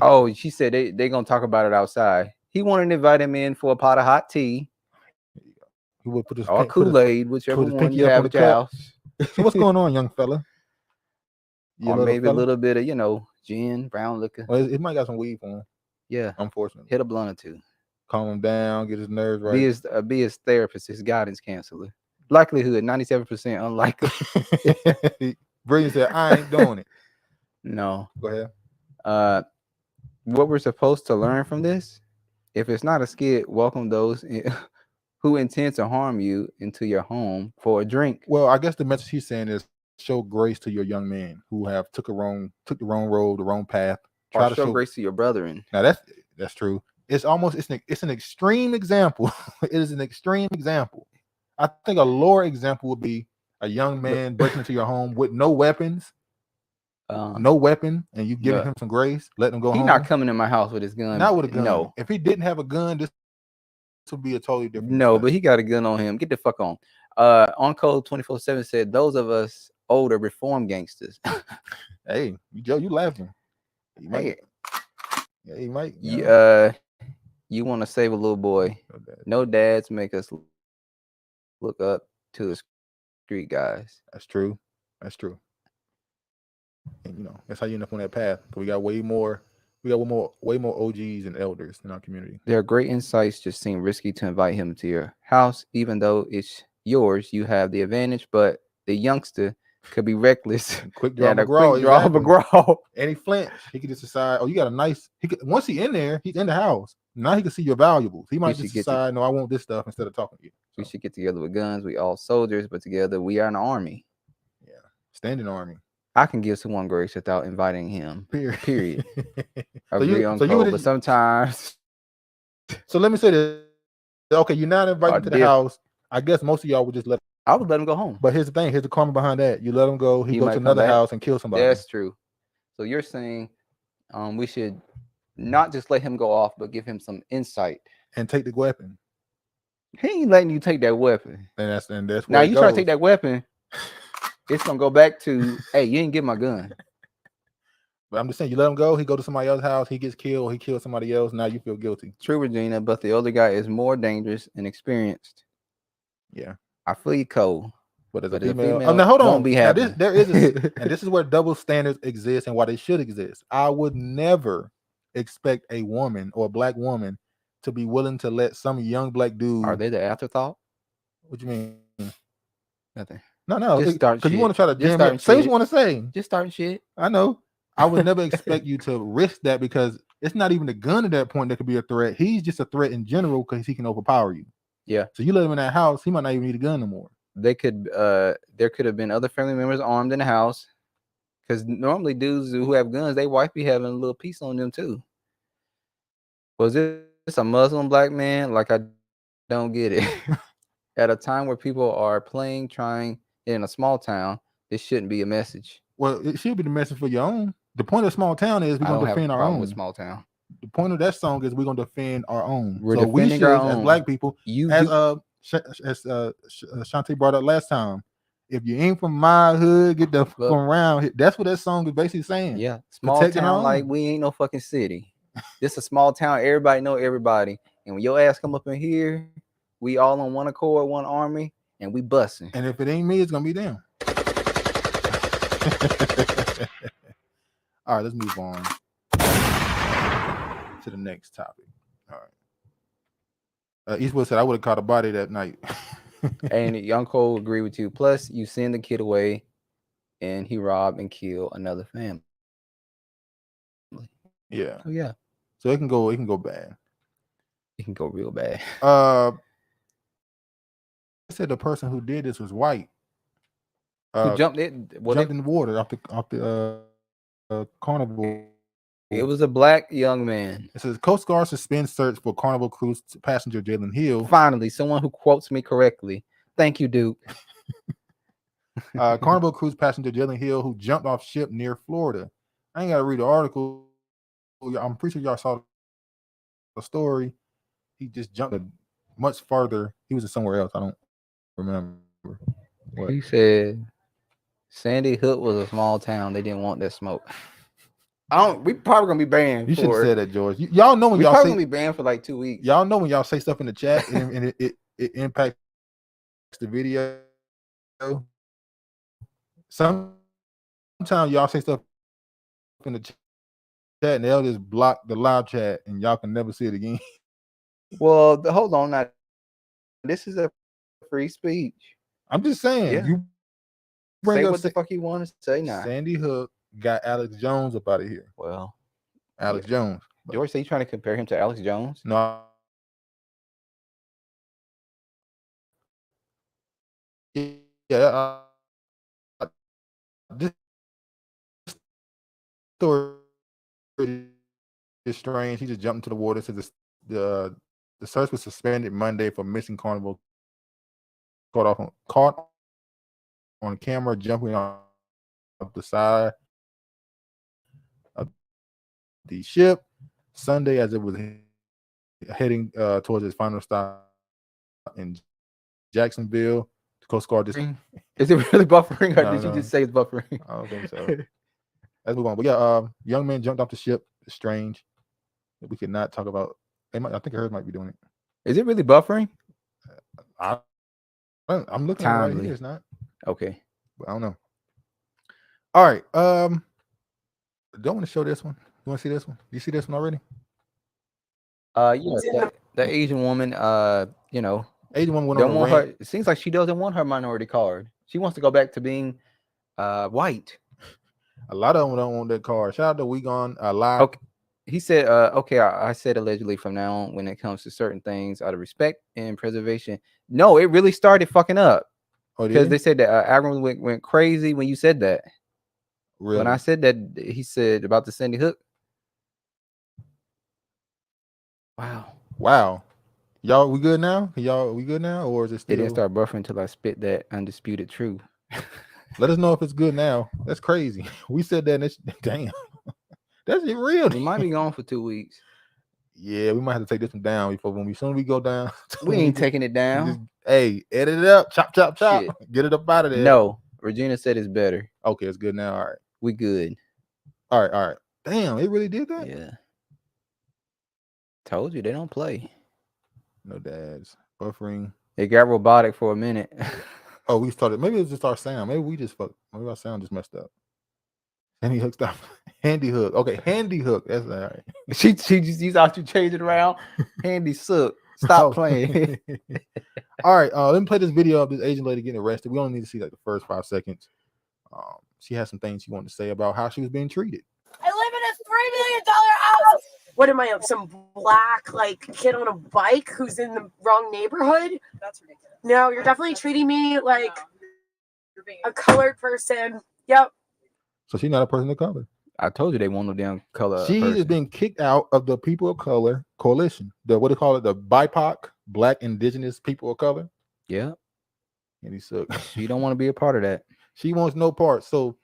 Oh, she said they gonna talk about it outside. He wanted to invite him in for a pot of hot tea. He would put his or Kool-Aid, whichever one you have at your house. So what's going on, young fella? Or maybe a little bit of, gin, brown liquor. Well, it might got some weed for him. Yeah. Unfortunately. Hit a blunt or two. calm him down, get his nerves right. Be his therapist, his guidance counselor. Likelihood 97% unlikely. Brilliant said, I ain't doing it. No. Go ahead. What we're supposed to learn from this, if it's not a skit, welcome those who intend to harm you into your home for a drink. Well, I guess the message he's saying is show grace to your young men who have took the wrong road, the wrong path. Try to show grace to your brethren. Now that's true. It's an extreme example. It is an extreme example. I think a lower example would be a young man breaking into your home with no weapons. No weapon, and you giving him some grace, letting him go home. He's not coming in my house with his gun. Not with a gun. No. If he didn't have a gun, this would be a totally different. No, but he got a gun on him. Get the fuck on. On Code 24/7 said those of us older reform gangsters. Hey, Joe, you laughing? You might. Yeah, he might. You want to save a little boy? No dads make us look up to the street guys. That's true. That's true. And that's how you end up on that path. But we got way more OGs and elders in our community. Their great insights just seem risky to invite him to your house, even though it's yours. You have the advantage, but the youngster could be reckless. Quick draw McGraw. And he flinch. He could just decide, oh, you got a nice. Once he's in there, he's in the house. Now he can see your valuables. He might just decide, no, I want this stuff instead of talking to you. So. We should get together with guns. We all soldiers, but together we are an army. Yeah, standing army. I can give someone grace without inviting him. Period. But sometimes. So let me say this. Okay, you're not invited to the house. I guess most of y'all would just I would let him go home. But here's the thing. Here's the karma behind that. You let him go. He goes to another house and kill somebody. That's true. So you're saying we should not just let him go off, but give him some insight. And take the weapon. He ain't letting you take that weapon. And that's now you try to take that weapon. It's gonna go back to, hey, you didn't get my gun. But I'm just saying, you let him go, he go to somebody else's house, he gets killed, he kills somebody else, now you feel guilty. True, Regina, but the older guy is more dangerous and experienced. Yeah. I feel you, Cole. But as a female now hold on. Be now, there is and this is where double standards exist and why they should exist. I would never expect a woman or a black woman to be willing to let some young black dude. Are they the afterthought? What you mean? Nothing. No, because you want to try to jam it. Say what you want to say. Just starting shit. I know. I would never expect you to risk that because it's not even a gun at that point that could be a threat. He's just a threat in general because he can overpower you. Yeah. So you let him in that house, he might not even need a gun no more. They could. There could have been other family members armed in the house, because normally dudes who have guns, they wife be having a little piece on them too. Was this a Muslim black man? Like I don't get it. At a time where people are trying in a small town, this shouldn't be a message. Well, it should be the message for your own. The point of small town is we're gonna defend our own. With small town. The point of that song is we're gonna defend our own. We're so we should, our own. as black people, as Shantae brought up last time, if you ain't from my hood, get the fuck around. That's what that song is basically saying. Yeah, small town like we ain't no fucking city. This a small town. Everybody know everybody, and when your ass come up in here, we all on one accord, one army, and we busting. And if it ain't me, it's gonna be them. All right, let's move on to the next topic. All right. Eastwood said I would have caught a body that night. And Young Cole agree with you. Plus, you send the kid away, and he robbed and killed another family. Yeah. Oh yeah. So it can go bad. It can go real bad. I said the person who did this was white. Who jumped in the water off the Carnival. It was a black young man. It says Coast Guard suspends search for Carnival cruise passenger Jaylen Hill. Finally, someone who quotes me correctly. Thank you, Duke. Carnival cruise passenger Jaylen Hill, who jumped off ship near Florida. I ain't got to read the article. I'm pretty sure y'all saw the story. He just jumped much farther. He was somewhere else. I don't remember. What? He said Sandy Hook was a small town. They didn't want that smoke. We probably gonna be banned. You should have said that, George. Y'all know when y'all probably gonna be banned for like 2 weeks. Y'all know when y'all say stuff in the chat and it impacts the video. Sometimes y'all say stuff in the chat and they'll just block the live chat and y'all can never see it again. Well, hold on now. This is a free speech. I'm just saying. Yeah. You bring Say up what the fuck you want to say now. Sandy Hook got Alex Jones up out of here. Well, Alex Jones. George, say you trying to compare him to Alex Jones? No. Yeah. This story is strange. He just jumped into the water. Says the search was suspended Monday for missing carnival. Caught on camera jumping off the side of the ship Sunday as it was heading towards its final stop in Jacksonville. The Coast Guard just is it really buffering, or No, did you no. just say it's buffering? I don't think so. Let's move on. But yeah, young man jumped off the ship. It's strange. We could not talk about. I think hers might be doing it. Is it really buffering? I'm looking at it right Timely. here. It's not. Okay. But I don't know. All right. Don't want to show this one. You want to see this one? You see this one already? Yeah. The Asian woman. You know. Asian woman went don't on a want rant. her. It seems like she doesn't want her minority card. She wants to go back to being white. A lot of them don't want that card. Shout out to We Gone Live. Okay. He said, okay, I said allegedly from now on when it comes to certain things out of respect and preservation. No, it really started fucking up. Oh, because they said that algorithm went crazy when you said that. Really? When I said that, he said about the Sandy Hook. Wow. Y'all, we good now? We good now? Or is it still? It didn't start buffering until I spit that undisputed truth. Let us know if it's good now. That's crazy. We said that and it's damn. That's it real. We might be gone for 2 weeks. Yeah, we might have to take this one down before soon as we go down. We ain't taking it down. Hey, edit it up. Chop, chop, chop. Shit. Get it up out of there. No. Regina said it's better. Okay, it's good now. All right. We good. All right. Damn, it really did that? Yeah. Told you they don't play. No dads. Buffering. It got robotic for a minute. Oh, we started. Maybe it was just our sound. Maybe we just fucked. Maybe our sound just messed up. Handy hook stop. Handy hook. Okay, handy hook. That's all right. She just used out you change it around. Handy sook. Stop playing. All right. Let me play this video of this Asian lady getting arrested. We only need to see like the first 5 seconds. She has some things she wanted to say about how she was being treated. I live in a $3 million house. What am I, some black like kid on a bike who's in the wrong neighborhood? That's ridiculous. No, you're definitely treating me like a colored person. Yep. So she's not a person of color. I told you they want no damn color. She person. has been kicked out of the People of Color Coalition. The what do you call it? The BIPOC, Black Indigenous People of Color. Yeah. And he suck. She don't want to be a part of that. She wants no part. So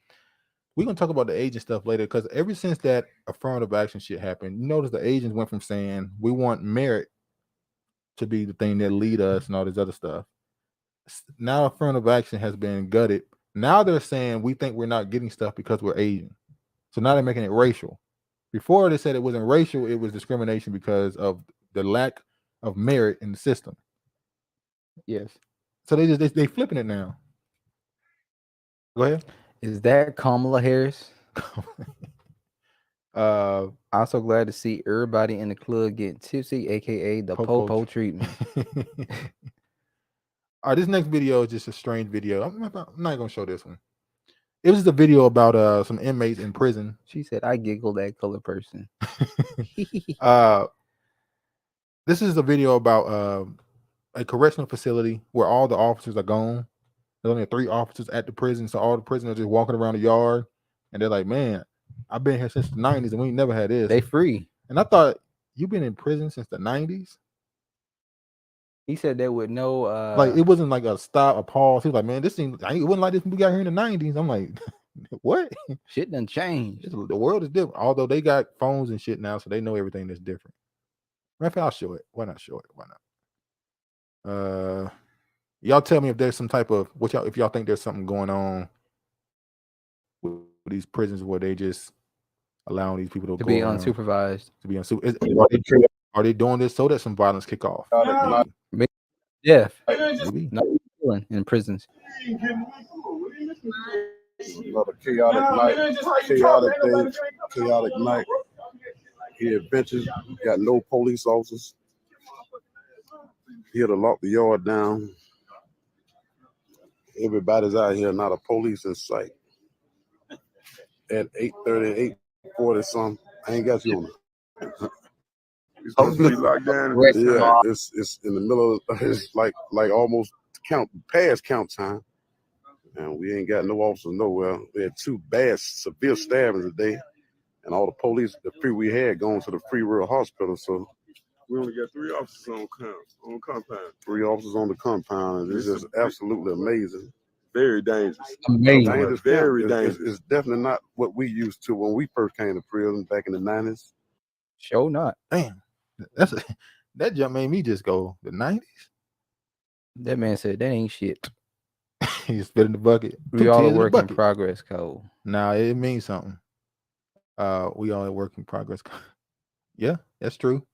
we're gonna talk about the agent stuff later because ever since that affirmative action shit happened, you notice the agents went from saying we want merit to be the thing that lead us and all this other stuff. Now affirmative action has been gutted. Now they're saying we think we're not getting stuff because we're Asian. So now they're making it racial. Before they said it wasn't racial, it was discrimination because of the lack of merit in the system. Yes. So they flipping it now. Go ahead. Is that Kamala Harris? I'm so glad to see everybody in the club getting tipsy, aka the Popo treatment. All right, this next video is just a strange video. I'm not gonna show this one. It was a video about some inmates in prison. She said, "I giggled at color person." This is a video about a correctional facility where all the officers are gone. There's only 3 officers at the prison, so all the prisoners are just walking around the yard, and they're like, "Man, I've been here since the 90s, and we never had this." They free. And I thought, you've been in prison since the 90s? He said there would no like it wasn't like a stop, a pause. He was like, "Man, this seems it wasn't like this when we got here in the 90s." I'm like, what? Shit done changed. The world is different. Although they got phones and shit now, so they know everything that's different. I'll show it. Why not show it? Why not? Y'all tell me if there's some type of if y'all think there's something going on with these prisons where they just allowing these people to go be around, unsupervised. to be unsupervised. Are they doing this so that some violence kick off? Yeah. Maybe. Not killing in prisons. Another chaotic night, chaotic day, chaotic night. Here at Benches, got no police officers. here to lock the yard down. Everybody's out here, not a police in sight. At 8:30, 8:40 something, I ain't got you on it. It's supposed to be locked down. Yeah, it's in the middle of it's like almost past count time. And we ain't got no officers nowhere. We had 2 bad, severe stabbings today. And all the police, the free we had, going to the Free Rural Hospital. So We only got 3 officers on compound. 3 officers on the compound. And it's just absolutely amazing. Very dangerous. Dangerous, Very dangerous. It's definitely not what we used to when we first came to prison back in the 90s. Sure not. Damn. That jump made me just go, the 90s? That man said that ain't shit. He spit in the bucket. We all a work in progress, Cole. Nah, it means something. We all a work in progress. Yeah, that's true.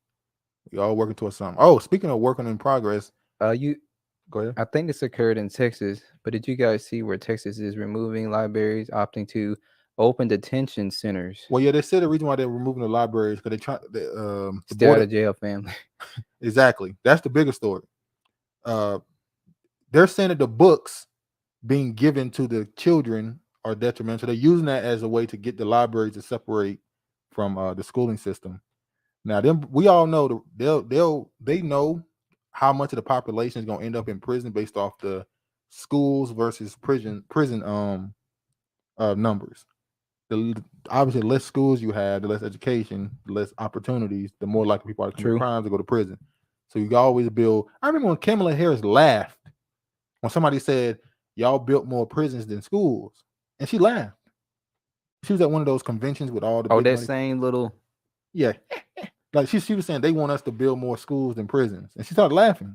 We all working towards something. Oh, speaking of working in progress, you go ahead. I think this occurred in Texas, but did you guys see where Texas is removing libraries, opting to open detention centers? Well, yeah, they said the reason why they're removing the libraries because they try to stay out of jail, family. Exactly. That's the bigger story. They're saying that the books being given to the children are detrimental. They're using that as a way to get the libraries to separate from the schooling system. Now, we all know they know how much of the population is going to end up in prison based off the schools versus prison numbers. Obviously, the less schools you have, the less education, the less opportunities, the more likely people are to commit crimes to go to prison. So you always build. I remember when Kamala Harris laughed when somebody said, "Y'all built more prisons than schools," and she laughed. She was at one of those conventions with all the that same little, yeah, like she was saying they want us to build more schools than prisons, and she started laughing.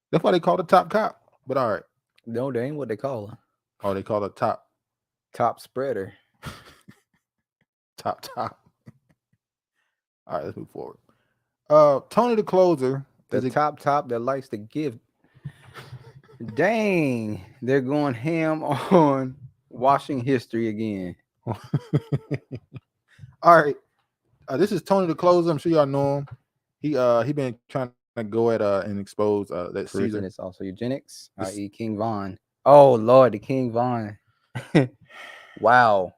That's why they call her top cop. But all right, no, they ain't what they call her. Oh, they call her top spreader. top. All right, let's move forward. Tony the closer, the top that likes to give. Dang, they're going ham on washing history again. All right, this is Tony the closer. I'm sure y'all know him. He been trying to go at and expose that Caesar. It's also eugenics, i.e. King Von. Oh Lord, the King Von. Wow,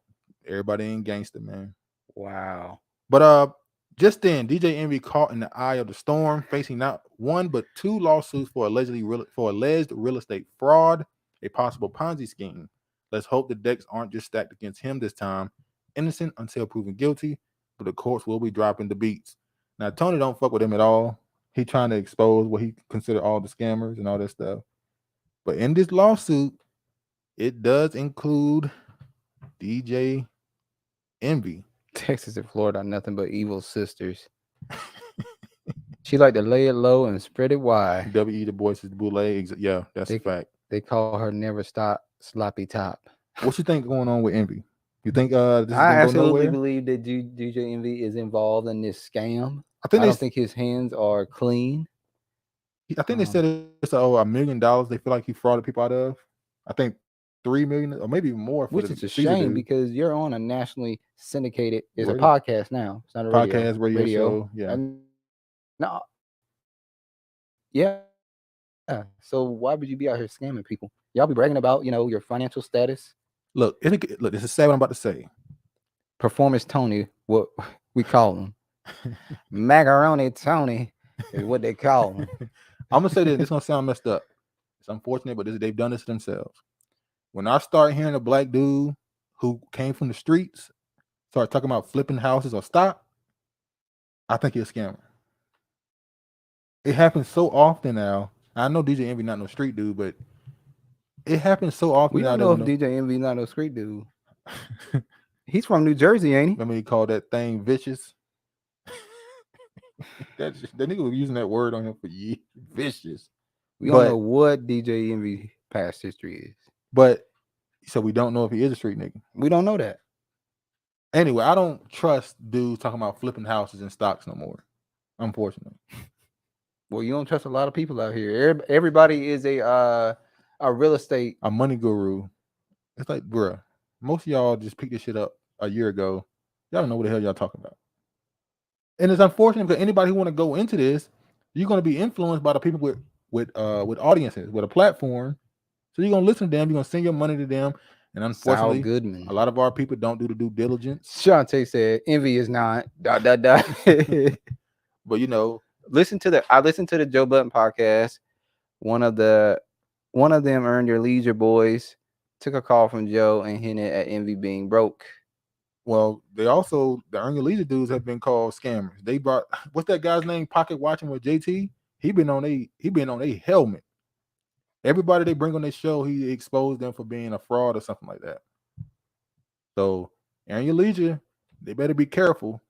everybody ain't gangster, man. Wow. But just then, DJ Envy caught in the eye of the storm, facing not 1 but 2 lawsuits for alleged real estate fraud, a possible Ponzi scheme. Let's hope the decks aren't just stacked against him this time. Innocent until proven guilty, but the courts will be dropping the beats. Now, Tony don't fuck with him at all. He trying to expose what he considered all the scammers and all that stuff. But in this lawsuit, it does include DJ Envy. Texas and Florida are nothing but evil sisters. She like to lay it low and spread it wide. W.E. Du Bois' Boule. Yeah, that's a fact. They call her Never Stop Sloppy Top. What you think going on with Envy? You think this is I absolutely go believe that DJ Envy is involved in this scam. I don't think his hands are clean. I think they said it's $1 million they feel like he frauded people out of. I think 3 million or maybe even more. Which is a shame because you're on a nationally syndicated. It's a podcast now. It's not a podcast radio show. Yeah. No. Yeah. So why would you be out here scamming people? Y'all be bragging about your financial status. Look, this is sad what I'm about to say. Performance Tony, what we call him. Macaroni Tony is what they call him. I'm gonna say this. This gonna sound messed up. It's unfortunate, but they've done this to themselves. When I start hearing a black dude who came from the streets start talking about flipping houses or stock, I think he's a scammer. It happens so often now. I know DJ Envy not no street dude, but it happens so often. We don't know if DJ Envy not no street dude. He's from New Jersey, ain't he? Remember he called that thing vicious? that nigga was using that word on him for years. Vicious. We don't know what DJ Envy past history is. But so we don't know if he is a street nigga. We don't know that. Anyway, I don't trust dudes talking about flipping houses and stocks no more. Unfortunately. Well, you don't trust a lot of people out here. Everybody is a real estate, a money guru. It's like, bruh, most of y'all just picked this shit up a year ago. Y'all don't know what the hell y'all talking about. And it's unfortunate because anybody who want to go into this, You're going to be influenced by the people with audiences, with a platform. So you're going to listen to them. You're going to send your money to them. And unfortunately, Goodman. a lot of our people don't do the due diligence. Shantae said, "Envy is not." ... But you know, I listened to the Joe Budden podcast. One of them, Earn Your Leisure boys, took a call from Joe and hinted at Envy being broke. Well, the Earn Your Leisure dudes have been called scammers. They brought, what's that guy's name? Pocket Watching with JT. He been on a helmet. Everybody they bring on their show, he exposed them for being a fraud or something like that. So Earn Your Leisure, they better be careful.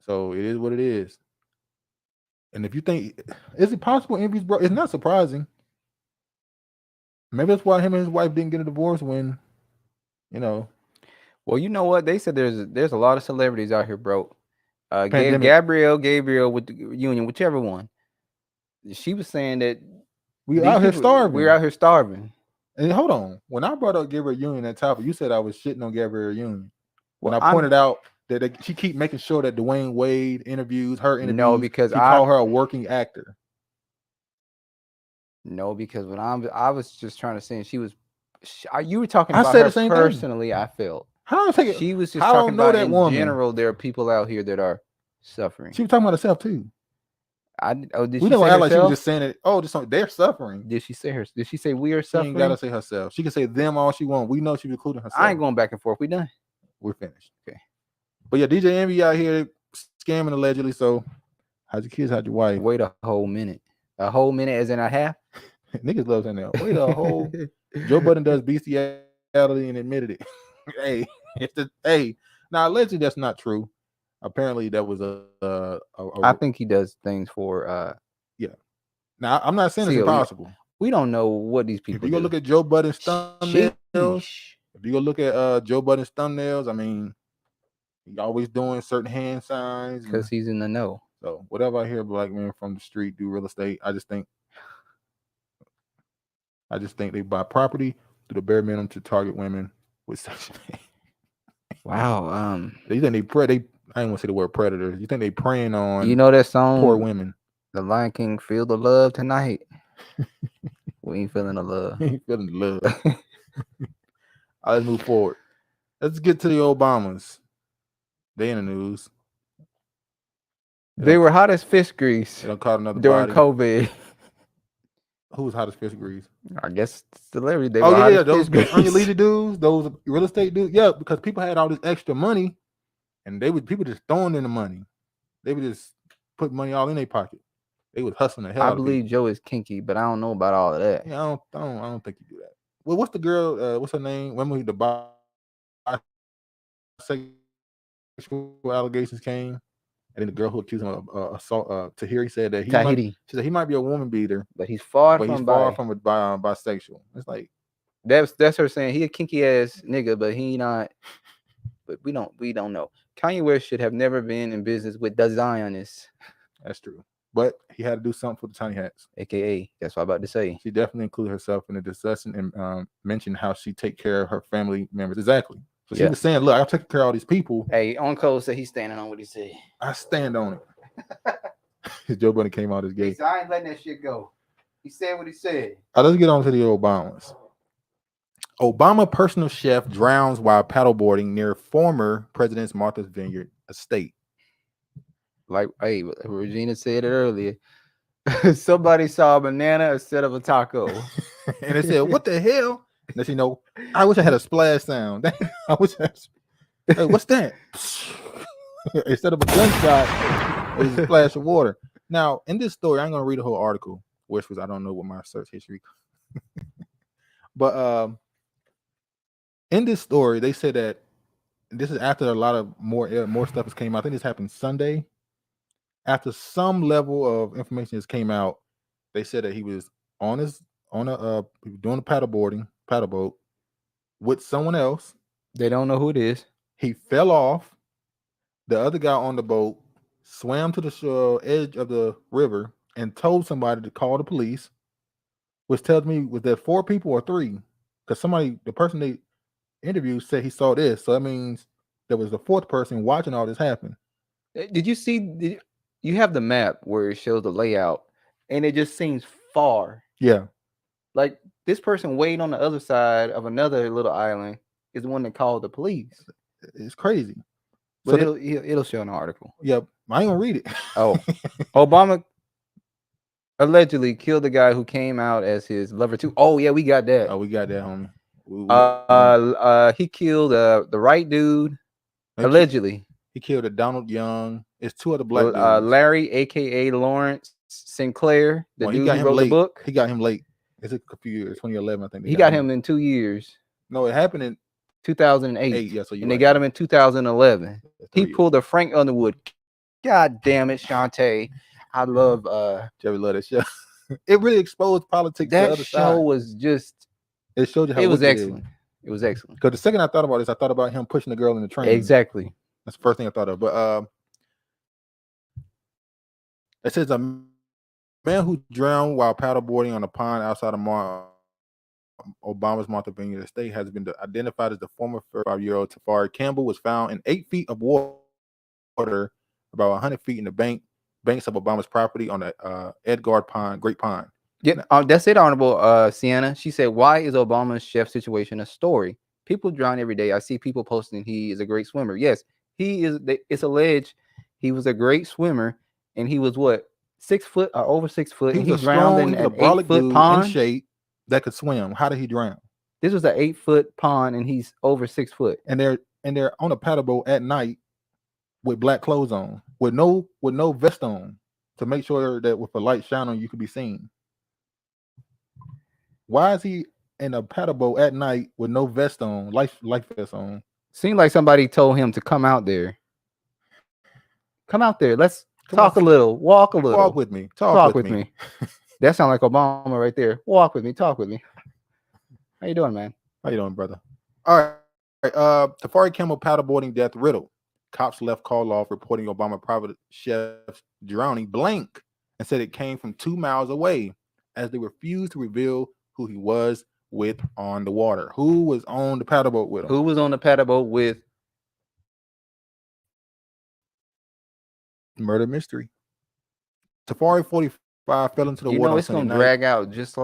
So it is what it is. And if you think, is it possible Envy's broke? It's not surprising. Maybe that's why him and his wife didn't get a divorce when, you know. Well, you know what? They said there's a lot of celebrities out here broke. Gabrielle with the Union, whichever one. She was saying that we're out here starving. And hold on. When I brought up Gabrielle Union that topic, you said I was shitting on Gabrielle Union. When I pointed out that she keep making sure that Dwayne Wade interviews her. No, because I call her a working actor. No, because when I was just trying to say you were talking I about said her the same personally. Thing. I felt she was just talking about that in woman. general. There are people out here that are suffering. She was talking about herself too. Did we she don't say act like she was herself? just saying it. Oh, they're suffering. Did she say Did she say we are She suffering? ain't gotta say herself. She can say them all she wants. We know she's including herself. I ain't going back and forth. We done. We're finished. Okay. But yeah, DJ Envy out here scamming allegedly. So how's your kids? How's your wife? Wait a whole minute. A whole minute as in a half? Niggas love saying that. Wait a whole. Joe Budden does bestiality and admitted it. Now allegedly that's not true. Apparently that was I think he does things for yeah. Now I'm not saying it's impossible. We don't know what these people. If you go look at Joe Budden's thumbnails, if you go look at Joe Budden's thumbnails, I mean, he's always doing certain hand signs because he's in the know. So whatever I hear black men from the street do real estate, I just think they buy property to the bare minimum to target women with Section 8. Wow. You think they I ain't want to say the word predators. You think they preying on that song poor women? The Lion King, Feel the Love Tonight. We ain't feeling the love. Ain't feeling the love. All right, let's move forward. Let's get to the Obamas. They in the news. They were hot as fish grease during body. COVID. Who was hot as fish grease? I guess celebrity. They those Earn Your Leisure dudes, those real estate dudes. Yeah, because people had all this extra money, and people just throwing in the money. They would just put money all in their pocket. They was hustling the hell. I believe Joe is kinky, but I don't know about all of that. Yeah, I don't think you do that. Well, what's the girl? What's her name? When the bisexual allegations came, and then the girl who accused him of assault, Tahiri said that he might be a woman beater, but he's far from bisexual. It's like that's her saying he a kinky ass nigga, but he not. But we don't know. Kanye West should have never been in business with the Zionists. That's true. But he had to do something for the tiny hats. AKA, that's what I'm about to say. She definitely included herself in the discussion and mentioned how she take care of her family members. Exactly. So she was saying, look, I take care of all these people. Hey, On Code said he's standing on what he said. I stand on it. Joe Budden came out as gay. So I ain't letting that shit go. He said what he said. All right, let's get on to the Obamas. Obama personal chef drowns while paddleboarding near former President's Martha's Vineyard estate. Like, hey, Regina said it earlier. Somebody saw a banana instead of a taco. And they said, what the hell? And I wish I had a splash sound. I wish hey, what's that? Instead of a gunshot, it was a splash of water. Now, in this story, I'm going to read the whole article, which was, I don't know what my search history. But in this story, they said that this is after a lot of more stuff has came out. I think this happened Sunday. After some level of information has came out, they said that he was doing a paddle boat with someone else. They don't know who it is. He fell off. The other guy on the boat swam to the edge of the river and told somebody to call the police, which tells me, was there 4 people or 3? Because the person they interviewed said he saw this. So that means there was a 4th person watching all this happen. Did you see you have the map where it shows the layout, and it just seems far. Yeah. Like this person waiting on the other side of another little island is the one that called the police. It's crazy. But So it'll show in the article. Yeah, I ain't gonna read it. Oh, Obama allegedly killed the guy who came out as his lover too. Oh yeah, we got that. Oh, we got that, homie. He killed the right dude. Allegedly, he killed a Donald Young. It's two other black dudes. Larry, aka Lawrence Sinclair, the Well, dude he got who him wrote late. the book. He got him late. It's a few years, 2011, I think. He got him in 2 years. No, it happened in 2008. Yeah, so and they got him in 2011. He pulled a Frank Underwood. God damn it, Shantae. I love Jerry love that show. It really exposed politics. That to the other show side. was just. It showed you how it was wicked it excellent. It was excellent. Because the second I thought about this, I thought about him pushing the girl in the train. Exactly. That's the first thing I thought of. But it says a man who drowned while paddleboarding on a pond outside of Obama's Vineyard estate has been identified as the former 35-year-old Tafari Campbell. Was found in 8 feet of water, about 100 feet in the banks of Obama's property on the Edgard Pond, Great Pond. Yeah, that's it, Honorable Sienna. She said, "Why is Obama's chef situation a story? People drown every day. I see people posting he is a great swimmer. Yes, he is. It's alleged he was a great swimmer, and he was what 6 foot or over 6 foot. He and was he drowned in an 8-foot pond. in shape that could swim. How did he drown? This was an 8-foot pond, and he's over 6 foot. And they're on a paddleboat at night with black clothes on, with no vest on, to make sure that with a light shine on you could be seen. Why is he in a paddleboat at night with no vest on, life vest on? Seemed like somebody told him to come out there. Come out there. Let's talk a little. Walk a little. Walk with me. Talk with me. That sounds like Obama right there. Walk with me. Talk with me. How you doing, man? How you doing, brother? All right. Tafari Campbell paddleboarding death riddle. Cops left call off reporting Obama private chef's drowning blank and said it came from 2 miles away, as they refused to reveal who he was with on the water. Who was on the paddleboat with him? Who was on the paddleboat with? Murder mystery. Tafari 45 fell into the water. You know it's gonna drag out just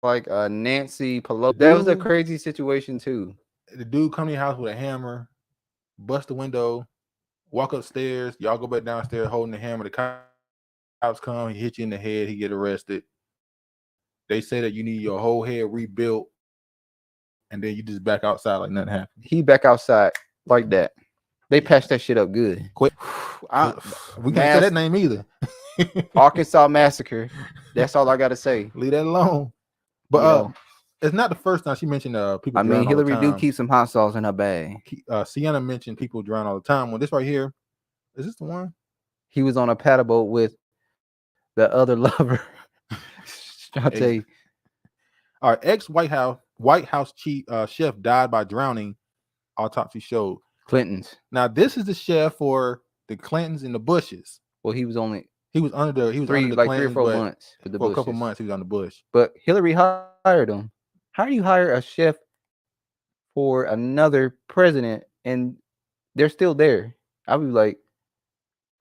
like Nancy Pelosi. That was a crazy situation too. The dude come to your house with a hammer, bust the window, walk upstairs. Y'all go back downstairs holding the hammer. The cops come, he hit you in the head, he get arrested. They say that you need your whole head rebuilt, and then you just back outside like nothing happened. He back outside like that. They patched that shit up good. Quick. We can't say that name either. Arkansas Massacre. That's all I gotta say. Leave that alone. But it's not the first time she mentioned people. I mean, Hillary do keep some hot sauce in her bag. Sienna mentioned people drown all the time. Well, this right here, is this the one? He was on a paddleboat with the other lover. I'll tell you. Our ex-White House chief chef died by drowning. Autopsy showed. Clintons. Now this is the chef for the Clintons and the Bushes. Well, he was under the 3 or 4 months for a couple months. He was on the Bush. But Hillary hired him. How do you hire a chef for another president and they're still there? I'll be like,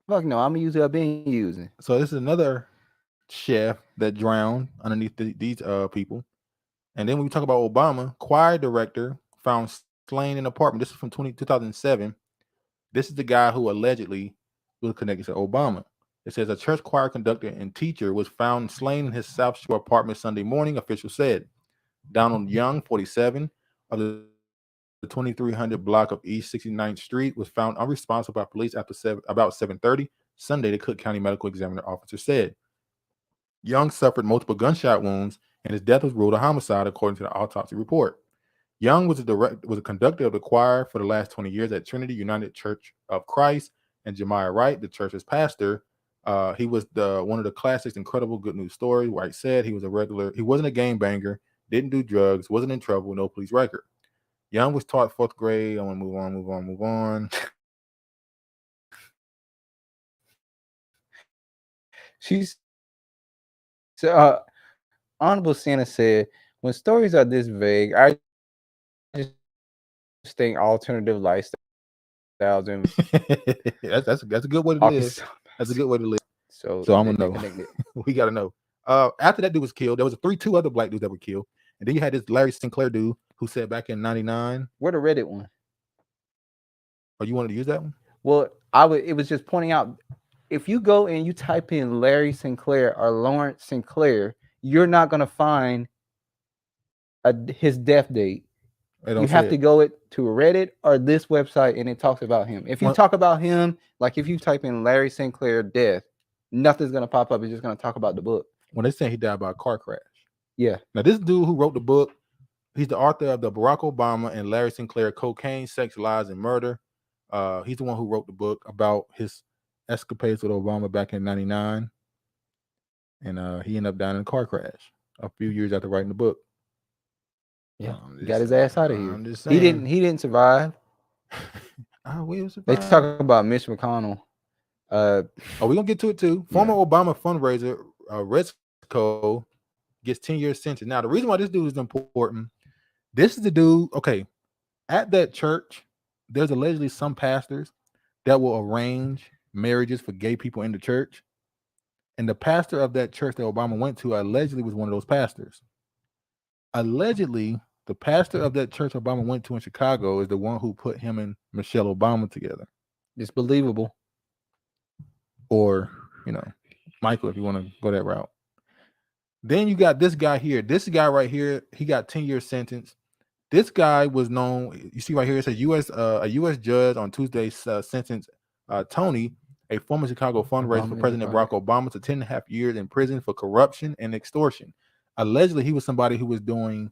fuck no, I'm gonna use what I've been using. So this is another chef that drowned underneath these people. And then when we talk about Obama, choir director found slain in an apartment. This is from 2007. This is the guy who allegedly was connected to Obama. It says a church choir conductor and teacher was found slain in his South Shore apartment Sunday morning, officials said. Donald Young, 47, of the 2300 block of East 69th Street, was found unresponsive by police after about 7:30 Sunday, the Cook County Medical Examiner officer said. Young suffered multiple gunshot wounds, and his death was ruled a homicide, according to the autopsy report. Young was a conductor of the choir for the last 20 years at Trinity United Church of Christ, and Jemiah Wright, the church's pastor. He was one of the classics, Incredible Good News Story. Wright said he wasn't a gangbanger, didn't do drugs, wasn't in trouble, no police record. Young was taught 4th grade. I want to move on. Honorable Sienna said, when stories are this vague, I just think alternative lifestyles and that's a good way to live. That's a good way to live. So I'm gonna they're know. connected. We gotta know. After that dude was killed, there was two other black dudes that were killed, and then you had this Larry Sinclair dude who said back in '99. Where the Reddit one? Oh, you wanted to use that one? Well, it was just pointing out, if you go and you type in Larry Sinclair or Lawrence Sinclair, you're not gonna find his death date. You have to go to Reddit or this website, and it talks about him. If you talk about him, like if you type in Larry Sinclair death, nothing's gonna pop up. It's just gonna talk about the book. When they say he died by a car crash. Yeah. Now this dude who wrote the book, he's the author of the Barack Obama and Larry Sinclair Cocaine, Sex, Lies, and Murder. He's the one who wrote the book about his escapades with Obama back in '99, and he ended up dying in a car crash a few years after writing the book. Yeah, got his ass out of here. I'm just He saying. He didn't survive. Will They survive. talk about Mitch McConnell. We're gonna get to it too. Former Obama fundraiser Resco gets 10 years sentence. Now, the reason why this dude is important, this is the dude. Okay, at that church, there's allegedly some pastors that will arrange marriages for gay people in the church, and the pastor of that church that Obama went to allegedly was one of those pastors. Allegedly, the pastor of that church Obama went to in Chicago is the one who put him and Michelle Obama together. It's believable. Or, Michael, if you want to go that route. Then you got this guy here. This guy right here, he got 10 year sentence. This guy was known, you see right here, it says a U.S. judge on Tuesday sentenced Tony, a former Chicago fundraiser for President Barack Obama, to 10.5 years in prison for corruption and extortion. Allegedly, he was somebody who was doing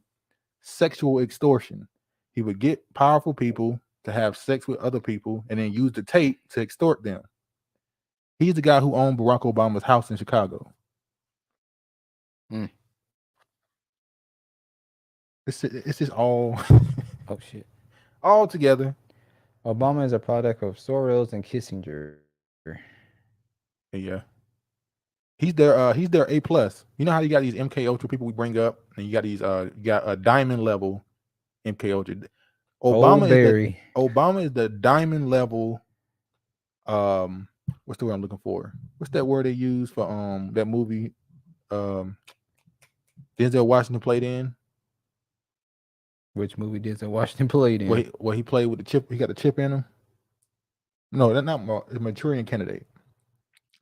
sexual extortion. He would get powerful people to have sex with other people and then use the tape to extort them. He's the guy who owned Barack Obama's house in Chicago. It's just all oh shit, all together. Obama is a product of Soros and Kissinger. Yeah, he's their A+. You know how you got these MK Ultra people we bring up, and you got these you got a diamond level MK Ultra. Obama is the diamond level. What's the word I'm looking for? What's that word they use for that movie? Denzel Washington played in. Which movie Denzel Washington played in? Where he played with the chip. He got the chip in him. No, that's not the Manchurian Candidate. It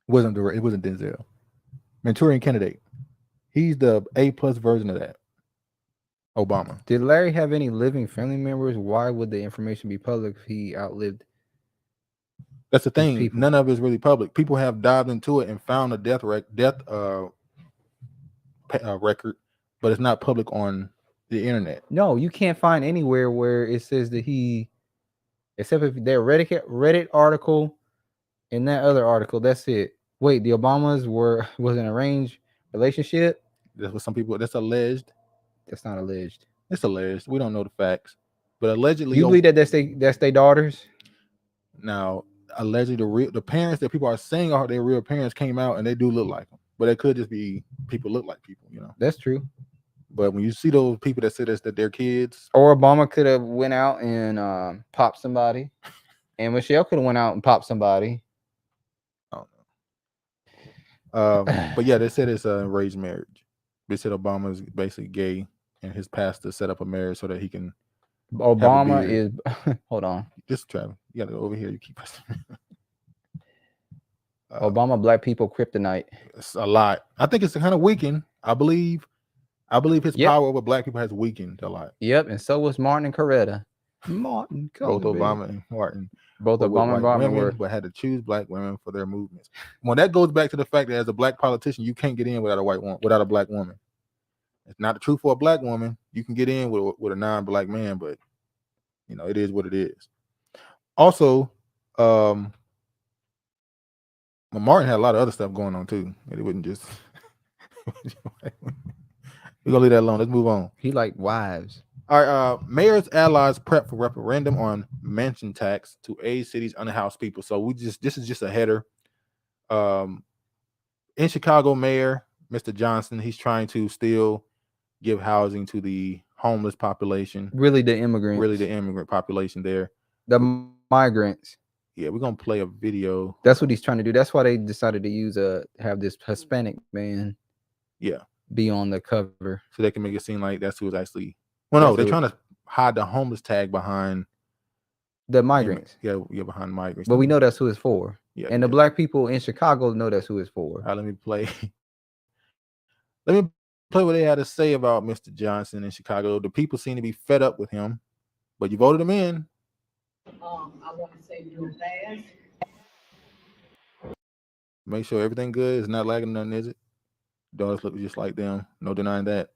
wasn't Denzel. Manchurian Candidate. He's the A+ version of that. Obama. Did Larry have any living family members? Why would the information be public if he outlived? That's the thing. None of it is really public. People have dived into it and found a death record, but it's not public on the internet. No, you can't find anywhere where it says that he, except if their Reddit article and that other article. That's it. Wait, the Obamas was an arranged relationship? That's what some people. That's alleged. That's not alleged. It's alleged. We don't know the facts, but allegedly, You believe that that's their daughters? Now, allegedly, the parents that people are saying are their real parents came out and they do look like them, but it could just be people look like people. That's true. But when you see those people that say that they're kids, or Obama could have went out and popped somebody, and Michelle could have went out and popped somebody. I don't know. But yeah, they said it's an arranged marriage. They said Obama is basically gay, and his pastor set up a marriage so that he can. Obama is. Hold on. Just Travis, you got to go over here. You keep. Obama, black people, kryptonite. It's a lot. I think it's kind of weakened. I believe his power over black people has weakened a lot. Yep, and so was Martin and Coretta. Martin, both Obama and Martin. Both Obama and Martin were, but had to choose black women for their movements. Well, that goes back to the fact that as a black politician, you can't get in without a black woman. It's not the truth for a black woman. You can get in with a non-black man, but it is what it is. Also, Martin had a lot of other stuff going on too. It wouldn't just. We're gonna leave that alone. Let's move on. He liked wives. All right. Mayor's allies prep for referendum on mansion tax to aid cities' unhoused people. So this is just a header. In Chicago, Mayor Mr. Johnson, he's trying to still give housing to the homeless population. Really, the immigrant population there. The migrants. Yeah, we're gonna play a video. That's what he's trying to do. That's why they decided to use have this Hispanic man. Yeah, be on the cover so they can make it seem like that's who's actually. Well, no, they're trying to hide the homeless tag behind the migrants. Yeah, behind migrants. But we know that's who it's for. Yeah, and the black people in Chicago know that's who it's for. All right, let me play. Let me play what they had to say about Mr. Johnson in Chicago. The people seem to be fed up with him, but you voted him in. I want to say real fast. Make sure everything good. It's not lagging nothing, is it? Daughters look just like them. No denying that.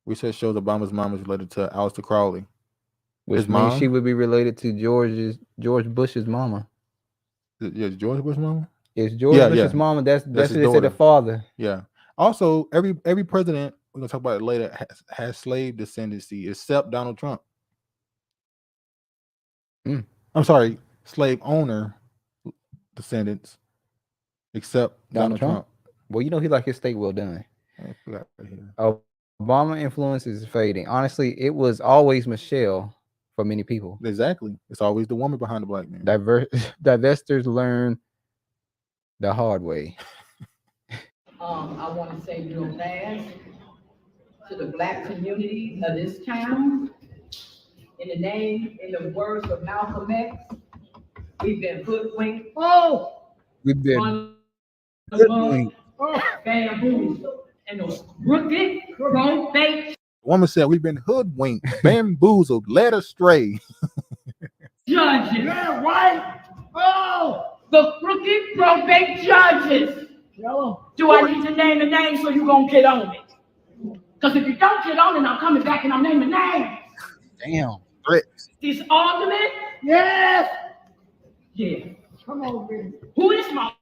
Research shows Obama's mom is related to Aleister Crowley. Which means she would be related to George Bush's mama. Yeah, George Bush's mama? It's George Bush's mama. That's what they said, the father. Yeah. Also, every president, we're gonna talk about it later, has slave descendancy except Donald Trump. I'm sorry, slave owner descendants except Donald Trump. Well, you know he like his state well done. Obama influence is fading. Honestly, it was always Michelle for many people. Exactly. It's always the woman behind the black man. Divestors learn the hard way. I want to say real fast to the black community of this town, in the words of Malcolm X, we've been hoodwinked. We've been hoodwinked. Bamboozled. And those crooked, wrong face. Woman said we've been hoodwinked, bamboozled, led astray. Judges. Yeah, right. The crooked, wrong-faced judges. Do I need to name the name so you gonna get on it? Because if you don't get on it, I'm coming back and I'm naming names. Damn. This argument? Yes. Yeah. Come on, baby. Who is my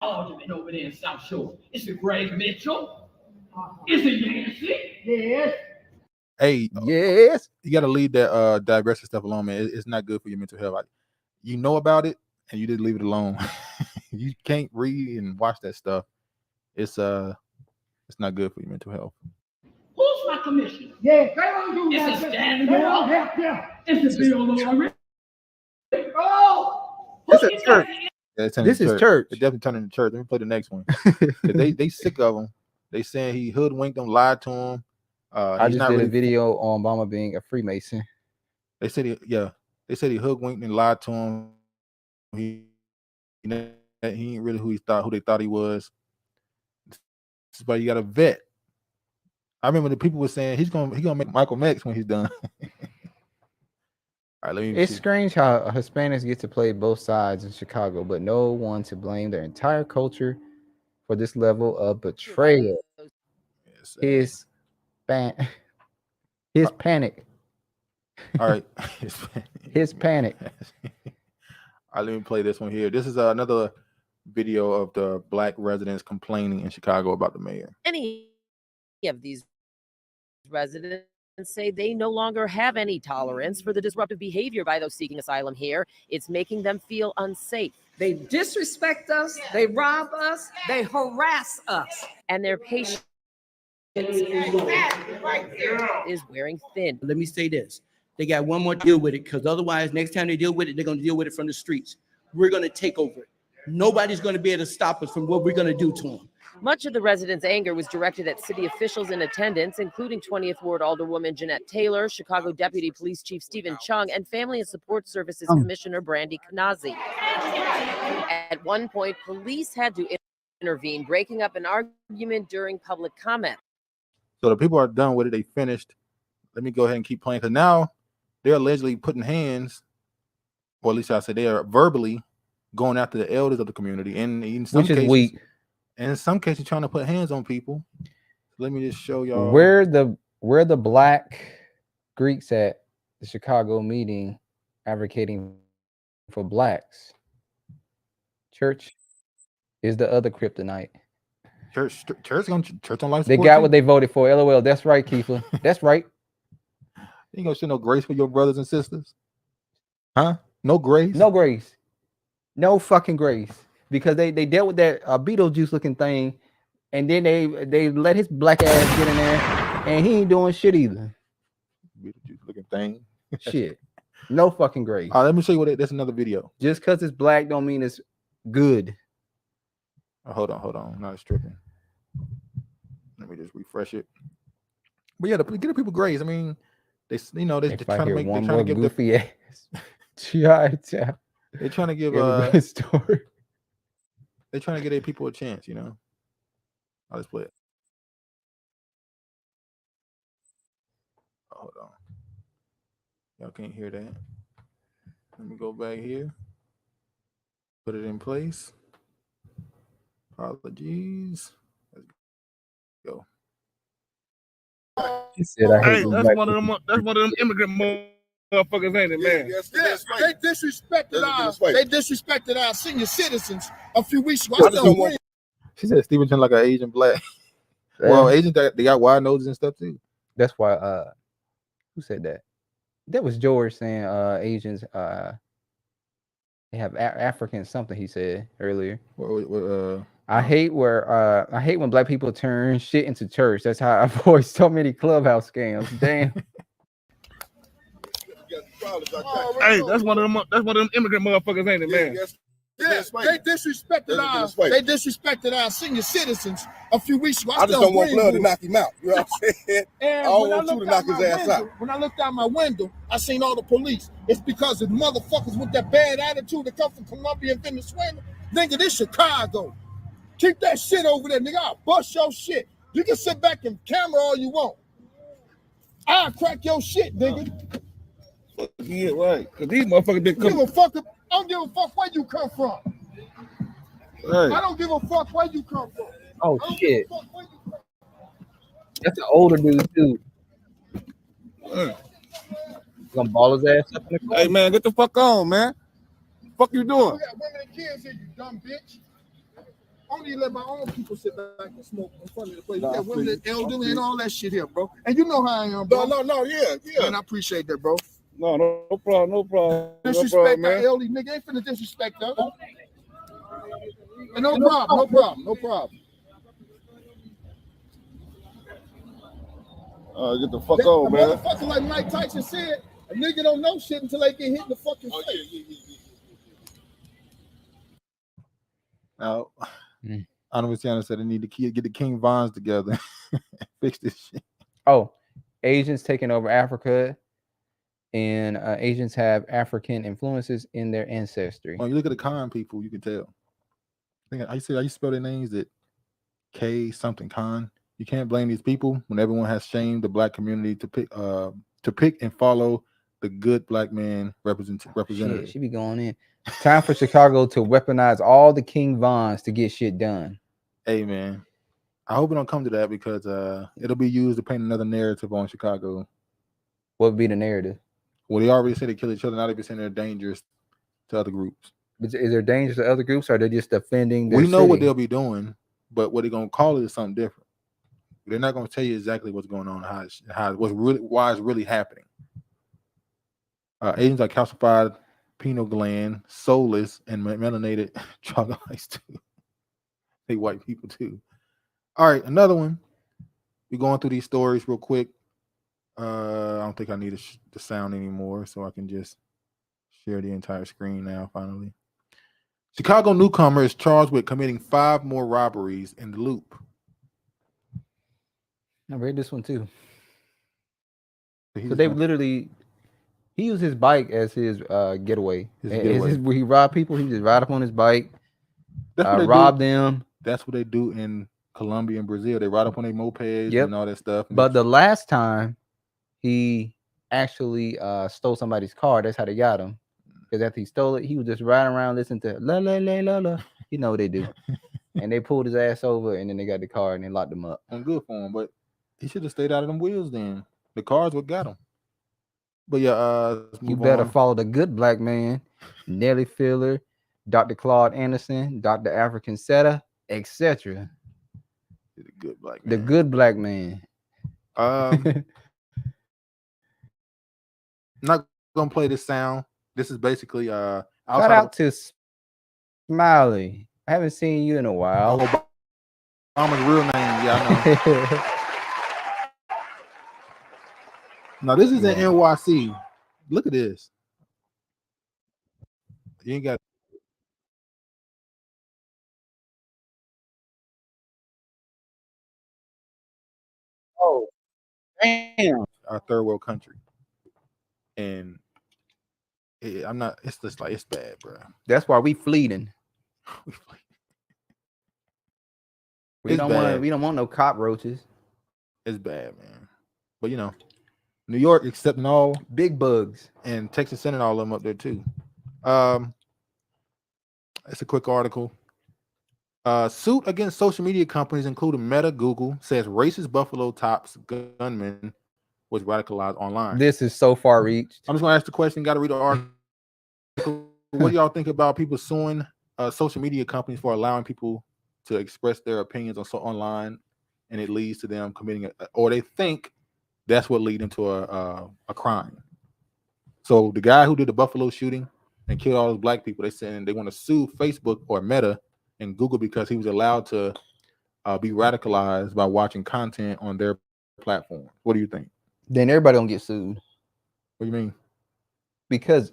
argument over there in South Shore? Is it Greg Mitchell? Is it Yancey? Yes. Hey, yes. You got to leave that digressive stuff alone, man. It's not good for your mental health. You know about it, and you didn't leave it alone. You can't read and watch that stuff. It's not good for your mental health. Who's my commissioner? Yeah, they don't do that. Is it Stanley Moore? Is it Bill Lawrence? This is church. Yeah, this is church. It definitely turned into church. Let me play the next one. they sick of him. They saying he hoodwinked them, lied to him. I just did a video on Obama being a Freemason. They said he hoodwinked and lied to him. He ain't really who they thought he was. But you got a vet. I remember the people were saying he's gonna make Michael X when he's done. All right, it's strange how Hispanics get to play both sides in Chicago, but no one to blame their entire culture for this level of betrayal. His panic. All right. His panic. All right, let me play this one here. This is another video of the black residents complaining in Chicago about the mayor. Any of these residents say they no longer have any tolerance for the disruptive behavior by those seeking asylum here. It's making them feel unsafe. They disrespect us, they rob us, they harass us. And their patience is wearing thin. Let me say this. They got one more to deal with it, because otherwise, next time they deal with it, they're going to deal with it from the streets. We're going to take over it. Nobody's going to be able to stop us from what we're going to do to them. Much of the residents' anger was directed at city officials in attendance, including 20th Ward Alderwoman Jeanette Taylor, Chicago Deputy Police Chief Stephen Chung, and Family and Support Services Commissioner Brandy Knazi. At one point, police had to intervene, breaking up an argument during public comment. So the people are done with it. They finished. Let me go ahead and keep playing, because now they're allegedly putting hands, or at least I said they are verbally going after the elders of the community, and in some cases, weak. And in some cases, trying to put hands on people. Let me just show y'all where the black Greeks at the Chicago meeting advocating for blacks. Church is the other kryptonite. Church on life. They got what they voted for. LOL. That's right, Keefer. That's right. You ain't gonna show no grace for your brothers and sisters, huh? No grace. No grace. No fucking grace. Because they dealt with that Beetlejuice looking thing, and then they let his black ass get in there, and he ain't doing shit either. Beetlejuice looking thing. Shit. No fucking grace. Let me show you what that's another video. Just because it's black don't mean it's good. Hold on. Not stripping. Let me just refresh it. But yeah, give the people grace. I mean, they're trying to make one they're trying more to give goofy ass. They're trying to give story. They're trying to give their people a chance, you know. I'll just play it. Hold on. Y'all can't hear that. Let me go back here. Put it in place. Apologies. Let's go. He said, I hate Hey, that's one of them immigrant motherfuckers, ain't it, man? Yes, they disrespected our senior citizens a few weeks ago. She said Stephen Chen like an Asian black. Well, Asians they got wide noses and stuff too. That's why who said that? That was George saying Asians they have African something he said earlier. I hate when black people turn shit into church. That's how I avoid so many clubhouse scams. Damn. Hey, that's one of them immigrant motherfuckers, ain't it, man? Yes, they disrespected our senior citizens a few weeks ago. I just don't want blood to knock him out. You know what I'm saying? And I don't want you to knock his ass out. When I looked out my window, I seen all the police. It's because of the motherfuckers with that bad attitude that come from Colombia and Venezuela. Nigga, this Chicago. Keep that shit over there, nigga. I'll bust your shit. You can sit back and camera all you want. I'll crack your shit, nigga. Yeah, right. Cause these motherfuckers been coming. I don't give a fuck where you come from. Right. I don't give a fuck where you come from. Oh shit. That's an older dude too. Gonna ball his ass up in the corner. Hey man, get the fuck on, man. Fuck you doing? You got women and kids here, you dumb bitch. Only let my own people sit back and smoke in front of the place. You got women and elderly and all that shit here, bro. And you know how I am, bro. No, yeah. Man, I appreciate that, bro. No problem. Disrespect man. that elderly nigga. Ain't finna disrespect us. And no problem. Get the fuck on, man. Motherfucker, like Mike Tyson said, a nigga don't know shit until they get hit in the fucking face. Now, I know what Tiana said. They need to get the King Vons together, fix this shit. Oh, Asians taking over Africa, and Asians have African influences in their ancestry. When you look at the Khan people, you can tell. I think I used to spell their names that K something Khan. You can't blame these people when everyone has shamed the black community to pick and follow the good black man representative. She be going in. Time for Chicago to weaponize all the King Vons to get shit done. Hey man, I hope it don't come to that because it'll be used to paint another narrative on Chicago. What would be the narrative? Well, they already said they kill each other. Now they're saying they're dangerous to other groups. Is there danger to other groups, or are they just defending their We know city? what they'll be doing, but what they're gonna call it is something different. They're not gonna tell you exactly what's going on, why it's really happening. Asians are calcified pineal gland, soulless, and melanated troglodytes too. They white people too. All right, another one. We're going through these stories real quick. I don't think I need the sound anymore, so I can just share the entire screen now. Finally, Chicago newcomer is charged with committing 5 more robberies in the Loop. I read this one too. So they literally, he used his bike as his getaway. Where he robbed people, he just ride up on his bike, rob them. That's what they do in Colombia and Brazil. They ride up on their mopeds and all that stuff. But the last time he actually stole somebody's car, that's how they got him. Because after he stole it, he was just riding around listening to la la la la la. You know what they do. And they pulled his ass over, and then they got the car and they locked him up. I'm good for him, but he should have stayed out of them wheels then. The cars would got him. But yeah, you better follow the good black man, Nelly Filler, Dr. Claude Anderson, Dr. African Seta, etc. The good black man. The good black man. Not gonna play this sound. This is basically shout out to Smiley. I haven't seen you in a while. Obama's real name, yeah, I know. Now this is in NYC. Look at this. You ain't got. Oh, damn. A third world country, and I'm not. It's just like it's bad, bro. That's why we fleeting. We It's don't bad. want. We don't want no cockroaches. It's bad, man. But you know, New York accepting all big bugs, and Texas sending all of them up there too. It's a quick article. Suit against social media companies, including Meta, Google, says racist Buffalo Tops gunman was radicalized online. This is so far reached. I'm just gonna ask the question. Got to read the article. What do y'all think about people suing social media companies for allowing people to express their opinions on online, and it leads to them committing, or they think that's what lead into a crime? So the guy who did the Buffalo shooting and killed all those black people, they saying they want to sue Facebook or Meta and Google because he was allowed to be radicalized by watching content on their platform. What do you think? Then everybody gonna get sued. What do you mean? Because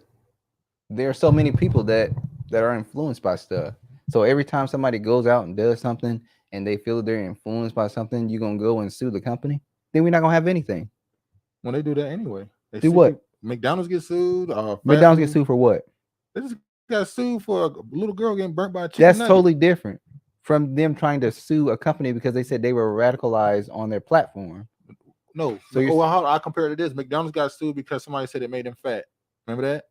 there are so many people that are influenced by stuff. So every time somebody goes out and does something and they feel that they're influenced by something, you're gonna go and sue the company. Then we're not gonna have anything. When they do that anyway, they do what? McDonald's get sued. McDonald's get sued for what? They just got sued for a little girl getting burnt by a chicken That's nugget. totally different from them trying to sue a company because they said they were radicalized on their platform. No, So so I compare it to this. McDonald's got sued because somebody said it made them fat. Remember that?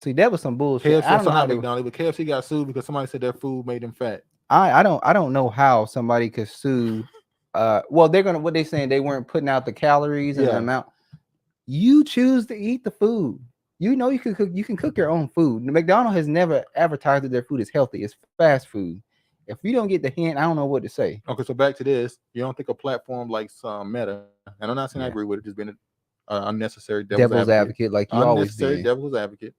See, that was some bullshit. KFC, I don't know how not they, McDonald's, but KFC got sued because somebody said their food made them fat. I don't know how somebody could sue. Well, they're gonna what they saying they weren't putting out the calories and the amount. You choose to eat the food. You know you can cook your own food. McDonald's has never advertised that their food is healthy. It's fast food. If you don't get the hint, I don't know what to say. Okay, so back to this. You don't think a platform like some Meta, and I'm not saying I agree with it, just being an unnecessary devil's advocate like you always unnecessary did. devil's advocate.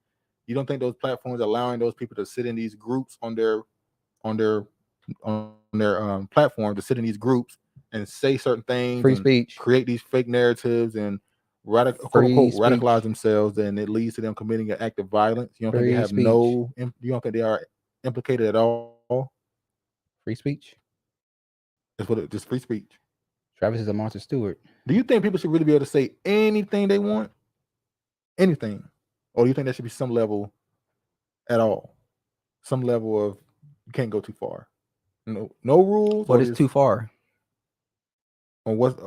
You don't think those platforms allowing those people to sit in these groups on their platform to sit in these groups and say certain things, Free speech, create these fake narratives, and radicalize themselves, and it leads to them committing an act of violence? You don't think they have you don't think they are implicated at all? Free speech. That's what just free speech. Travis is a Martha Stewart. Do you think people should really be able to say anything they want? Anything? Or do you think there should be some level at all? Some level of you can't go too far. No rules. What is too far? Or what?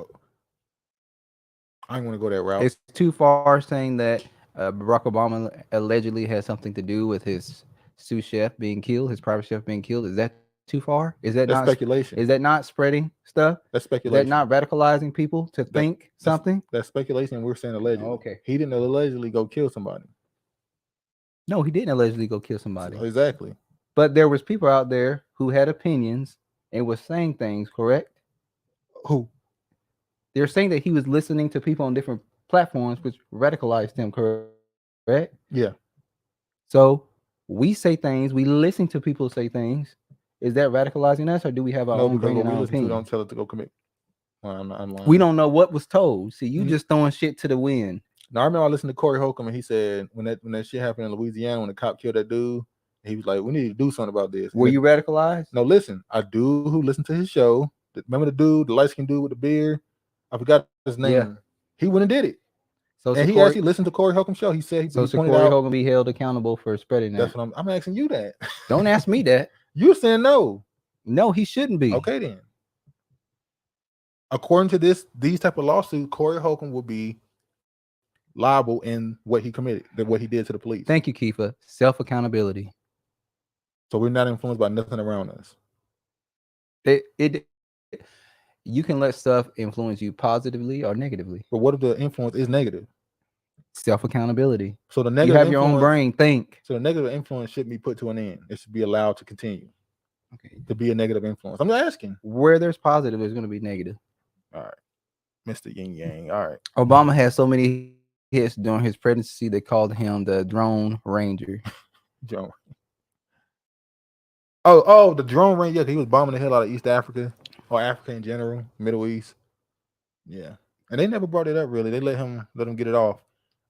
I don't want to go that route. It's too far saying that Barack Obama allegedly has something to do with his sous chef being killed, his private chef being killed. Is that too far? Is that not speculation? Is that not spreading stuff? That's speculation. Is that not radicalizing people to think something? That's speculation. We're saying allegedly. Oh, okay. He didn't allegedly go kill somebody. No, he didn't allegedly go kill somebody. Exactly. But there was people out there who had opinions and was saying things, correct? Who? They're saying that he was listening to people on different platforms, which radicalized him, correct? Yeah. So we say things, we listen to people say things. Is that radicalizing us, or do we have our own brain and our opinion? Don't tell it to go commit. Well, I'm lying. We don't know what was told. See, you just throwing shit to the wind. Now I remember I listened to Corey Holcomb, and he said when that shit happened in Louisiana, when the cop killed that dude, he was like, "We need to do something about this." Were you radicalized? No, listen, I do. Who listened to his show? Remember the dude, the light skinned dude with the beard? I forgot his name. Yeah. He went and did it. So and he actually listened to Corey Holcomb's show. He said so Corey Holcomb be held accountable for spreading that. That's what I'm asking you that. Don't ask me that. You're saying no. No, he shouldn't be. Okay, then. According to these type of lawsuits, Corey Holcomb will be liable in what he committed, what he did to the police. Thank you, Kiefer. Self-accountability. So we're not influenced by nothing around us. You can let stuff influence you positively or negatively. But what if the influence is negative? Self-accountability. So the negative you have your own brain. Think. So the negative influence shouldn't be put to an end. It should be allowed to continue. Okay. To be a negative influence. I'm just asking. Where there's positive, there's going to be negative. All right. Mr. Yin Yang. All right. Obama had so many hits during his presidency, they called him the Drone Ranger. Drone. Oh, the Drone Ranger. Yeah, he was bombing the hell out of East Africa or Africa in general, Middle East. Yeah. And they never brought it up really. They let him get it off.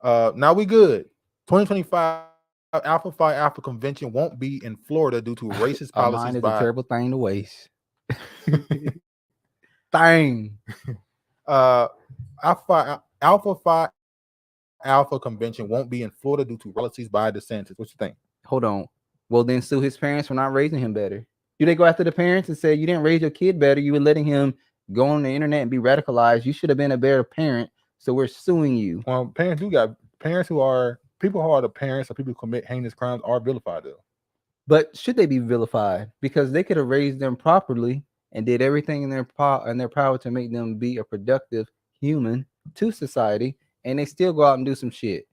Now we good. 2025 Alpha Phi Alpha convention won't be in Florida due to racist A policies mind is by a terrible thing to waste. Thing. Alpha Phi Alpha convention won't be in Florida due to policies by DeSantis. What you think? Hold on. Well, then sue his parents for not raising him better. Do they go after the parents and say you didn't raise your kid better? You were letting him go on the internet and be radicalized. You should have been a better parent. So we're suing you. Well, parents who are people who are the parents of people who commit heinous crimes are vilified though. But should they be vilified? Because they could have raised them properly and did everything in their power to make them be a productive human to society, and they still go out and do some shit.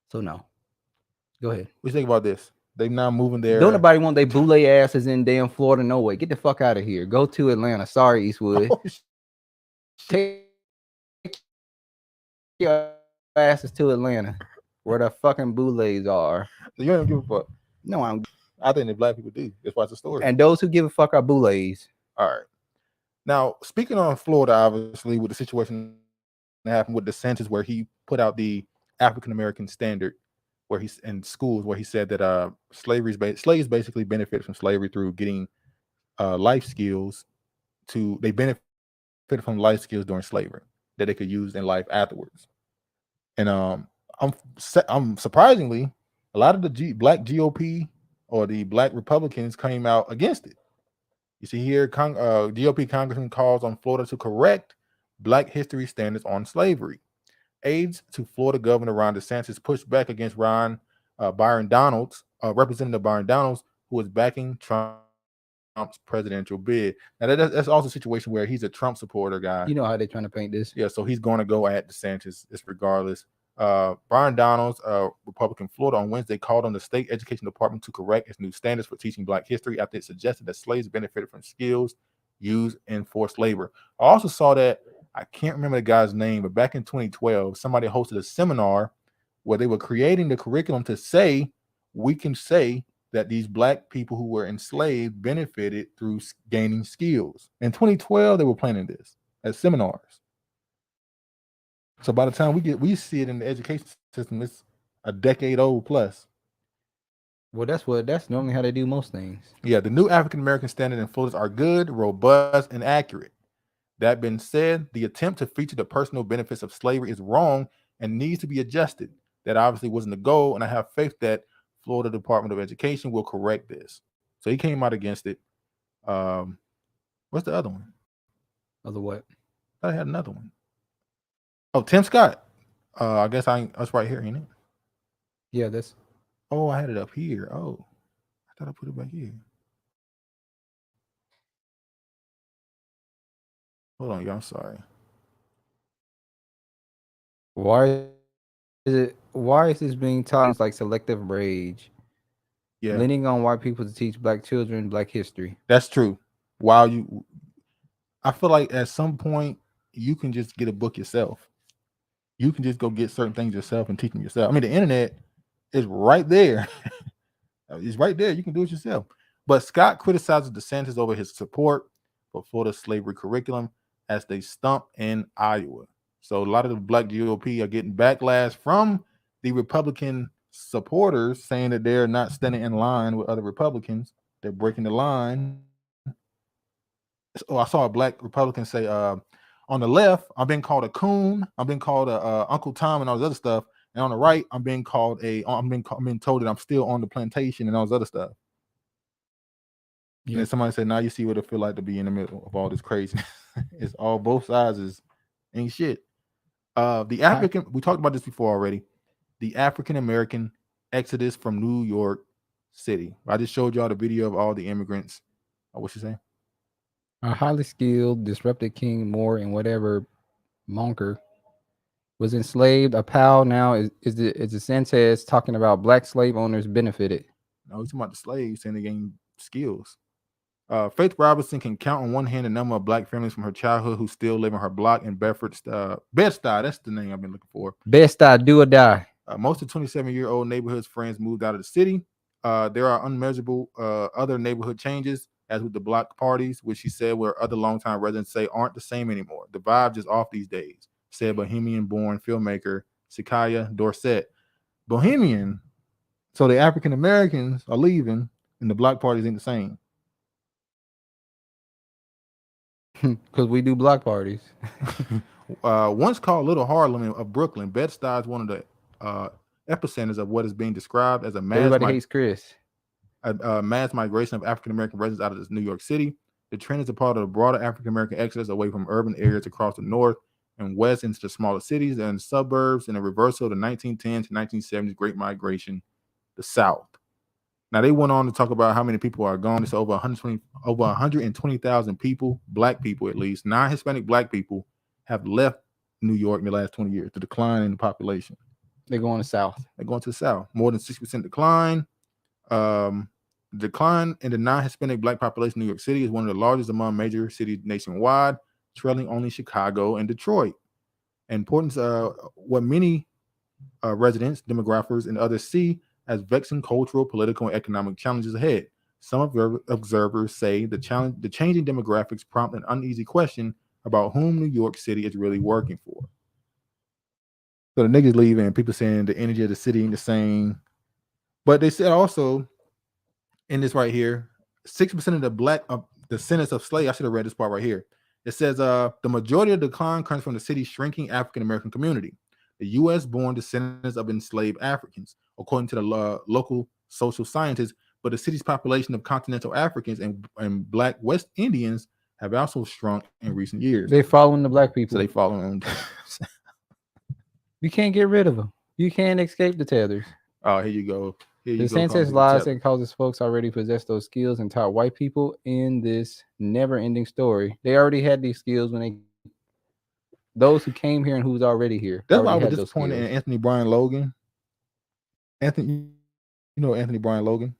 So no. Go ahead. What you think about this? They now moving there. Don't nobody want they boule asses in damn Florida. No way. Get the fuck out of here. Go to Atlanta. Sorry, Eastwood. Oh, Take your asses to Atlanta, where the fucking boules are. So you don't give a fuck. No, I think that black people do. That's why it's a story. And those who give a fuck are boules. All right. Now, speaking on Florida, obviously, with the situation that happened with DeSantis, where he put out the African American standard, where he's in schools, where he said that slaves basically benefit from slavery through getting life skills. They benefit from life skills during slavery that they could use in life afterwards. And I'm surprisingly, a lot of the black GOP or the black Republicans came out against it. You see here, GOP congressman calls on Florida to correct Black history standards on slavery. Aides to Florida Governor Ron DeSantis pushed back against Representative Byron Donalds, who is backing Trump's presidential bid. Now that's also a situation where he's a Trump supporter guy. You know how they're trying to paint this. Yeah, so he's going to go at DeSantis regardless. Byron Donalds, Republican Florida, on Wednesday called on the state education department to correct its new standards for teaching Black history after it suggested that slaves benefited from skills used in forced labor. I also saw that, I can't remember the guy's name, but back in 2012, somebody hosted a seminar where they were creating the curriculum to say, we can say that these Black people who were enslaved benefited through gaining skills. In 2012, they were planning this at seminars. So by the time we see it in the education system, it's a decade old plus. Well, that's normally how they do most things. Yeah, the new African American standard in Florida are good, robust, and accurate. That being said, the attempt to feature the personal benefits of slavery is wrong and needs to be adjusted. That obviously wasn't the goal, and I have faith that Florida Department of Education will correct this. So he came out against it. What's the other one? Other what? I had another one. Oh, Tim Scott. I guess that's right here, ain't it? Yeah, that's. Oh, I had it up here. Oh, I thought I put it back here. Hold on, y'all. I'm sorry. Why is this being taught as like selective rage? Yeah. Leaning on white people to teach Black children Black history. That's true. I feel like at some point you can just get a book yourself. You can just go get certain things yourself and teach them yourself. I mean, the internet is right there. It's right there. You can do it yourself. But Scott criticizes DeSantis over his support for Florida's slavery curriculum as they stump in Iowa. So a lot of the Black GOP are getting backlash from the Republican supporters saying that they're not standing in line with other Republicans. They're breaking the line. So I saw a Black Republican say, on the left, I'm being called a coon. I'm being called a Uncle Tom and all this other stuff. And on the right, I'm being told that I'm still on the plantation and all this other stuff. Yeah. And then somebody said, now you see what it feel like to be in the middle of all this craziness. It's all both sides ain't shit. The African, we talked about this before already. The African American exodus from New York City. I just showed y'all the video of all the immigrants. What you say? A highly skilled, disrupted king, Moore, and whatever monker was enslaved. A pal now is the sentence talking about Black slave owners benefited. No, he's talking about the slaves saying they gain skills. Faith Robinson can count on one hand the number of Black families from her childhood who still live in her block in Bed-Stuy. That's the name I've been looking for. Bed-Stuy, do or die. Most of 27-year-old neighborhood's friends moved out of the city. There are unmeasurable other neighborhood changes, as with the block parties, which she said where other longtime residents say aren't the same anymore. The vibe just off these days, said Bohemian-born filmmaker Sikaya Dorset. Bohemian So the African Americans are leaving, and the block parties ain't the same. Because we do block parties. Once called Little Harlem of Brooklyn, Bed-Stuy is one of the epicenters of what is being described as a Everybody hates Chris. A mass migration of African American residents out of New York City. The trend is a part of the broader African American exodus away from urban areas across the north and west into the smaller cities and suburbs, and a reversal of the 1910s to 1970s Great Migration, the South. Now they went on to talk about how many people are gone. It's over 120,000 people, black people at least, non-Hispanic black people, have left New York in the last 20 years. The decline in the population. They're going to South. They're going to the South. More than 60% decline. Decline in the non-Hispanic black population in New York City is one of the largest among major cities nationwide, trailing only Chicago and Detroit. Importance what many residents, demographers, and others see as vexing cultural, political, and economic challenges ahead. Some observers say the changing demographics prompt an uneasy question about whom New York City is really working for. So the niggas leaving, and people saying the energy of the city ain't the same. But they said also in this right here, 60% of the black descendants of slaves. I should have read this part right here. It says the majority of the decline comes from the city's shrinking African American community. The U.S.-born descendants of enslaved Africans, according to the local social scientists, but the city's population of continental Africans and black West Indians have also shrunk in recent years. They following the black people. So they following them. You can't get rid of them. You can't escape the tethers. Oh, here you go. The sentence lies and causes folks already possess those skills and taught white people in this never-ending story. They already had these skills when those who came here and who was already here. That's why I was disappointed in Anthony Brian Logan. Anthony Brian Logan?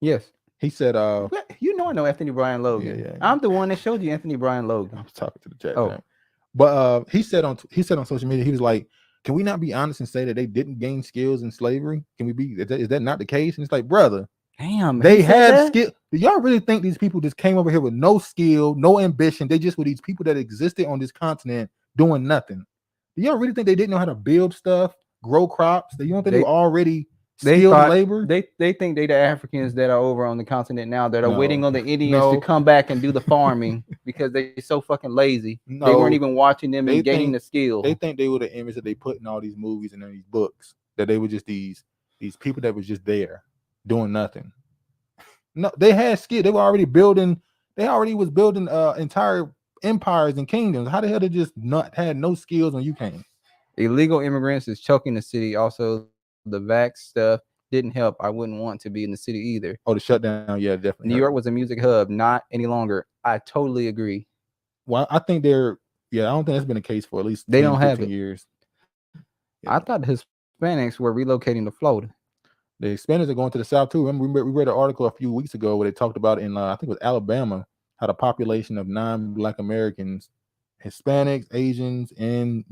Yes. He said, I know Anthony Brian Logan. Yeah. I'm the one that showed you Anthony Brian Logan. I was talking to the chat. Oh. Man. But he said on social media, he was like, can we not be honest and say that they didn't gain skills in slavery? Can we be? Is that not the case? And it's like, brother, damn, they had skill. Do y'all really think these people just came over here with no skill, no ambition? They just were these people that existed on this continent doing nothing. Do y'all really think they didn't know how to build stuff, grow crops? Do you don't think they were already skilled labor? They think they the Africans that are over on the continent now that are waiting on the Indians to come back and do the farming because they're so fucking lazy. No, they weren't even watching them and gaining the skill. They think they were the image that they put in all these movies and in these books, that they were just these people that was just there doing nothing. No, they had skill. They were already building. They already was building entire empires and kingdoms. How the hell they just had no skills when you came? Illegal immigrants is choking the city. Also, the vax stuff didn't help. I wouldn't want to be in the city either. Oh, the shutdown, yeah, definitely. New York was a music hub, not any longer. I totally agree. Well, I think I don't think that's been the case for at least they don't have it. Years. Yeah. I thought the Hispanics were relocating to Florida. The Hispanics are going to the South too. Remember, we read an article a few weeks ago where they talked about in I think it was Alabama, how the population of non-Black Americans, Hispanics, Asians, and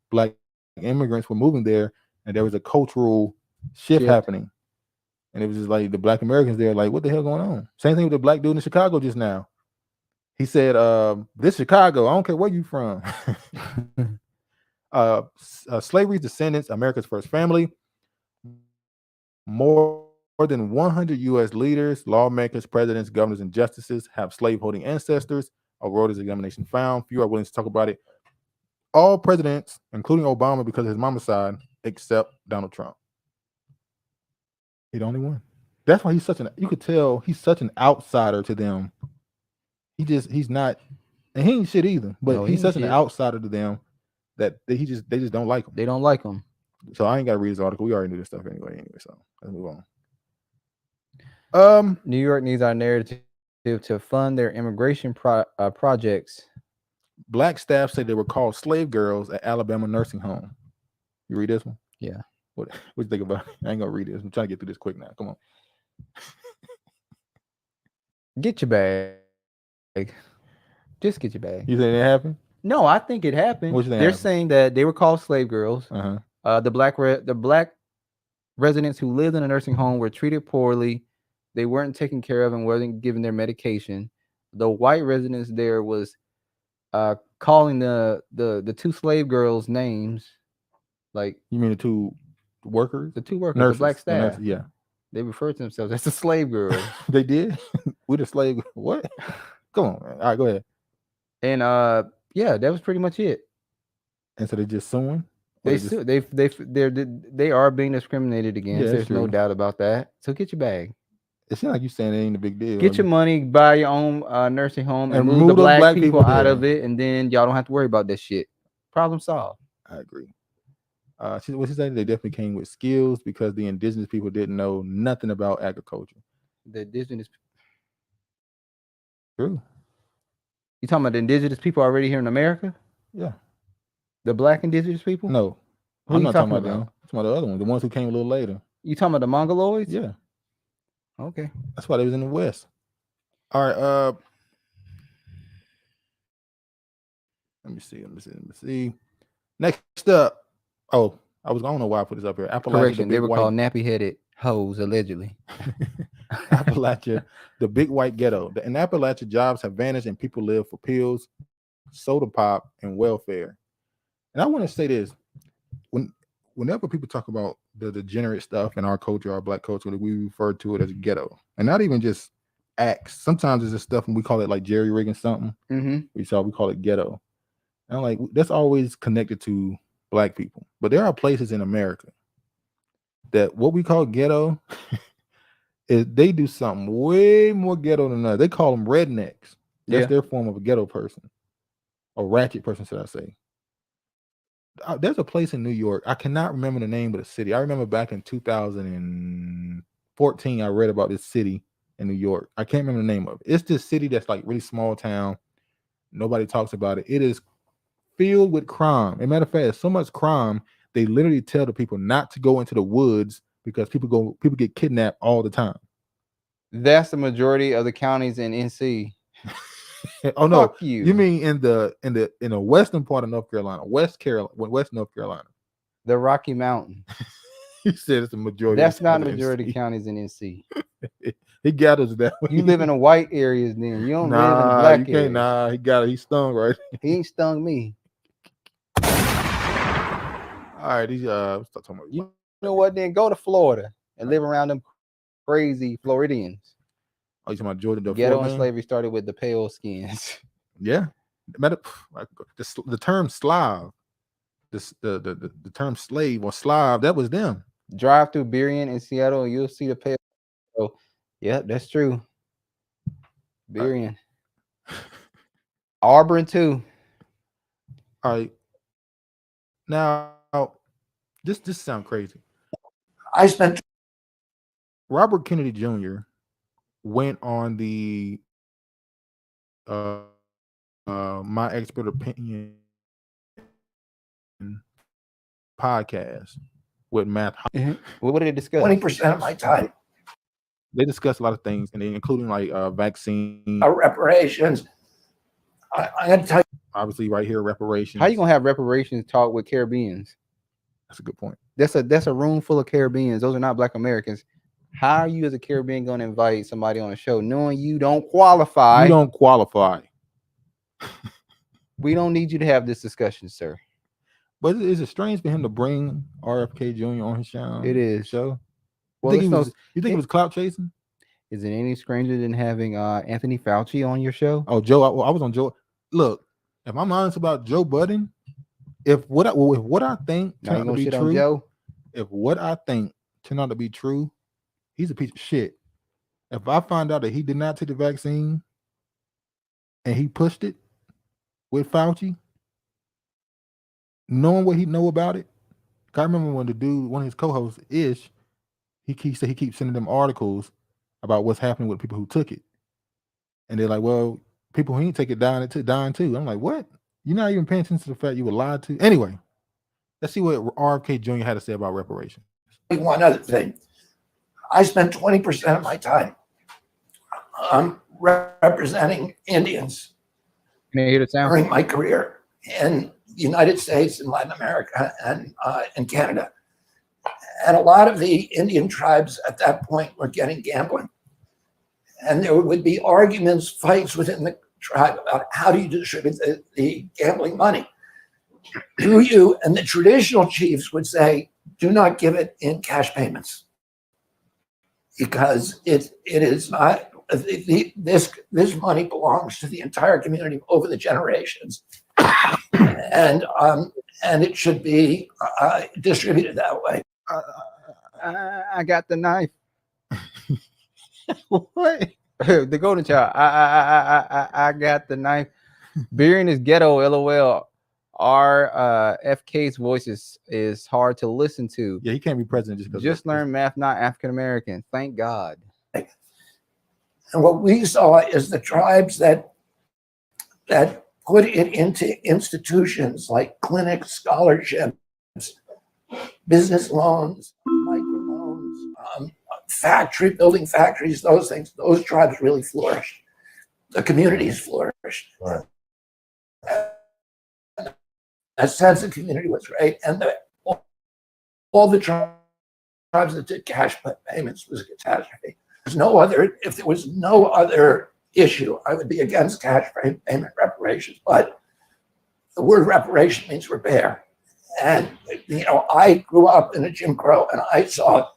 Black immigrants were moving there, and there was a cultural shift happening. And it was just like the Black Americans there, like, what the hell going on? Same thing with the black dude in Chicago just now. He said, this Chicago, I don't care where you from. Slavery's descendants, America's first family. More than 100 U.S. leaders, lawmakers, presidents, governors, and justices have slave-holding ancestors. A Reuters examination found. Few are willing to talk about it. All presidents, including Obama, because of his mama's side, except Donald Trump. He's the only one. That's why you could tell he's such an outsider to them. He's not, and he ain't shit either, but he's such an outsider to them that they just don't like him. They don't like him. So I ain't got to read this article. We already knew this stuff anyway. So let's move on. New York needs our narrative to fund their immigration projects. Black staff say they were called slave girls at Alabama nursing home. You read this one? Yeah. What you think about it? I ain't gonna read this. I'm trying to get through this quick now. Come on. Get your bag. Just get your bag. You think it happened? No, I think it happened. What you think They're happened? saying that they were called slave girls. Uh-huh. The black residents who lived in a nursing home were treated poorly. They weren't taken care of and wasn't given their medication. The white residents there was calling the two slave girls names. Like, you mean the two workers, The two workers, nurses, the black the staff. nurses, yeah, They refer to themselves as the slave girls. they did. We the slave. What? Come on, man. All right, go ahead. And yeah, that was pretty much it. And so they just suing. They are being discriminated against. Yeah, There's no true. doubt about that. So get your bag. It seems like you saying it ain't a big deal. Get your money, buy your own nursing home, and And move move the those black people out there. of it, and then y'all don't have to worry about that shit. Problem solved. I agree. What she said, they definitely came with skills because the indigenous people didn't know nothing about agriculture. The indigenous. True. You talking about the indigenous people already here in America? Yeah. The black indigenous people? No. Who I'm you not talking talking about them. about? I'm talking about the other ones, the ones who came a little later. You talking about the Mongoloids? Yeah. Okay. That's why they was in the West. All right. Let me see. Next up. Oh, I don't know why I put this up here. Appalachia. Correction, they were called nappy-headed hoes, allegedly. Appalachia, the big white ghetto. In Appalachia, jobs have vanished and people live for pills, soda pop, and welfare. And I want to say this: whenever people talk about the degenerate stuff in our culture, our black culture, we refer to it as a ghetto, and not even just acts. Sometimes it's just stuff, and we call it like jerry rigging something. Mm-hmm. We call it ghetto, and I'm like, that's always connected to black people. But there are places in America that what we call ghetto is they do something way more ghetto than us. They call them rednecks. That's their form of a ghetto person, a ratchet person, should I say? There's a place in New York. I cannot remember the name of the city. I remember back in 2014, I read about this city in New York. I can't remember the name of it. It's this city that's like really small town. Nobody talks about it. It is filled with crime. As a matter of fact, so much crime, they literally tell the people not to go into the woods because people get kidnapped all the time. That's the majority of the counties in NC. Oh no, Fuck you. You mean in the western part of North Carolina, West North Carolina, the Rocky Mountain. He said it's the majority. That's not the majority of counties in NC. He gathers that. You live in the white areas, then you don't live in the black areas. Nah, he got it. He stung right. He ain't stung me. All right, start talking about. You know what? Then go to Florida and live around them crazy Floridians. Oh, you talking about Georgia? Ghetto and slavery started with the pale skins. Yeah, the term Slav, the term slave or Slav, that was them. Drive through Burien in Seattle, and you'll see the pale. Oh, yeah, that's true. Burien, Auburn too. All right. Now, this sounds crazy. I spent. Robert Kennedy Jr. went on the My Expert Opinion podcast with Matt. What did they discuss? 20% of my time. They discussed a lot of things, and including like vaccine, reparations. I got to tell you, obviously, right here, reparations. How you gonna have reparations talk with Caribbeans? That's a good point. That's a room full of Caribbeans. Those are not Black Americans. How are you as a Caribbean going to invite somebody on a show knowing you don't qualify? You don't qualify. We don't need you to have this discussion, sir. But is it strange for him to bring RFK Jr. on his show? It is. Show. Well, you think he was clout chasing? Is it any stranger than having Anthony Fauci on your show? Oh, Joe, I was on Joe. Look, if I'm honest about Joe Budden, if what I think turned out to be true, if what I think turned out to be true, he's a piece of shit. If I find out that he did not take the vaccine and he pushed it with Fauci, knowing what he know about it, I remember when the dude, one of his co-hosts, Ish, he said he keeps sending them articles about what's happening with people who took it, and they're like, well, people who ain't take it dying too. I'm like, what? You're not even paying attention to the fact you were lied to. Anyway, let's see what RFK Jr. had to say about reparations. one other thing. I spent 20% of my time representing Indians during my career in the United States and Latin America and in Canada. And a lot of the Indian tribes at that point were getting gambling. And there would be arguments, fights within the tribe about how do you distribute the gambling money. Do you? And the traditional chiefs would say, do not give it in cash payments, because it is not, this money belongs to the entire community over the generations, and it should be distributed that way. I got the knife. What? The golden child. I got the knife. Beering is ghetto. LOL. Our FK's voice is hard to listen to. Yeah, he can't be president just because. Just learn math, not African American. Thank God. And what we saw is the tribes that put it into institutions like clinics, scholarships, business loans, microloans, building factories, those things. Those tribes really flourished. The communities flourished. Right. That sense of community was great, and all the tribes that did cash payments was a catastrophe. There's no other. If there was no other issue, I would be against cash payment reparations. But the word reparation means repair, and I grew up in a Jim Crow, and I saw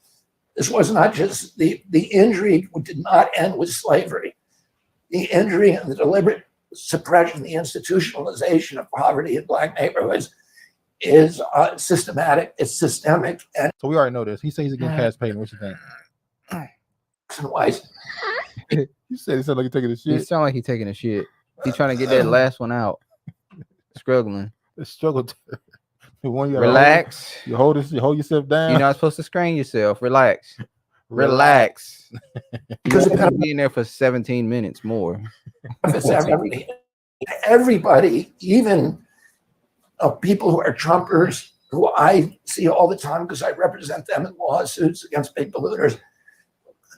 this was not just the injury did not end with slavery. The injury and the deliberate suppression, the institutionalization of poverty in Black neighborhoods is systematic, it's systemic. And so we already know this. He says he's against cash payment. What you think? You said he sounded like he's taking a shit. He sound like he's taking a shit. He's trying to get that last one out. Struggling. It's struggle. Relax. You hold yourself down. You're not supposed to strain yourself. Relax. Relax. Because it's gonna be in there for 17 minutes more. Everybody, even people who are Trumpers, who I see all the time because I represent them in lawsuits against big polluters.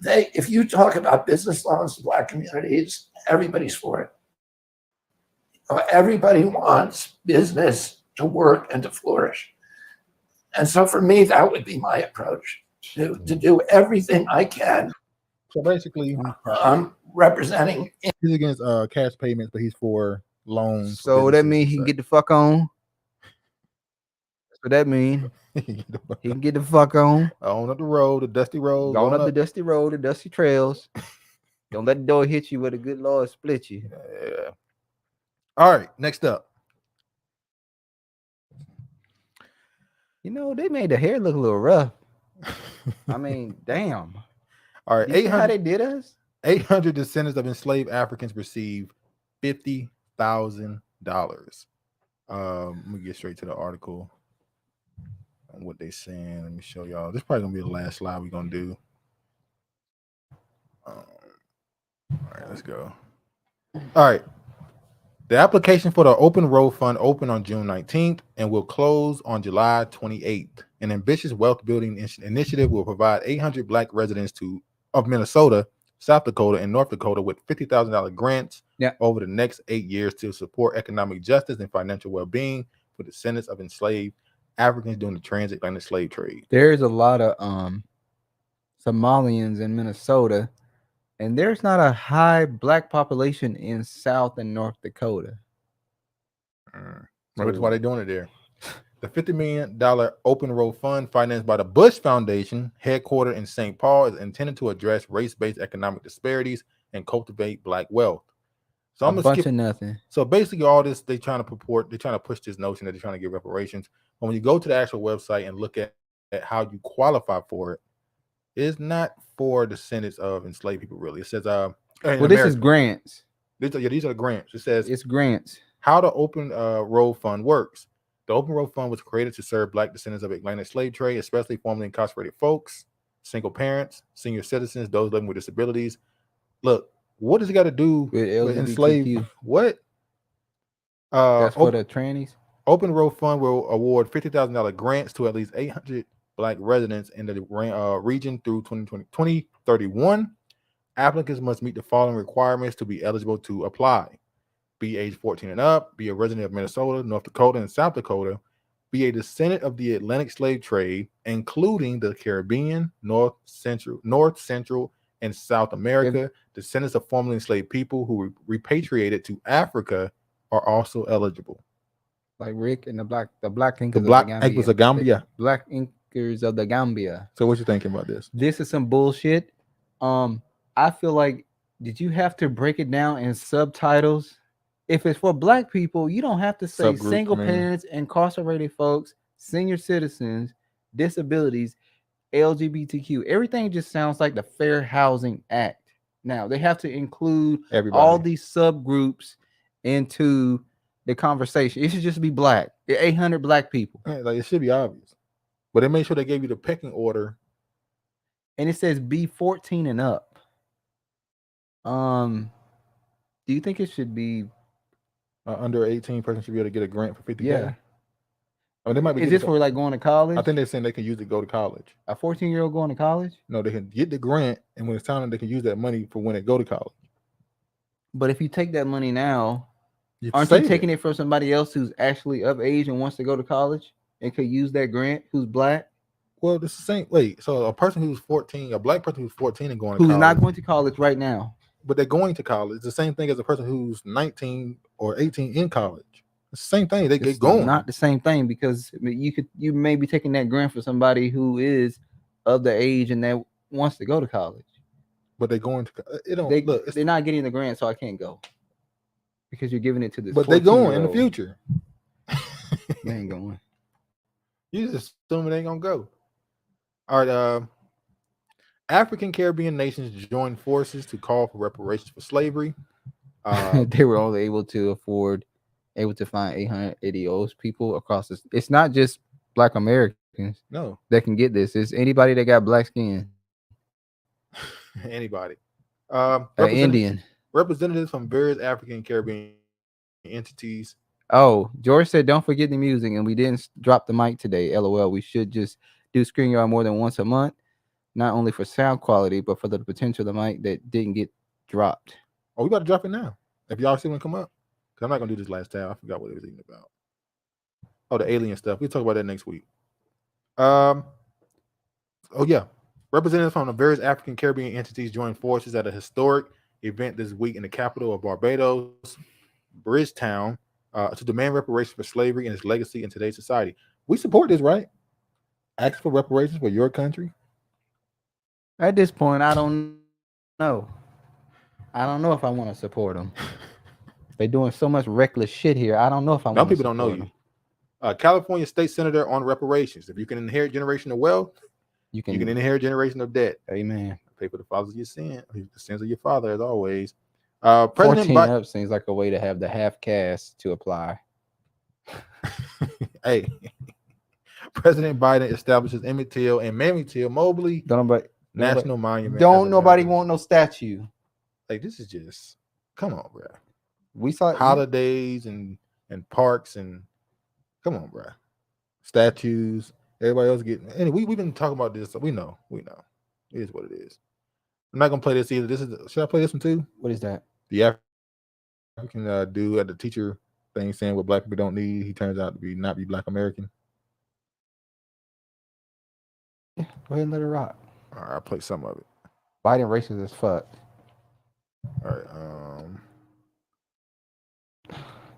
If you talk about business loans to Black communities, everybody's for it. Everybody wants business to work and to flourish. And so for me, that would be my approach, to do everything I can. So basically, I'm representing. He's against cash payments, but he's for loans. So that means he can get the fuck on. So that means he can get the fuck on. On up the road, the dusty road. Going up the dusty road, the dusty trails. Don't let the door hit you where the good Lord split you. Yeah. All right, next up. You know, they made the hair look a little rough. I mean, damn. All right, 800. How they did us? 800 descendants of enslaved Africans receive $50,000. Let me get straight to the article on what they saying. Let me show y'all. This is probably gonna be the last slide we're gonna do. All right, let's go. All right. The application for the Open Road Fund opened on June 19th and will close on July 28th. An ambitious wealth building initiative will provide 800 Black residents of Minnesota, South Dakota, and North Dakota with $50,000 grants over the next 8 years to support economic justice and financial well-being for descendants of enslaved Africans during the transatlantic slave trade. There's a lot of Somalians in Minnesota, and there's not a high Black population in South and North Dakota. That's why they're doing it there. The $50 million Open Road Fund, financed by the Bush Foundation, headquartered in St. Paul, is intended to address race-based economic disparities and cultivate Black wealth. So I'm gonna skip of nothing. So basically, all this they're trying to push this notion that they're trying to give reparations. But when you go to the actual website and look at how you qualify for it, it's not for descendants of enslaved people. Really, it says well, this is grants. These are the grants. It says it's grants. How the Open Road Fund works. The Open Road Fund was created to serve Black descendants of Atlantic slave trade, especially formerly incarcerated folks, single parents, senior citizens, those living with disabilities. Look, what does it got to do with enslaved? What? That's for the trannies. Open Road Fund will award $50,000 grants to at least 800 Black residents in the region through 2031. Applicants must meet the following requirements to be eligible to apply: be age 14 and up, be a resident of Minnesota, North Dakota, and South Dakota, be a descendant of the Atlantic slave trade, including the Caribbean, North Central, and South America. Descendants of formerly enslaved people who repatriated to Africa are also eligible. Like Rick and the Black Incas of Gambia. Black Incas speakers of the Gambia. So what you thinking about this? This is some bullshit. I feel like, did you have to break it down in subtitles? If it's for black people, you don't have to say Subgroup, single I mean. parents, incarcerated folks, senior citizens, disabilities, LGBTQ. Everything just sounds like the Fair Housing Act. Now they have to include Everybody. all these subgroups into the conversation. It should just be black. 800 black people. Yeah, like it should be obvious. But they made sure they gave you the pecking order. And it says be 14 and up. Do you think it should be Under 18 person should be able to get a grant for 50K? Yeah. I mean, they might be Is this for like going to college? I think they're saying they can use it to go to college. A 14-year-old going to college? No, they can get the grant, and when it's time, they can use that money for when they go to college. But if you take that money now, You aren't you save taking it. it from somebody else who's actually of age and wants to go to college and could use that grant, who's black? Well, it's the same. Wait, so a person who's 14, a black person who's 14 and going to Who's college, not going to college right now. but they're going to college. It's the same thing as a person who's 19 or 18 in college. It's the same thing. They get It's going. not the same thing, because I mean, you may be taking that grant for somebody who is of the age and that wants to go to college. But they're going to. It don't look. They're not getting the grant, so I can't go because you're giving it to this. But they're going in the 14-year-old. future. They ain't going. You just assuming they ain't gonna go. All right. African Caribbean nations joined forces to call for reparations for slavery. They were only able to find 880 of people across this. It's not just Black Americans. No. That can get this. It's anybody that got black skin. Anybody. Indian. Representatives from various African Caribbean entities. Oh, George said, don't forget the music, and we didn't drop the mic today. LOL. We should just do ScreenYard more than once a month, not only for sound quality, but for the potential of the mic that didn't get dropped. Oh, we got to drop it now. If y'all see one come up. Because I'm not going to do this last time. I forgot what it was even about. Oh, the alien stuff. We'll talk about that next week. Oh, yeah. Representatives from the various African Caribbean entities joined forces at a historic event this week in the capital of Barbados, Bridgetown, to demand reparations for slavery and its legacy in today's society. We support this, right? Ask for reparations for your country. At this point, I don't know. I don't know if I want to support them. They're doing so much reckless shit here. I don't know if I want to. Some people don't know you. California state senator on reparations. If you can inherit generational wealth, you can inherit generational debt. Amen. Pay for the fathers of your sin, the sins of your father, as always. 14 up seems like a way to have the half caste to apply. Hey, President Biden establishes Emmett Till and Mamie Till-Mobley National Monument. Don't nobody want no statue. Like, this is just, come on, bro. We saw holidays and parks and come on, bro. Statues. Everybody else getting. Anyway, we've been talking about this. So we know. It is what it is. I'm not gonna play this either. Should I play this one too? What is that? The African dude at the teacher thing saying what black people don't need. He turns out to not be Black American. Yeah, go ahead and let it rock. All right, I'll play some of it. Biden racist as fuck. All right.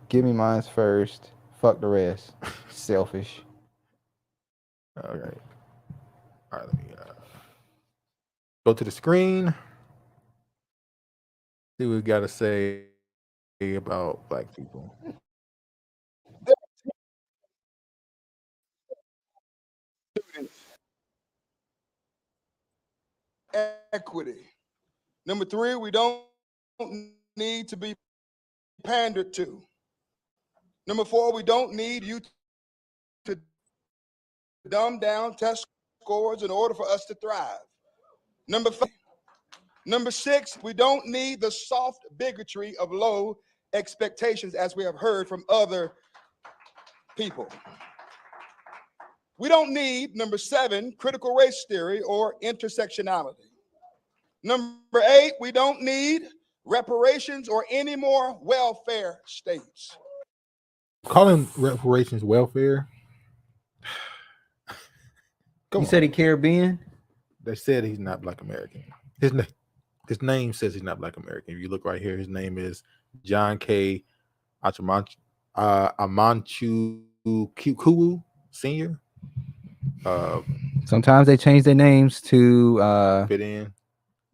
Give me mine first. Fuck the rest. Selfish. All right. Let me go to the screen. See what we got to say about black people. Equity. Number 3, we don't need to be pandered to. Number 4, we don't need you to dumb down test scores in order for us to thrive. Number 5. Number 6, we don't need the soft bigotry of low expectations, as we have heard from other people. We don't need, number 7, critical race theory or intersectionality. Number 8, we don't need reparations or any more welfare states. Calling reparations welfare. You said he Caribbean? They said he's not Black American. His name says he's not Black American. If you look right here, his name is John K. Amanchu Kuwu Sr. Sometimes they change their names to fit in.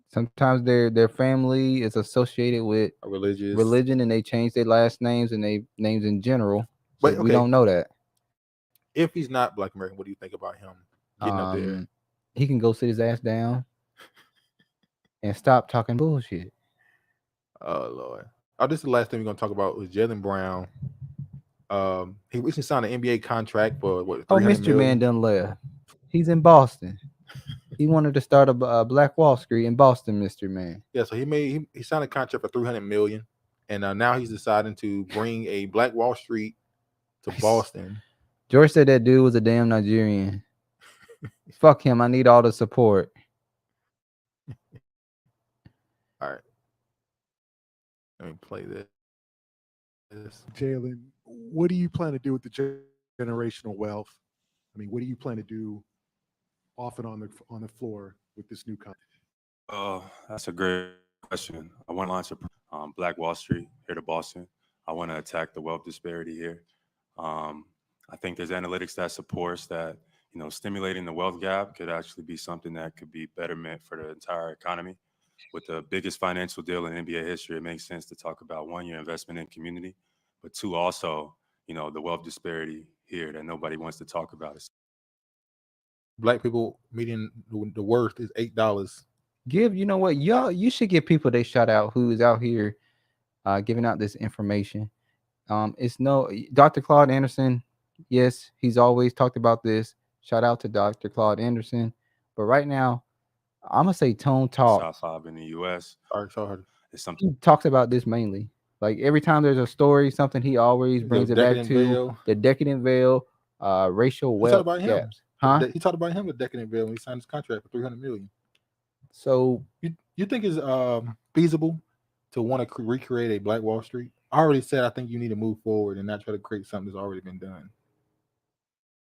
Sometimes their family is associated with A religious religion, and they change their last names and they names in general. So But we okay, don't know that. if he's not Black American, what do you think about him getting up there? He can go sit his ass down and stop talking bullshit. Oh Lord. Oh, this is the last thing we're gonna talk about was Jaylen Brown. He recently signed an NBA contract for what? Oh, $300 Mystery Man million? done left. He's in Boston. He wanted to start a Black Wall Street in Boston, Mystery Man. Yeah, so he signed a contract for $300 million, and now he's deciding to bring a Black Wall Street to Boston. George said that dude was a damn Nigerian. Fuck him. I need all the support. All right. Let me play this. Jaylen, what do you plan to do with the generational wealth? I mean, what do you plan to do off and on the floor with this new company? That's a great question. I want to launch a Black Wall Street here to Boston. I want to attack the wealth disparity here. I think there's analytics that supports that, stimulating the wealth gap could actually be something that could be betterment for the entire economy. With the biggest financial deal in NBA history, it makes sense to talk about one, your investment in community, but two, also, the wealth disparity here that nobody wants to talk about. Black people median the worth is $8. You know what, y'all, you should give people they shout out who is out here giving out this information. It's no Dr. Claude Anderson. Yes, he's always talked about this. Shout out to Dr. Claude Anderson. But right now, I'm gonna say Tone Talk. Top 5 in the U.S. It's something He talks about this mainly. Like every time there's a story, something he always brings it back to the decadent veil, racial wealth gaps. Huh? He talked about him with decadent veil when he signed his contract for $300 million. So you think it's feasible to want to recreate a Black Wall Street? I already said I think you need to move forward and not try to create something that's already been done.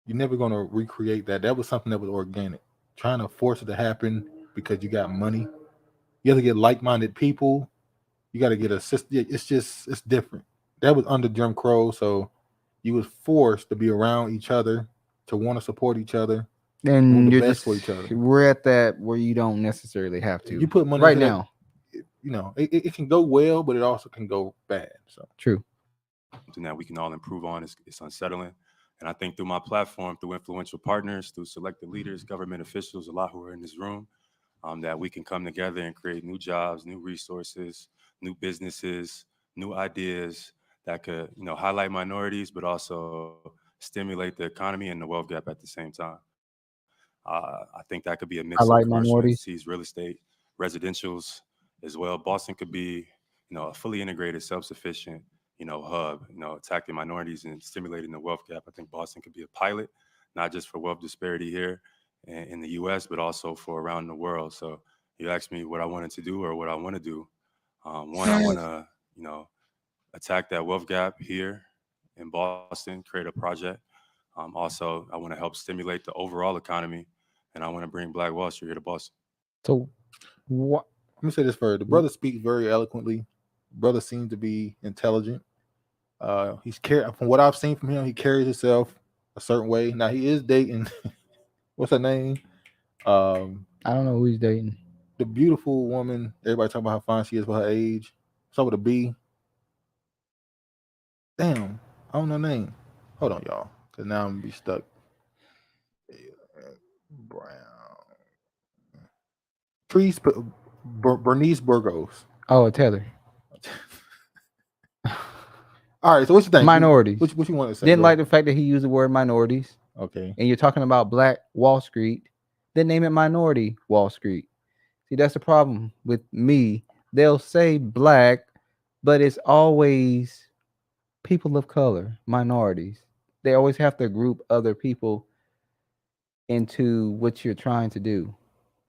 You're never going to recreate that. That was something that was organic. Trying to force it to happen because you got money. You have to get like-minded people. You got to get it's different. That was under Jim Crow, so you was forced to be around each other, to want to support each other, and the you're best just for each other. we're at that where you don't necessarily have to. You put money right into now. That, it can go well, but it also can go bad. So true. Something that we can all improve on. It's unsettling. And I think through my platform, through influential partners, through selected leaders, government officials, a lot who are in this room, that we can come together and create new jobs, new resources, new businesses, new ideas that could, highlight minorities, but also stimulate the economy and the wealth gap at the same time. I think that could be a mix of commercial entities, real estate, residentials as well. Boston could be, a fully integrated, self-sufficient, hub, attacking minorities and stimulating the wealth gap. I think Boston could be a pilot, not just for wealth disparity here in the U.S., but also for around the world. So you asked me what I wanted to do or what I want to do. One, I want to, attack that wealth gap here in Boston, create a project. Also, I want to help stimulate the overall economy, and I want to bring Black Wall Street here to Boston. So what? Let me say this first. The brother speaks very eloquently. Brother seems to be intelligent. He's from what I've seen from him, he carries himself a certain way. Now he is dating. What's her name? I don't know who he's dating. The beautiful woman. Everybody talking about how fine she is for her age. Start with a B. Damn, I don't know her name. Hold on, y'all, because now I'm gonna be stuck. Brown. Bernice Burgos. Oh, Taylor. All right, so what you think? Minorities. What you want to say? Didn't like the fact that he used the word minorities. Okay. And you're talking about Black Wall Street. Then name it Minority Wall Street. See, that's the problem with me. They'll say Black, but it's always people of color, minorities. They always have to group other people into what you're trying to do.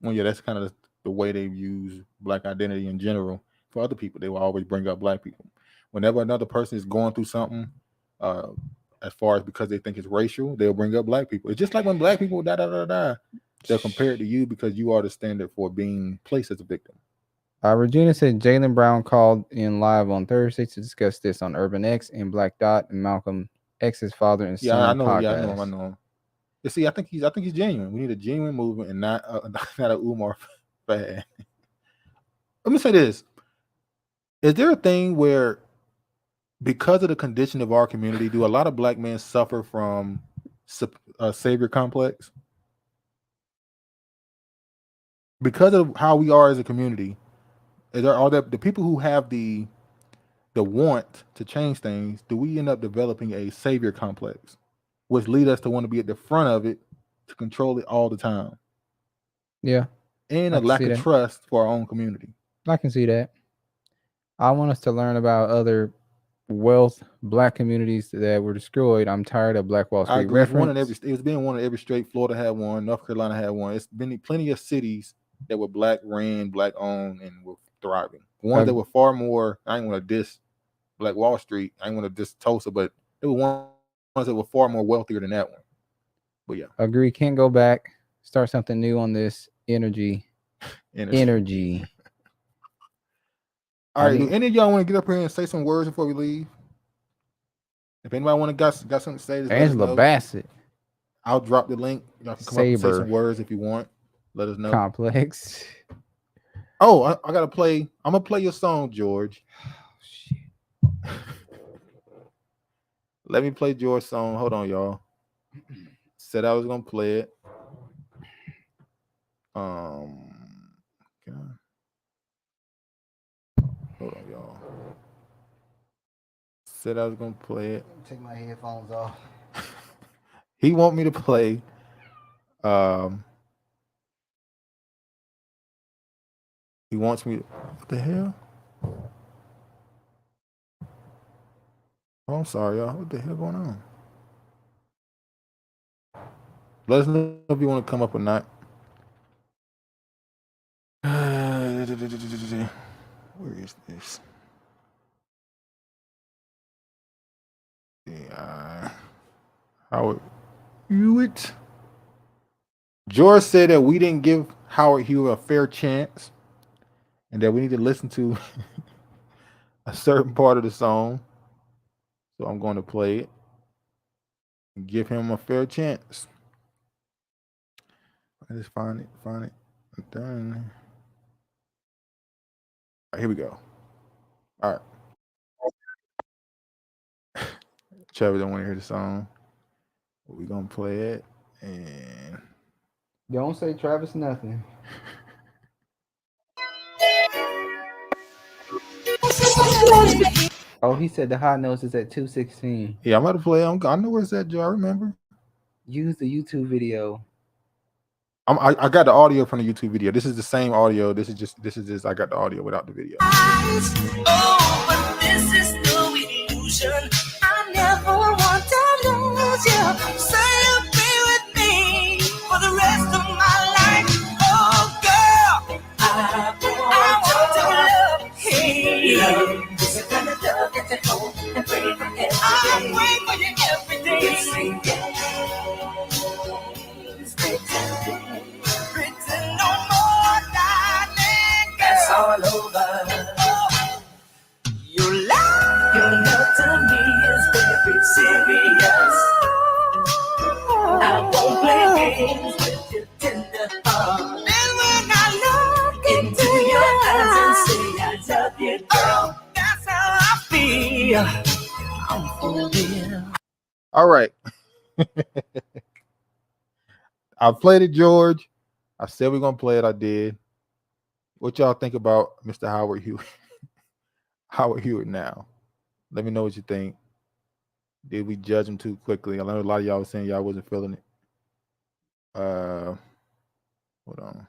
Well, yeah, that's kind of the way they use Black identity in general. For other people, they will always bring up Black people. Whenever another person is going through something, as far as because they think it's racial, they'll bring up Black people. It's just like when Black people die, they'll compare it to you because you are the standard for being placed as a victim. Regina said Jaylen Brown called in live on Thursday to discuss this on Urban X and Black Dot and Malcolm X's father and son podcast. I know him. You see, I think he's genuine. We need a genuine movement and not not a Umar fan. Let me say this: is there a thing where, because of the condition of our community, do a lot of black men suffer from a savior complex? Because of how we are as a community, are there the people who have the want to change things? Do we end up developing a savior complex, which lead us to want to be at the front of it, to control it all the time? Yeah, and I a can lack see of that. trust for our own community. I can see that. I want us to learn about other wealth black communities that were destroyed. I'm tired of Black Wall I Street agree. It's one in reference. every. It was being one in every state. Florida had one. North Carolina had one. It's been plenty of cities that were black ran, black owned, and were thriving. Ones that were far more. I ain't want to diss Black Wall Street. I ain't want to diss Tulsa, but there were ones that were far more wealthier than that one. But yeah, Agree. Can't go back. Start something new on this energy. All right. Do any of y'all want to get up here and say some words before we leave? If anybody want to got something to say, just let us Angela know. Bassett. I'll drop the link. Y'all can come up and say some words if you want. Let us know. Complex. Oh, I gotta play. I'm gonna play your song, George. Oh, shit. Let me play George's song. Hold on, y'all. Said I was gonna play it. Hold on, y'all. Said I was gonna play it. Take my headphones off. He want me to play. He wants me to. What the hell? Oh, I'm sorry, y'all. What the hell going on? Let us know if you want to come up or not. Where is this? Yeah. Howard Hewitt. George said that we didn't give Howard Hewitt a fair chance and that we need to listen to a certain part of the song. So I'm going to play it and give him a fair chance. I just find it. I'm done. All right, here we go. All right. Trevor don't want to hear the song. But we're gonna play it and Don't say Travis nothing. Oh, he said the high notes is at 216. Yeah, I'm about to play. I know where it's at, Joe. I remember. Use the YouTube video. I got the audio from the YouTube video. This is the same audio. This is just I got the audio without the video. Oh, but this is no illusion. I never want to lose you. Say you'll be with me for the rest of my life. Oh, girl, I want to love. Hey, love is the kind of love that you hold and pray for every day. I pray for you every day. Written no more, darling. That's all over. Your love to me is very serious. I won't play games with your tender heart. And when I look into your eyes and say I love you, girl, that's how I feel. I'm for real. All right. I played it, George. I said we're gonna play it. I did. What y'all think about Mr. Howard Hewitt? Howard Hewitt now. Let me know what you think. Did we judge him too quickly? I know a lot of y'all was saying y'all wasn't feeling it. Hold on.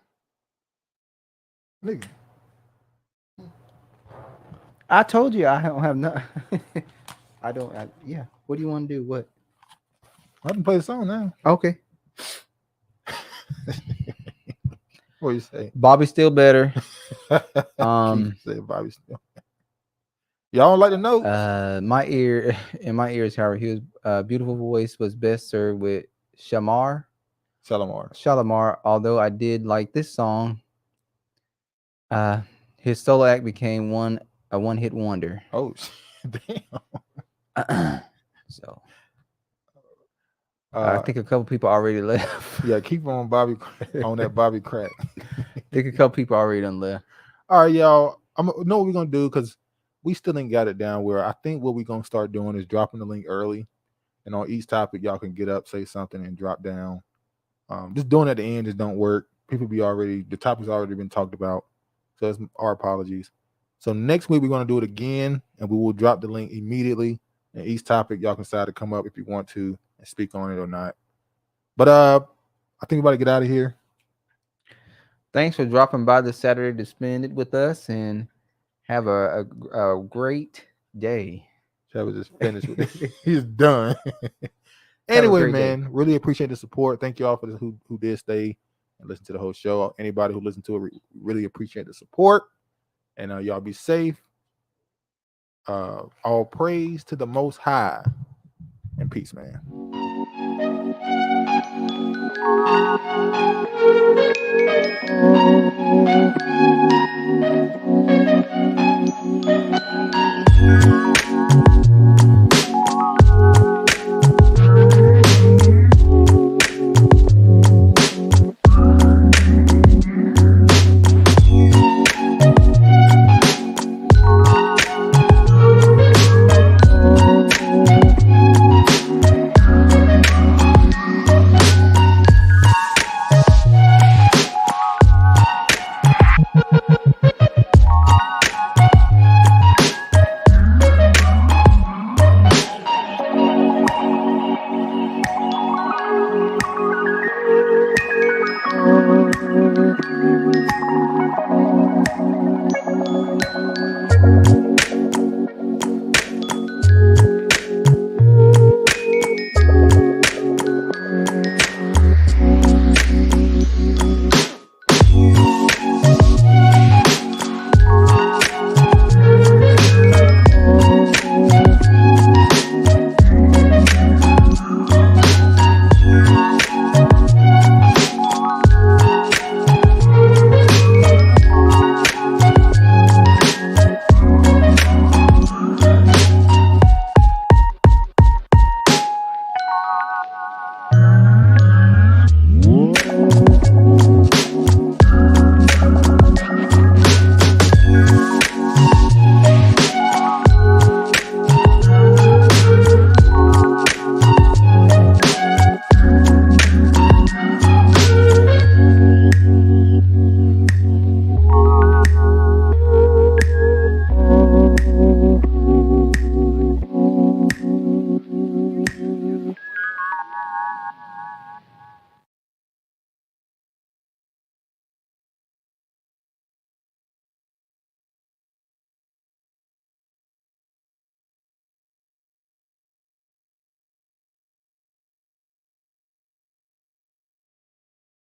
Nigga. I told you I don't have no. Yeah. What do you want to do? What? I can play the song now. Okay. What you say? Bobby's still better. Say Bobby still. Y'all don't like the notes? In my ears, Howard Hughes' beautiful voice was best served with Shalamar. Although I did like this song, his solo act became a one-hit wonder. Oh, damn. So, I think a couple people already left. Yeah, keep on Bobby on that Bobby crack. I think a couple people already done left. All right, y'all. Know what we're gonna do because we still ain't got it down. Where I think what we're gonna start doing is dropping the link early, and on each topic, y'all can get up, say something, and drop down. Just doing it at the end just don't work. People the topic's already been talked about, so it's our apologies. So next week we're gonna do it again, and we will drop the link immediately. And each topic y'all can decide to come up if you want to and speak on it or not. But I think we're about to get out of here. Thanks for dropping by this Saturday to spend it with us, and have a great day. Shall we just finish with it? He's done. Anyway, man, really appreciate the support. Thank you all for who did stay and listen to the whole show. Anybody who listened to it, really appreciate the support. And y'all be safe. All praise to the Most High. And peace, man.